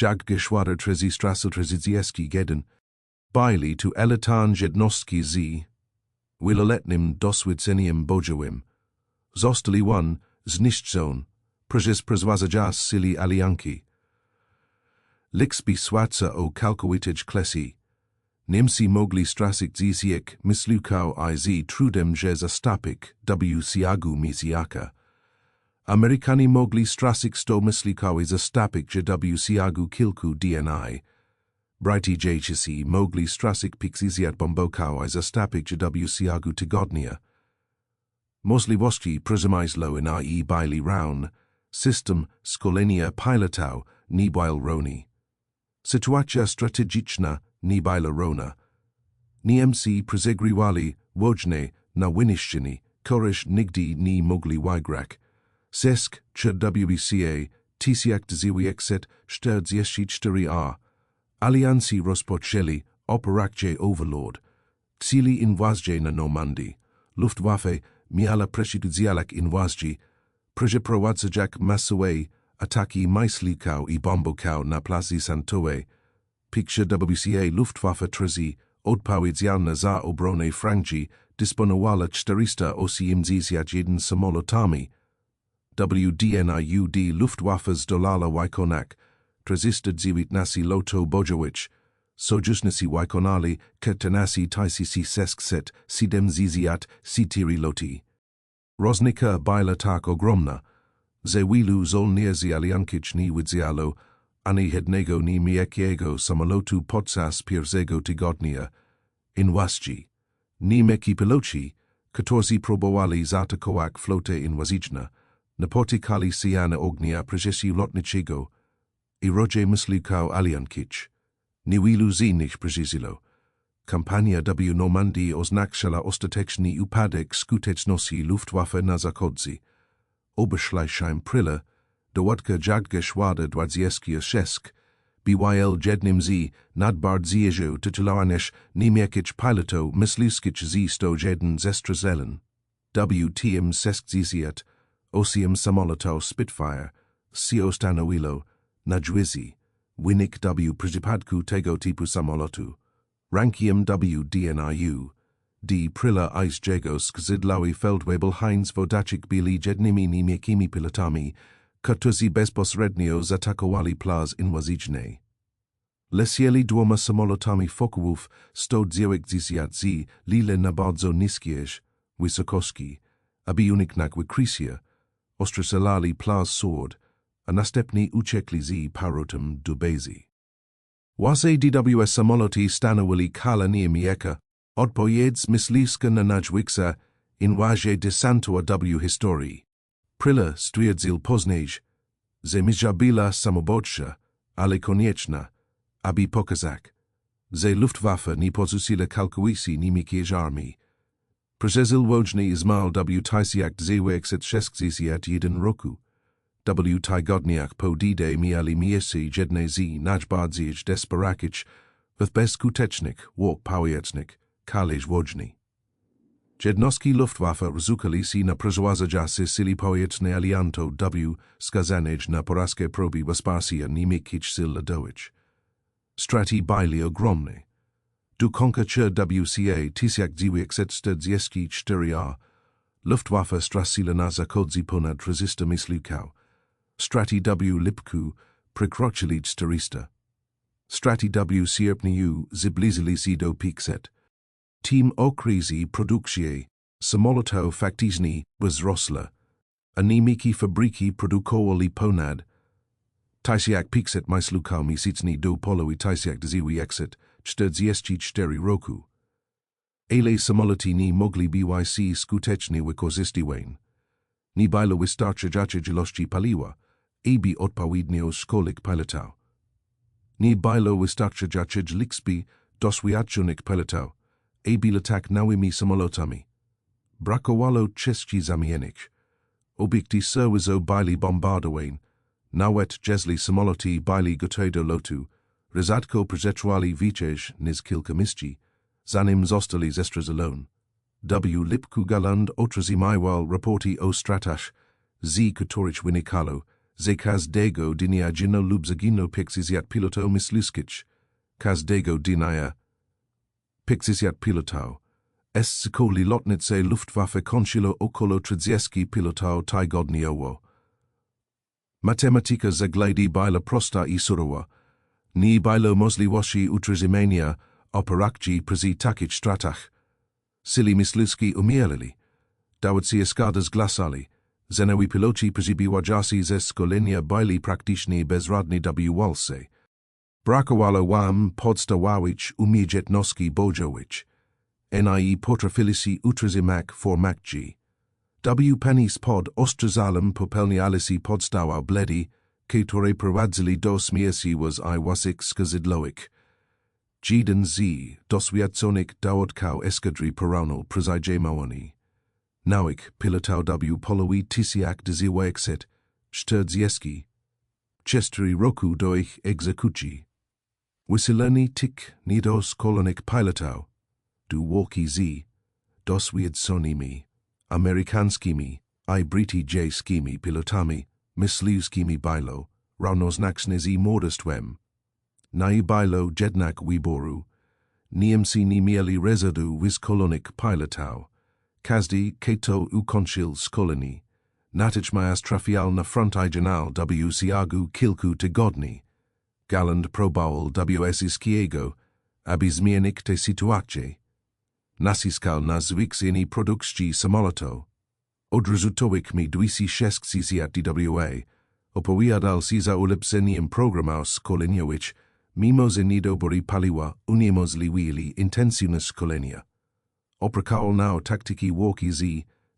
Jagdgeschwader 3 strasil 31 Baili tu elitan jednostki z wieloletnim doswiadczeniem bojowym. Zostali zniszczone, przez przezwazajas sili alianki. Lixby swatsa o kalkowitij klesi. Niemcy mogli strasik zisiek mislukał iz trudem że zastapik wsiagu misiaka. Amerykanie mogli strasik sto mislukał zastapik że wsiagu kilku dni. Brytyjczycy mogli strasik pixiziat bombokał zastapik że wsiagu tygodnia. Możliwości przemysłu na I baili raun, system szkolenia pilotał nie bail roni. Sytuacja strategiczna nie baila rona. Niemcy przegriwali wojny na wyniszczenie, których nigdy nie mogli wygrać. Sesk czy WBCA tisiak dyziwiekset 44 Alianci rozpoczęli operację Overlord. Cili inwazje na Normandii. Luftwaffe miała przeświadczać inwazji, przeprowadzać masowe ataki myśliwą I bombokał na plaży Santowe. Picture WBCA Luftwaffe trzeci odpowiedzialna za obronę Francji dysponowała 481 samolotami. WDNIUD Luftwaffe zdolała wykonać 319 loto bojowicz, sojusznicy wykonali 14 7 4 loti. Roznika baila tak ogromna, że wielu żołnierzy aliankich nie widziało ani jednego ni miekiego samolotu podczas pierwszego tygodnia inwazji. Niemiecki piloci, którzy próbowali zaatakować flotę inwazyjną, napotykali się na ognia procesu lotniczego I rodzie myśliwą aliankich. Niewielu z nich przeżyło. Kampania w Normandii oznaczała ostateczny upadek skuteczności Luftwaffe na zachodzie. Oberschleichheim Prille, dowódca Jagdgeschwader 26, BYL jednym z nadbardziejszych tytularnych niemieckich pilotów myśliwskich z 101 zestrzelen. WTM 68 samolotów Spitfire, się stanowiło na drzwi, wynik w przypadku tego typu samolotu. Rankiem WDNIU, D. Prilla Ice Jagos Zydlawi Feldwebel Heinz Wodachik byli jednymi niemieckimi pilotami, którzy bezpośrednio zaatakowali plaż inwazyjne. Lecieli dwoma samolotami Focke-Wulf 190 z lile na bardzo niskich wysokości, aby uniknąć wykrycia, ostrzelali plaż sword, a następnie uciekli z powrotem do bazy. Wasze DWS samoloty stanowili kala niemiecka, odpowiedz myśliwska na nadźwigsa, inwazję desantu w historii. Prilla stwierdził później, że misja była samobójcza, ale konieczna, aby pokazać, że Luftwaffe nie porzuciła kalkulisji niemieckich armii. Przezil wojny zmal w 1961 roku. W tygodniach po D-Day mieli miejsce jedne z najbardziej desperacich, bezskutecznych walk powietrznych kalisz wojny. Jednostki Luftwaffe rozukali się na przezwazajacy sili powietrzne aliantów w skazanych na porażkę próby wsparcia niemieckich sil lodowych. Straty byli ogromne. Do końca WCA 1944 Luftwaffe straciła na zachodzie ponad 300 myśliwców. Straty w lipcu przekroczyli 400. Straty w sierpniu zbliżyli się do 500. Team okryzy produkcji samolotów faktycznych wzrosła, Animiki fabriki produkowali ponad. Tysiak pikset myslukał miesięczny do polo i tysiak dziwi exit 44 roku. Ale samoloty nie mogli być skutecznie wykorzystywane. Nie było wystarczającej ilości paliwa, aby odpowiednio szkolić pilotów. Nie było wystarczającej liczby doświadczonych pilotów, aby latać nowymi samolotami. Brakowało części zamiennych. Obiekty serwizo byli bombardowane. Nawet jeśli samoloty byli gotowe do lotu, rzadko przetrwali więcej niż kilka miesięcy, zanim zostali zestrzelone. W lipcu Galland otrzymał raporty o stratach, z których wynikało, że każdego dnia ginął lub zaginął 50 pilotów myśliwskich. Każdego dnia 50 pilotów. Eskadry lotnicze Luftwaffe kończyło około 30 pilotów tygodniowo. Matematyka zaglady była prosta i surowa. Nie było możliwości utrzymania operacji przy takich stratach. Sili myśliwskie umierali. Dowódcy eskadry zglasali. Zenowi piloci przybywają ze szkolenia byli praktycznie bezradni w walce. Brakowało wam podstawowych umiejętności bojowych. Nie potrafili utrzymać formacji. W pani spod ostrzegłem popełniali podstawowe błędy, które prowadzili do śmierci i łasek skazidlowych. Jeden z doświadczonych dowódców eskadry peronie przyjmowani. Nauk pilotów w polowi tysiak dziewięćset 44 roku do ich egzekucji. Wysileni tych niedoszkolonych pilotów, do walki z doświadczonymi amerykańskimi i brytyjskimi pilotami myśliwskimi było równoznaczne z morderstwem. Nie było jednak wyboru. Niemcy nie mieli rezerwu wyszkolonych pilotów. Każdy, kto ukończył szkolenie, natychmiast trafiał na front regional w ciągu kilku tygodni. Galland próbował w Eskadrze, aby zmienić tę sytuację. Naciskał na zwiększenie produkcji samolotów. Odrzutowych mi 260 dwa, opowiadał się za ulepszeniem programów szkoleniowych, mimo że niedobory paliwa uniemożliwili intensywne szkolenia. Oprakał na taktyki walki z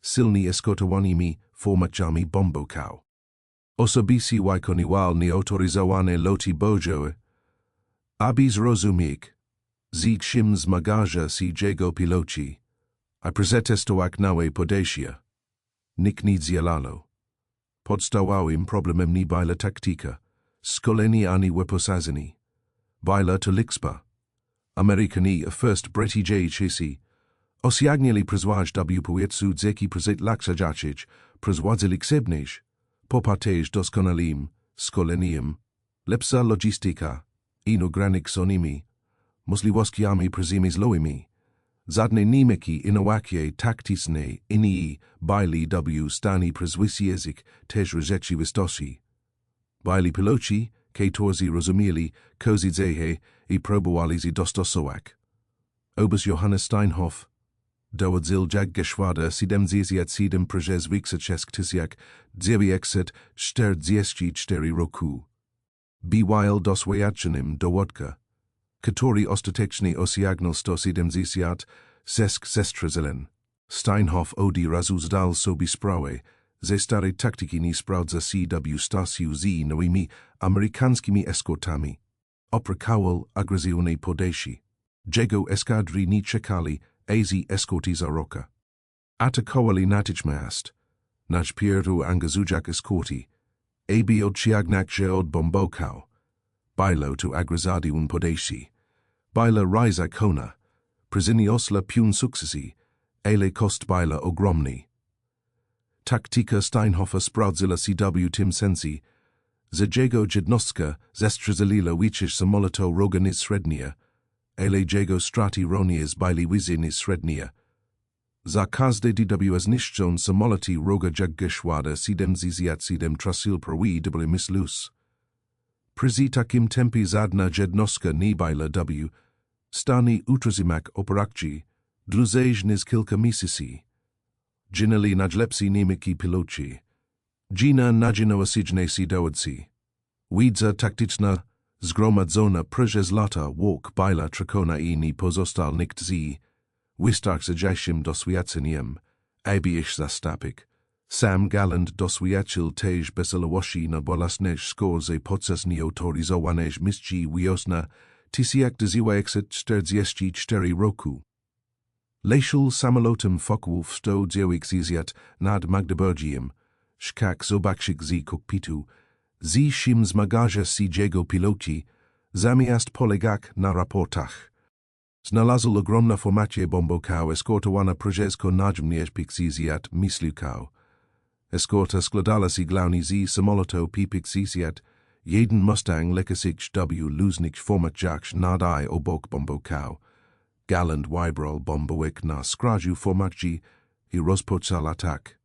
silnie eskortowanymi formacjami bombowców. Osobiście wykonywał nieautoryzowane loty bojowe. Aby zrozumieć, z czym zmagają się jego piloci, a przetestować nowe podejścia. Nikt nie działało. Podstawowym problemem nie była taktyka, szkolenie ani wyposażenie. Była to liczba. Amerykanie a first Brytyjczycy osiągnęli przewagę w powietrzu dzięki laksajacić, przewadzili ksebniż, popartej doskonalym szkoleniem, lepsza logistyka, inograniconymi, możliwościami przemysłowymi. Żadne niemeki innowacje taktyczne inni byli w stanie przezwyciężyć też rzeczywistości. Byli piloci, którzy rozumieli, co się dzieje i próbowali się dostosować. Oberst Johannes Steinhoff dowodził Geschwader 77 przezwyciężych 1944 roku. Był doświadczonym dowódca, który ostatecznie osiągnął 176 zestrzeleń. Steinhoff od razu zdał sobie sprawę, że stare taktyki nie sprawdza się w stasiu z nowymi amerykańskimi eskortami. Oprakał agresywnej podejście. Jego eskadry nie czekali, aż eskorty za roka. Atakowali natychmiast. Najpierw angażując eskorty, aby odciągnąć się od bombowców. Było to agresywne podejście. Była rajza kona. Przyniosła piun sukcesy, ale koszt była ogromny. Taktyka Steinhoffa sprawdziła się w tym sensie, że jego jednostka zestrzeliła więcej samolotów wroga niż średnia, ale jego straty również były wyższe niż średnia. Za każde dwa zniszczone samoloty wroga Geschwader 77 tracił prawie double myślus. Przy takim tempie żadna jednostka nie była w stanie utrzymać operacji dłużej niż kilka miesięcy. Ginęli najlepsi niemiecki piloci, Gina najinowasidnesi dowodsi. Widza taktyczna zgromadzona przez lata walk baila trakona I nie pozostal nikt z wystark zajaśim doswiadczeniem, aby ich zastapik. Sam Galland doswiadczył też bezalawości na bolesnych skorze podczas nieautoryzowanych misji wiosna 1944 roku. Leciał samolotem Focke-Wulf 190 nad Magdeburgiem, szkak zobaczyć z kokpitu, z czym zmaga swojego piloci, zamiast polegać na raportach. Znalazł ogromna formacja bombowców eskortowana przez najmniejszych pikcizjat myśliwców. Eskorta składała się głównie z samolotów P-50, jeden Mustang lekasich luznych formatjach nadaj obok bombowców. Galland wybrał bombowik na skraju formacji I rozpoczął atak.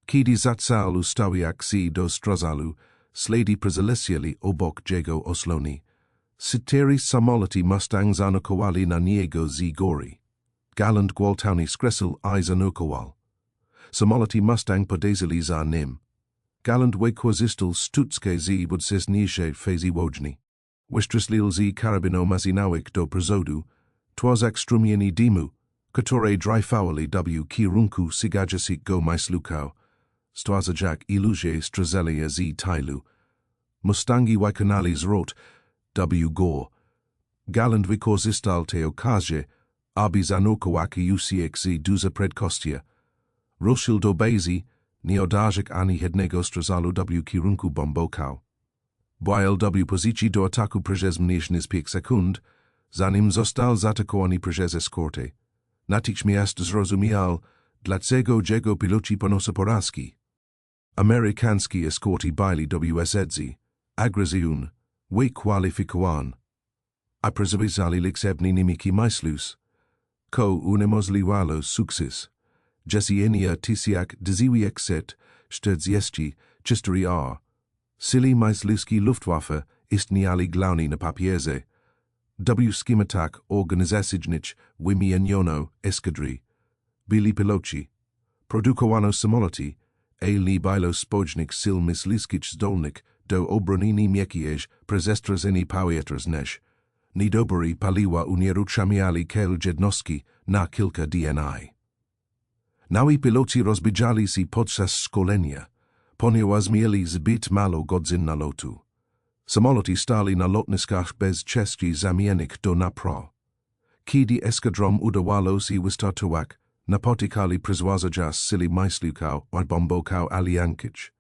Kiedy zaczęł ustawiać się do strażalu, śledi przylecieli obok jego osloni. 4 samoloty Mustang zanukowali na niego z góry. Galland gwałtownie skreślił I zanukował. Samoloty Mustang podejrzeli za nim. Galland wykorzystał sztuczkę z budowniczej fazy łodzi. Wystrzelil z karabinu masynowego do przodu, twarzak strumieni dymu, które dryfowali w kierunku go myśliwców. Stwarzak I ludzie strzelali z tylu. Mustangi wykonali zwrot w Galland wykorzystał tę okazję, aby zanukować uciec z duże prędkości. Ruszył do bazy, nie odarzyk ani jednego strzalu w kierunku bombowców. Błajał w pozycji do ataku przez mniej niż 5 sekund, zanim został zaatakowany przez eskortę. Natychmiast zrozumiał, dlaczego jego piloci ponoszą porażki. Amerykańskie eskorty byli WSZ, agresjon, wykwalifikowan. A przywizali liczebne nimiki myślus. Ko uniemożliwiło sukces. Jesienia 1944 Sili myśliwskie Luftwaffe istniali głównie na papierze. W schematach organizacyjnych wymieniono eskadry. Byli piloci. Produkowano samoloty, nie było spojrznych sil myśliwskich zdolnych do obrony miękkiej przez stracenie powietrznych. Niedobory paliwa unieruchamiali kel jednostki na kilka dni. Nowi piloci rozbiegali się podczas szkolenia, ponieważ mieli zbyt mało godzin na lotu. Samoloty stali na lotniskach bez części zamiennik do naprawy. Kiedy eskadrom udawało się wystartować, napotykali przezważać sili myśliwców I bombowców aliankic.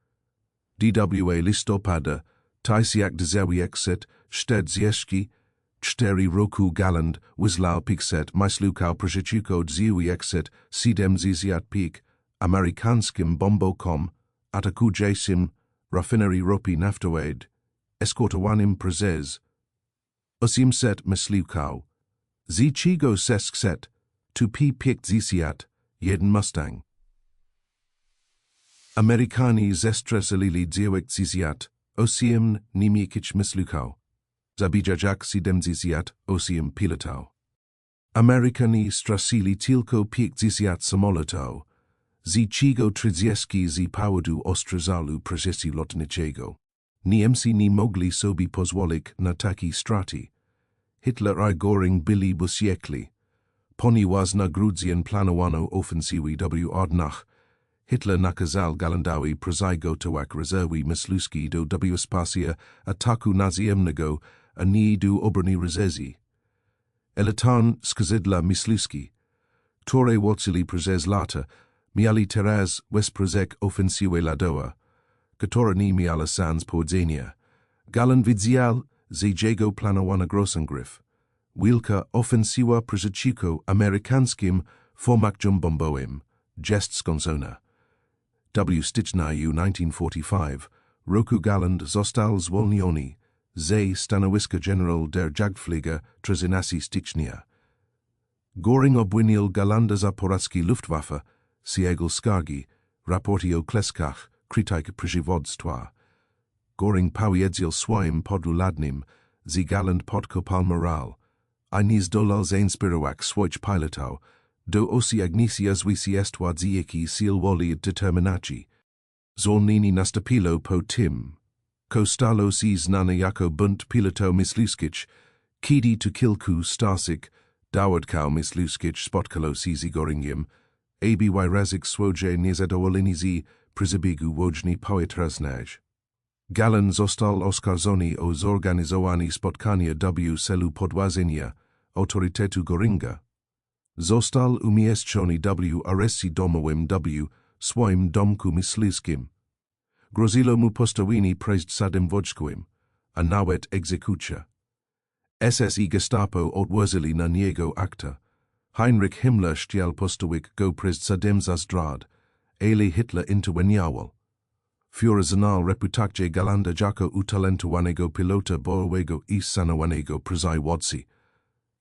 DWA listopada 1944 roku Galland wyslał 500 myśliwców przeciwko 975 amerykańskim bombowcom atakującym rafinerii ropy naftowej, eskortowanym przez 800 myśliwców, z czego 600 to P-50 jeden Mustang. Amerykanie zestrzelili 98 niemieckich myśliwców, zabijać 78 pilotów. Amerykanie stracili tylko 50 samolotów, z czego 30 z powodu ostrzalu procesu lotniczego. Niemcy nie mogli sobie pozwolić na takie straty. Hitler I Göring byli uciekli. Ponieważ na grudzień planowano ofensywy w Ardnach, Hitler nakazał Gallandowi przygotować rezerwy myśliwskie do wsparcia ataku naziemnego a nie do obrony rzezi. Eletan skazidła myśliwskie, które walczyli przez lata, mieli teraz wesprzeć ofensywę ladowa, która nie miała sans powodzenia. Galland widział, że jego planowana grosangryf, wielka ofensywa przeciwko amerykańskim formaciom bombowym, jest skończona. W styczniu 1945 roku Galland został zwolniony ze stanowiska generał der Jagdflieger 13 stycznia. Göring obwinił Gallanda za porażki Luftwaffe, swojego skargi, raporty o kleskach, krytykę przywództwa. Göring powiedział swoim podwładnym, że Galland podkopał moral, a nie zdolał zainspirować swoich pilotów do osiągnięcia zwycięstwa z jakiej sił woli i determinacji. Zornini nastapilo po tim. Kostalo si znane jako bunt piloto misluskic, kidi to kilku starsik, dawardkau misluskic spotkalo si Göringiem, aby razik swoje niezadowolenizi przybiegu wojny poetrasnaj. Galland został oskarżony o zorganizowanie spotkania w celu podważenia autorytetu Göringa. Został umieszczony w areszcie domowym w swoim domku myśliwskim. Groziło mu postawienie przed sadem wojskowym, a nawet egzekucja. SS i Gestapo odwozili na niego akta. Heinrich Himmler chciał postawić go przed sadem za zdrad, ale Hitler interweniował. Führer reputację Gallanda jako utalentowanego pilota bojowego i szanowanego przywódcy.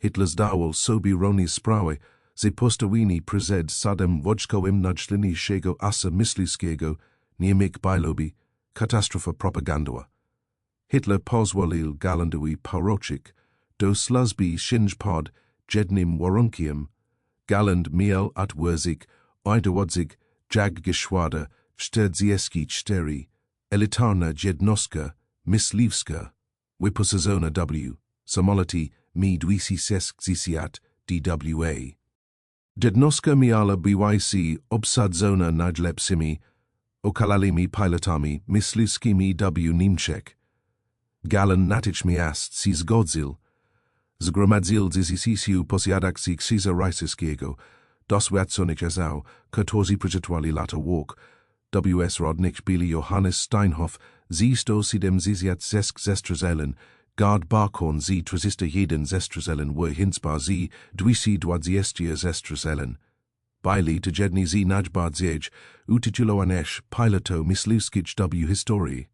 Hitler zdawał sobie roni sprawę, że postawienie przed sadem wojskowym najsilniejszego asa myśliwskiego nie mógł byłoby katastrofa propagandowa. Hitler pozwolił Gallandowi powrócić do służby sięć pod jednym warunkiem. Galland miał odważyć dowodzić jag geschwader 44, elitarna jednostka myśliwska, wyposażona w samoloty Mi-26 DWA. Jednostka miała być obsadzona najlepszymi okalalimi pilotami myśliwskimi w Niemczech. Galland natychmiast się zgodził. Zgromadził dziesięciu posiadaczy krzyża rycerskiego, doświadczonych jazał, którzy przetrwali lata walk, W.S. Rodnik byli Johannes Steinhoff z 170 zestrzelen, Gard Barkhorn z 301 zestrzelen Hinspar z 220 zestrzelen. Byli to jedni z najbardziej utytułowanych piloto myśliwskich w historii.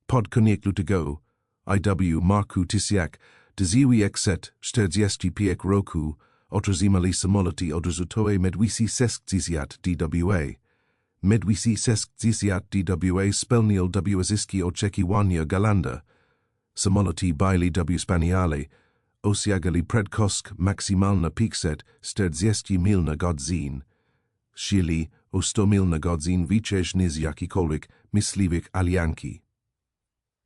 Pod koniec lutego, I.W. Marku Tysiak, Dyag 45 roku, otrzymali samoloty odrzutowe med-60 DWA. Med-60 DWA spełnił wszystkie oczekiwania Gallanda. Samoloty byli wspaniale, osiągali prędkość maksymalna 540 mil na godzinę. Szli o 100 mil na godzinę więcej niż jakikolwiek myśliwych alianki.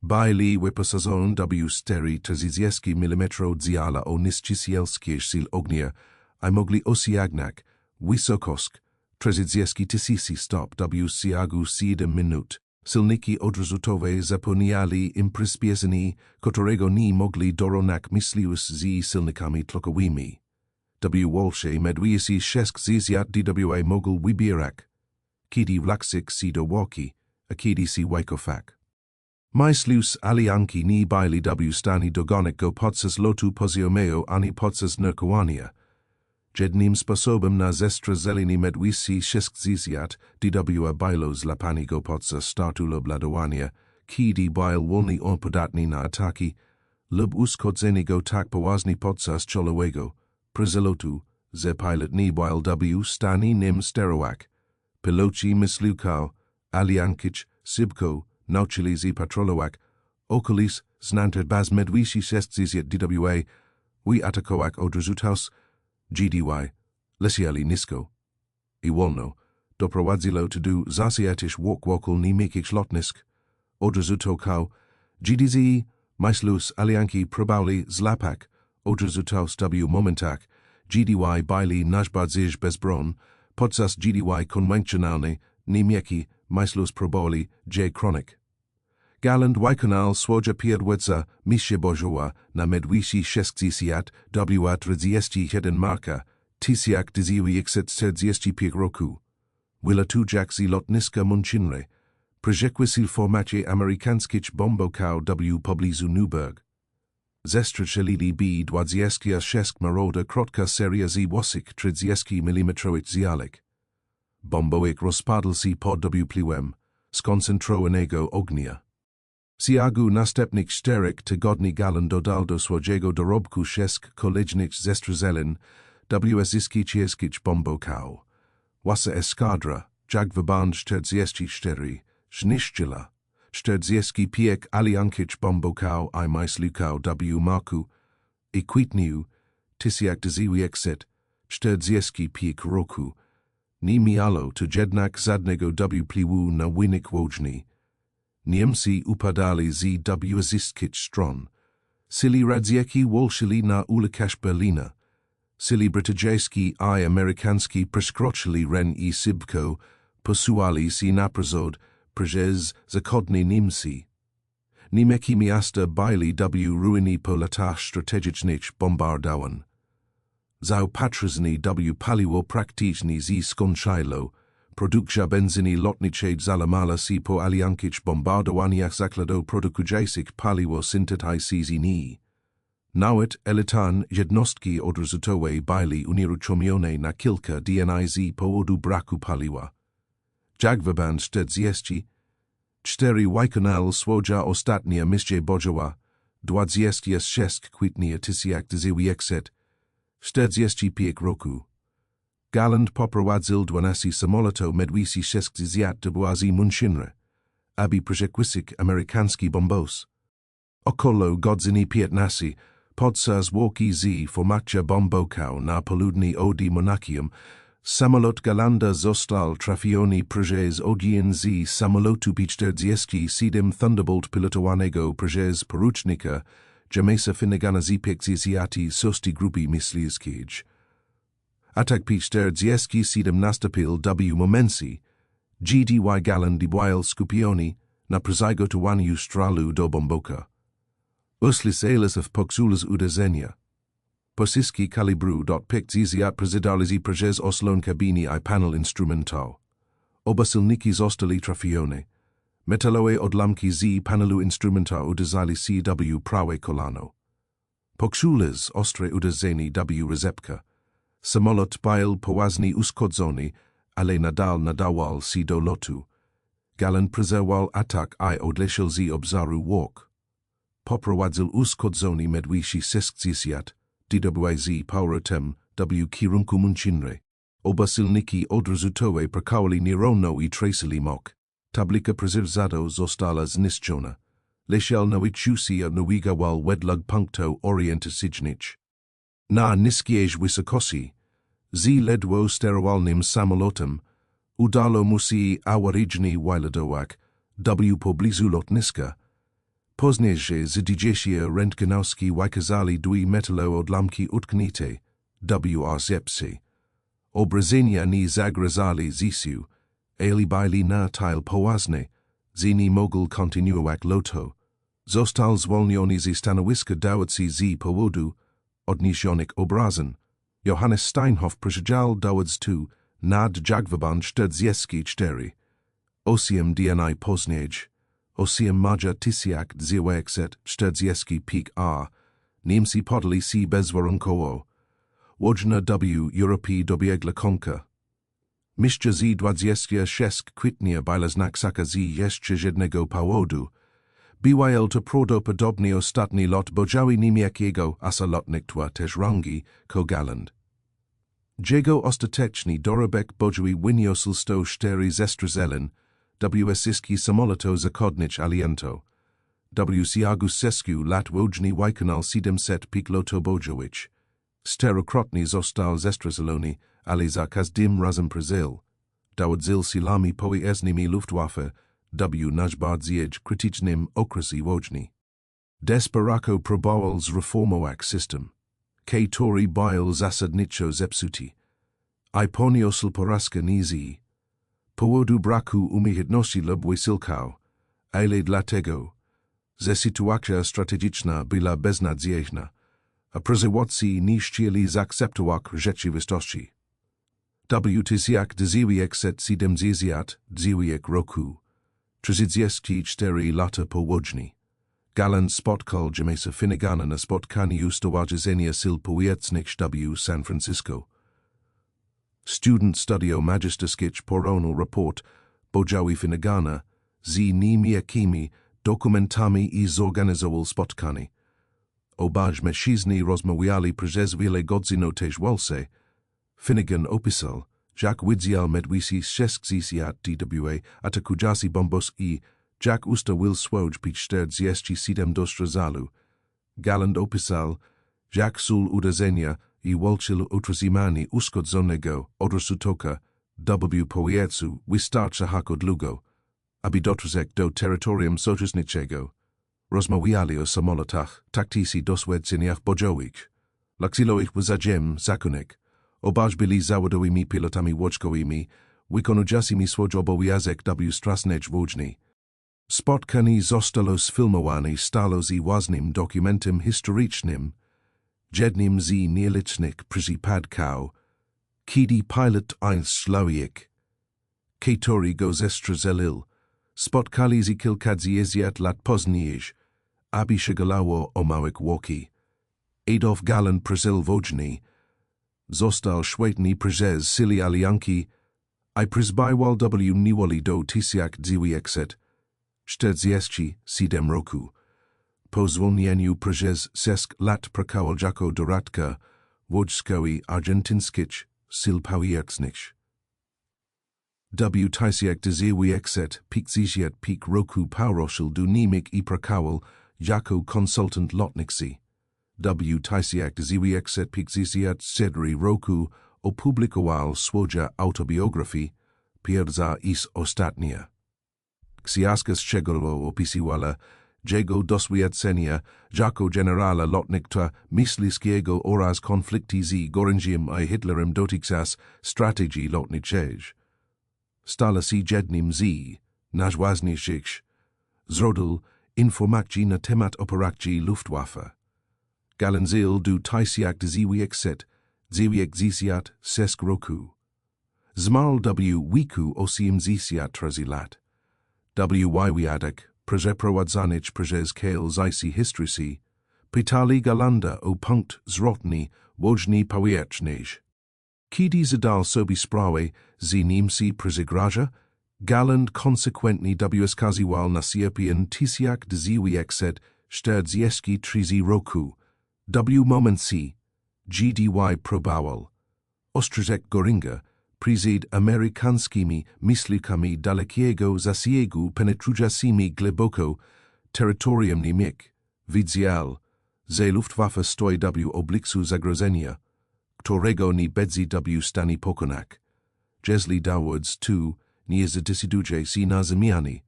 Byli wyposażeni w 430 mm działa o niszczycielskie sił ognia, a mogli osiągnąć wysokość 30 tysięcy stop w ciągu 7 minut. Silniki odrzutowe zapomnieli im przyspieszenie, którego nie mogli dorównać myśliwcy z silnikami tłokowymi. Walsze medwiesi 60 DWA mogli wybierać, kiedy wlaksik si do walki, a kiedy si wajkofak. Myśliwcy alianki nie byli w stanie dogonić go podczas lotu poziomego ani podczas nurkowania. Jednym sposobem na zestrzelenie medwiesi 60 DWA było złapanie go podczas startu lub lądowania, kiedy był wolny on podatny na ataki, lub uszkodzenie go tak poważnie podczas czołowego przelotu, że pilot nie był w stanie nim sterować. Piloci myśliwców, aliankic, szybko nauczyli się patrolować okolis znane bez medwiesi 60 DWA, atakować odrzutows GDY, lecieli nisko. I wolno, doprowadziło to do zasiatych wokół niemieckich lotnisk. Odrzutował GDZ, myśliwcy alianki próbowali złapać odrzutows w momentach, GDY byli najbardziej bezbron, podczas GDY konwencjonalny, niemiecki myśliwcy próbowali J-Chronik. Galland wykonał swoje pierwsze misje bojowe na medwiesi 60 w 31 marca 1945 roku. Wylatujak z lotniska Munchinre, przyjechał w formacie amerykanskich bombokał w pobliżu Newburgh. Zestrzelili B-26 Marauder krótka seria z łosik 30 mm zialek. Bomboik rozpadł się pod wpływem skoncentrowanego ognia. Ciągu następnych 4 tygodni Galland dodał do swojego dorobku 6 kolejnych zestrzeleń w zyskich bombokał. Wasa eskadra, Jagdverband 44, zniszczyła 45 aliankic bombokał I myśliwców w marcu I kwietniu 1945 roku. ni mialo to jednak żadnego wpływu na wynik wojny. Niemcy upadali z wszystkich stron. Sili radziecki walczyli na ulicach Berlina. Sili brytyjski I amerykański przekroczyli Ren I szybko, posuwali się naprzód przez zachodnie Niemcy. Niemcy miasta byli ruiny po latach strategicznych bombardowań. Zaopatrzeni paliwo praktyczne z skończyło, produkcja benzyny lotniczej zalamala się po alianckich bombardowaniach zakładów produkujących paliwo syntetyczne. Nawet elitarne jednostki odrzutowe byli unieruchomione na kilka dni z powodu braku paliwa. Jagwaban 4 wykonal swoja ostatnia misja bojowa, 26 kwietnia 1945 roku. Galland poprowadził 12 samolotów medwisich do bazy Munchinre, aby przechwycić amerykański bombos. Około godziny 15 podczas walki z formacja bombowców na południe od Monachium, samolot Gallanda został trafiony przez ogień z samolotu P-47 Thunderbolt pilotowanego przez porucznika Jamesa Finnegana z P-38 6 grupy myśliwskiej. Atak P-47 nastąpił w momencie, gdy Galland był skupiony na przygotowaniu stralu do bombowca. Usłyszeliśmy poksules uderzenia. Pociski kalibru .50 przydali przez oslon kabiny I panel instrumental. Oba silniki zostali trafione. Metalowe odłamki z panelu instrumental uderzali się w prawe kolano. Poksules ostre uderzenie w rezepkę. Samolot był poważnie uszkodzony, ale nadal nadawał się do lotu. Galland przeżywał atak I odleciał z obszaru walk. Poprowadził uszkodzony medwishi 60 dw z powrotem w kierunku Munchinre. Oba silniki odrzutowe prakowali nierówno I tracili mok. Tablica prezerwado została zniszczona. Leciał nauczył nawigował według punktu orientacyjnych. Na niskiej wysokości, z ledwo sterowalnym samolotem, udało mu się awaryjnie wylotować w pobliżu lotniska. Później zdjęcia rentgenowskie wykazali dwie metalowe odłamki utknięte w rezepce. Obrażenia nie zagrażali życiu, ale byli na tyle poważne, że nie mogli kontynuować lotu. Został zwolniony ze stanowiska dowódcy z powodu odniesionych obrażeń. Johannes Steinhoff przesiedział dowódcę nad Jagwaban 44. 8 dni później, 8 maja 1945 Niemcy podali się bezwarunkowo. Łódźna w Europie dobiegła końca. Mistrza z 26 kwietnia była znaksaka z jeszcze jednego powodu. Był to prawdopodobnie ostatni lot bojowy niemieckiego asalotnictwa też rangi ko Galland. Jego ostateczny dorobek bojowy wyniósł 104 zestrzelen w wszystkich samolotów zachodnich aliantów. W Siagu Sesku lat łódźny wykonał 700 piloto bojowych. Czterokrotnie został zestrzelony, ale za każdym razem przeżył. Dowodził silami pojezdnymi Luftwaffe w najbardziej krytycznym okresie wojny. Desperako próbował zreformować system, który był zasadniczo zepsuty. I poniósł porażkę nizy. Powodu braku umiejętności lub wysiłku, ale dlatego, że sytuacja strategiczna była beznadziejna, a przywódcy nie chcieli zaakceptować rzeczywistości. W 1979 roku, 34 lata po wojnie, Galland spotkał Jamesa Finnegana na spotkaniu stowarzyszenia sil powietrznych w San Francisco. Student studio magisterskich poronul raport bojowy Finnegana z niemieckimi dokumentami I zorganizował spotkanie. Oba mężczyźni rozmawiali przez wiele godzin też walce. Finnegan opisał, jak widział medwisich 60 dwa atakujący bombos I jak ustawił swój P-47 do strazalu. Galland opisał, jak sul uderzenia I walczył utrzymanie uszkodzonego odrzutoka W powiedzą wystarcza jako długo, aby dotrzeć do terytorium sojuszniczego. Rozmawiali o samolotach, taktyce doświadczeniach bojowych, laksylowych wzadziem zakonek, obaż byli zawodowymi pilotami wojskowymi, wykonującymi swój obowiązek w strasznej wojnie. Spotkanie zostało sfilmowane stało z ważnym dokumentem historycznym, jednym z nielicznych przypadków, kiedy pilot człowiek, który go zestrzelił, spotkali z kilkadziesiąt lat później, aby się galało o małych łoki. Adolf Galland przeżył wojnę, został świetny przez sily alianki, a przyzbywał w niewoli do 1947 roku. Po zwolnieniu przez 6 lat pracował jako doradca wojskowy argentyńskich sil powietrznych. W 1950 roku poruszył do Niemiec i pracował jako konsultant lotniczy. W 1954 roku opublikował swoją autobiografię Pierwsza i ostatnia. Książka szczegółowo opisywała jego doświadczenia jako generała lotnictwa myśliwskiego oraz konflikty z Göringiem a Hitlerem dotychczas strategii lotniczej. Stała się jednym z najważniejszych źródeł informacji na temat operacji Luftwaffe. Galland żył do 1996 roku. Zmarł w wieku 83 lat. W wywiadach przeprowadzonych przez Kale Zaisi Historysi pytali Gallanda o punkt zwrotny wojny powietrznej. Kiedy zdał sobie sprawę z Niemcy przegraża, Galland konsekwentnie wskazywał na sierpień 1943 roku. W momencie, gdy próbował ostrzegł Göringa przed amerykańskimi myśliwcami dalekiego zasięgu penetrującymi głęboko terytorium Niemiec, widział, że Luftwaffe stoi w obliczu zagrożenia, którego nie będzie w stanie pokonać. Jeśli dowods tu nie zdecyduje się na zmiany,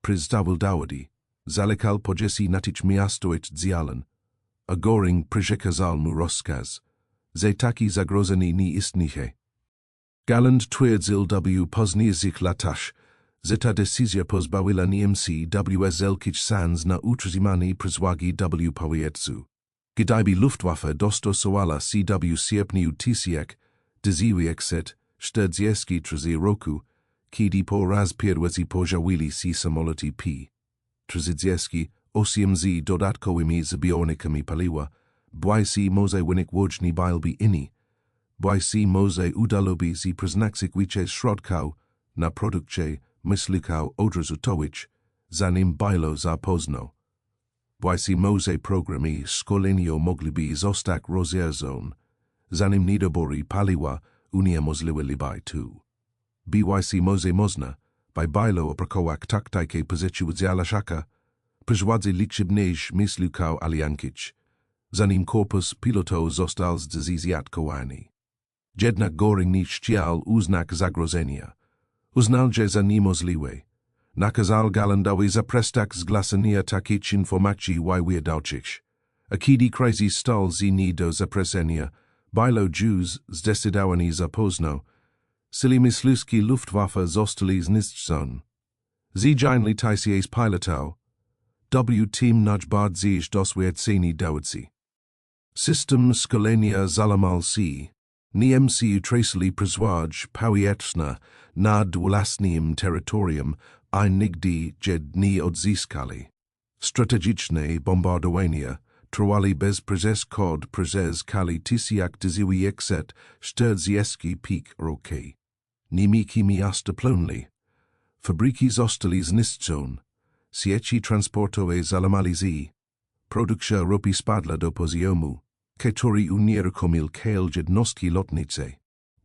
przyznawał dowody, zalecał podjęcie natychmiastowych działań, a Göring przekazał mu rozkaz, że takie zagrożenie nie istnieje. Galland twierdził w późniejszych latach, że ta decyzja pozbawiła Niemcy wielkich szans na utrzymanie przewagi w powietrzu. Gdyby Luftwaffe dostosowała się w sierpniu 1943 roku, kiedy po raz pierwszy pojawiły się samoloty P-38 z dodatkowymi zbiornikami paliwa, by się może wynik wojny byłby inny, by się może udałoby się przeznaczyć środków na produkcję myśliwców odrzutowych, zanim było za późno. By się może programy szkolenia mogliby zostać rozwiązane, zanim niedobory paliwa uniemożliwiłyby to. By się może można, by było opracować taktykę pozycjonowania przewodzi liczebnych myśliwców alianckich, zanim korpus pilotów został zdziesiątkowany. Jednak Göring nie chciał uznać zagrożenia. Uznał je za niemożliwe. Nakazał Gallandowi zaprzestać zgłaszania takich informacji wywiadowczych. A kiedy kryzys stał z nie do zapreszenia, było już zdecydowanie za późno. Sily myśliwskie Luftwaffe zostali zniszczone. Zdziennie tysiące pilotów w tym najbardziej doświadczeni dowódcy. System szkolenia zalamal się. Niemcy utracili przewagę powietrzną nad własnym terytorium, a nigdy nie odzyskali. Strategiczne bombardowania trwały bez przeszkód przez kali 1945 roku. Niemcy miasta plonli. Fabryki zostali zniszczone. Sieci transportowe zalamali się. Produkcja ropy spadła do poziomu, który unieruchomił Kale jednostki lotnicze.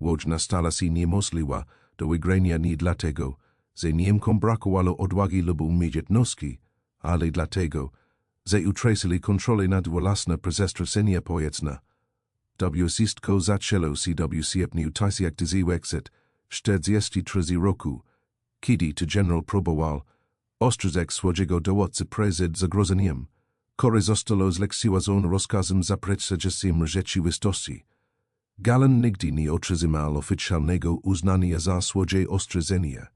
Wojna stała się niemożliwa do wygrania nie dlatego, że Niemcom brakowało odwagi lub umiejętności, ale dlatego, że utracili kontrolę nad własne przestraszenia powietrzne. Wszystko zaczęło się w sierpniu 1943 43 roku, kiedy to generał próbował ostrzegł swojego dowódcę przed zagrożeniem, które zostało zlekceważone rozkazem zaprzeczającym rzeczywistości. Galland nigdy nie otrzymał oficjalnego uznania za swoje ostrzeżenie.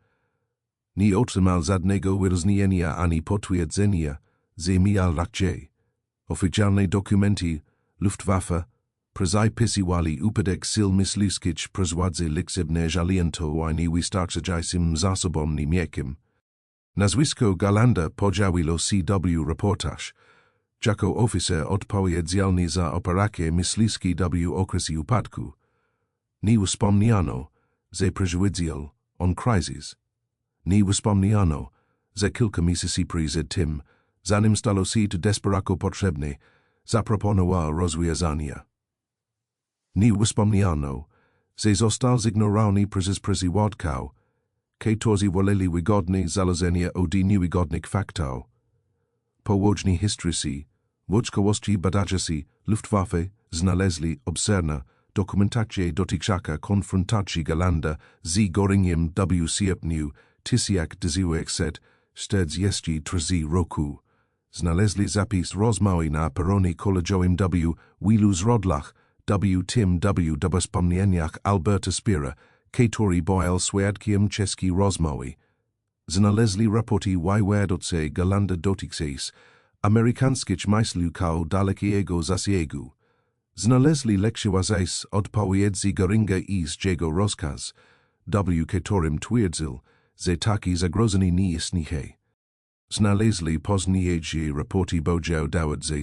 Nie otrzymał żadnego wyróżnienia ani potwierdzenia, że miał rację. Oficjalne dokumenty Luftwaffe zapisywali upadek sil myśliwskich przez władze liczebne żaliento ani wystarczającym zasobom niemieckim. Nazwisko Gallanda podziawiło CW reportaż, jako oficer odpowiedzialny za operacje myśliwskie w okresie upadku. Nie wspomniano, że przewidział on kryzys. Nie wspomniano, że kilka miesięcy przed tym, zanim stało się to desperako potrzebne, zaproponował rozwiązania. Nie wspomniano, że został zignorowany przez przewodników, którzy woleli wygodne założenia od niewygodnych faktów. Połączeni historycy, wojskowości badacze Luftwaffe znaleźli obszerna dokumentację dotycząca konfrontacji Gallanda z Göringiem w sierpniu 1943 roku. Znaleźli zapis rozmowy na peronie kolejowym w wielu źródłach, w tym w wspomnieniach Alberta Spira, który był świadkiem czeskiej rozmowy. Znaleźli raporty wywiadowcze Gallanda dotyczące amerykanskich myśliwców dalekiego zasięgu. Znaleźli lekceważące odpowiedzi Göringa i jego rozkaz, w którym twierdził, że takie zagrożenie nie istnieje. Znaleźli późniejsze raporty podziałające,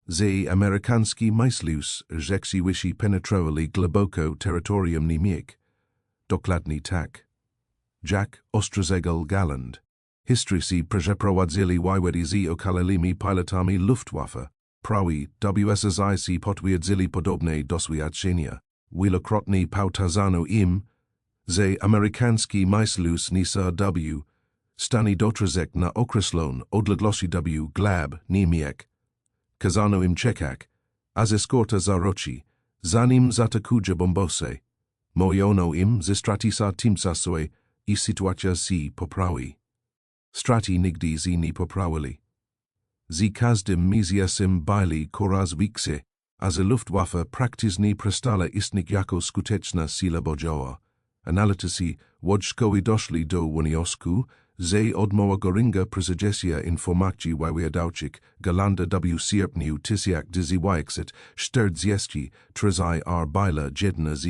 że amerykański myśliwcy rzeczywiście penetrowali głęboko terytorium niemieckie. Dokładnie tak. Jak ostrzegł Galland, historycy przeprowadzili wywiady z okalonymi pilotami Luftwaffe, prawie WSSIC potwierdzili podobne doświadczenia. Wielokrotnie powtarzano im, że amerykański myśliwcy nie są w stanie dotrzeć na określoną odległość w gleb niemieckie. Kazano im czekać, aż eskorta zaroczy, zanim zaatakuje bombose. Mówiono im, że straty są tymczasowe i sytuacja się poprawi. Straty nigdy się nie poprawili. Z każdym miesiącem byli coraz większe, a że Luftwaffe praktycznie przestała istnieć jako skuteczna sila bojowa. Analitycy wojskowi doszli do wniosku, że odmowa Göringa przezadziała informacji wywiadowczych Gallanda w sierpniu 1943 była jedna z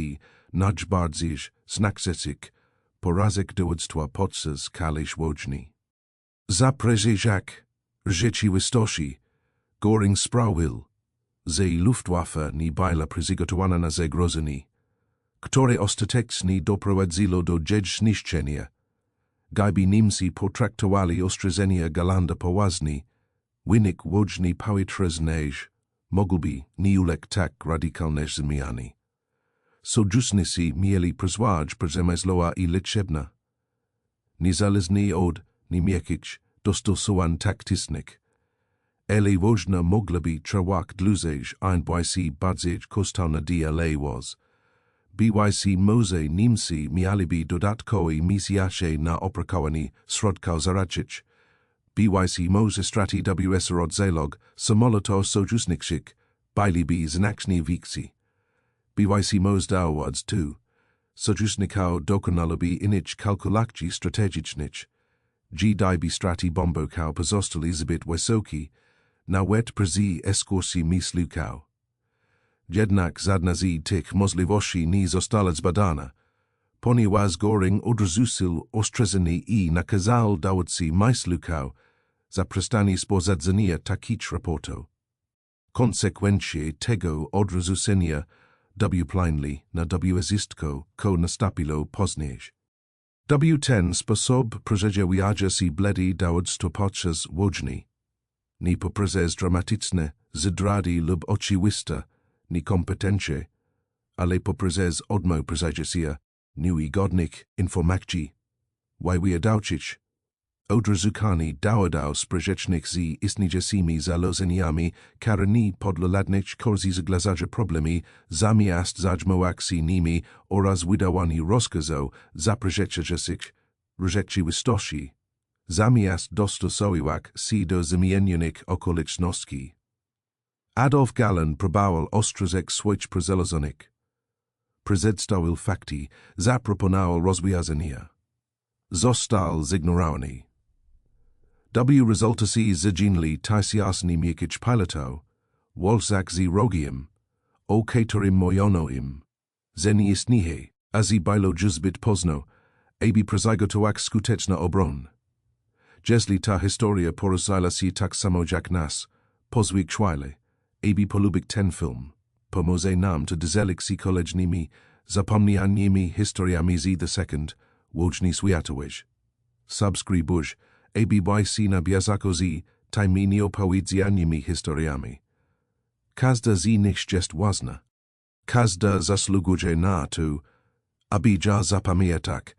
najbardziej znaczących porażek dowództwa podczas kalisz wojny. Za przeżyciak rzeczywistości Göring sprawił, że Luftwaffe nie była przygotowana na zagrożenie, które ostatecznie doprowadziło do zniszczenia. Gdyby Niemcy potraktowali ostrzeżenia Gallanda poważnie, wynik wojny powietrznej mógłby nie uległ tak radykalnej zmianie. Sojusznicy mieli przewagę przemysłowa i liczebna. Niezależnie od niemieckich dostosowań taktycznych, ale wojna mogłaby trwać dłużej niż bardziej kosztowna dla was. Może Niemcy mieliby dodatkowe miesiące na opracowanie środków zaradczych. Może straty w rodzajach samolotów sojuszniczych byliby znacznie większe. Może dowodztwo tu, sojuszników dokonaliby innych kalkulacji strategicznych. Gdyby straty bombowych pozostali zbyt wysokie, nawet przy eskorcie myśliwców. Jednak żadna z tych możliwości nie została zbadana, ponieważ Göring odrzucił ostrzeżenie i nakazał dowódcy myśliwców zaprzestanie sporządzenia takich raportów. Konsekwencje tego odrzucenia wpłynęły na zjawisko, które nastąpiło później. W ten sposób przejawiało się blady dowództwo podczas wojny. Nie poprzez dramatyczne zdrady lub oczywiste niekompetencje, ale poprzez odmowę przejścia niewygodnych informacji wywiadowczych, odrzukani daładał sprzecznych z istniejącymi założeniami, karani podladnych korzy zgłaszać problemy, zamiast zajmować się nimi oraz wydawani rozkazów zaprzeczających rzeczywistości, zamiast dostosowywać się do zmienionych okoliczności. Adolf Galland próbował ostrzegł swoich przyjaciółek. Przedstawił fakty, zaproponował rozwiązania. Został zignorowany. Rezultaty zaginli tysiącami miekich pilotów, walczak z wrogiem, o którym mówiono im, że nie istnieje, a było zbyt późno, aby przygotować skuteczną obronę. Jeśli ta historia poruszyła się tak samo jak nas, pozwólcie, aby polubić ten film, pomoże nam to dzielić się kolejnymi, zapomnianymi historiami z sekund, łącznie światowych. Subskrybuj, aby się na bieżąco z tymi nieopowiedzianymi historiami. Każda z nich jest ważna. Każda zasługuje na to, aby ją zapamiętać,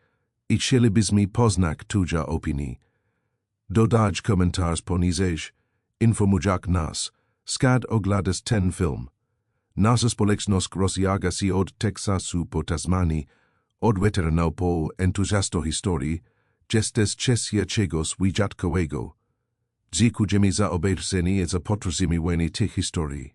i chcielibyśmy poznać tuja opinii. Dodaj komentarz poniżej, informuj nas, skad oglądasz ten film. Nasza społeczność rozjaga się od Teksasu po Tasmanii, od weteranów po entuzjastów historii, jesteś czesia czegoś wyjątkowego. Dziękujemy za obejrzenie i za potwierdzenie wojny tych historii.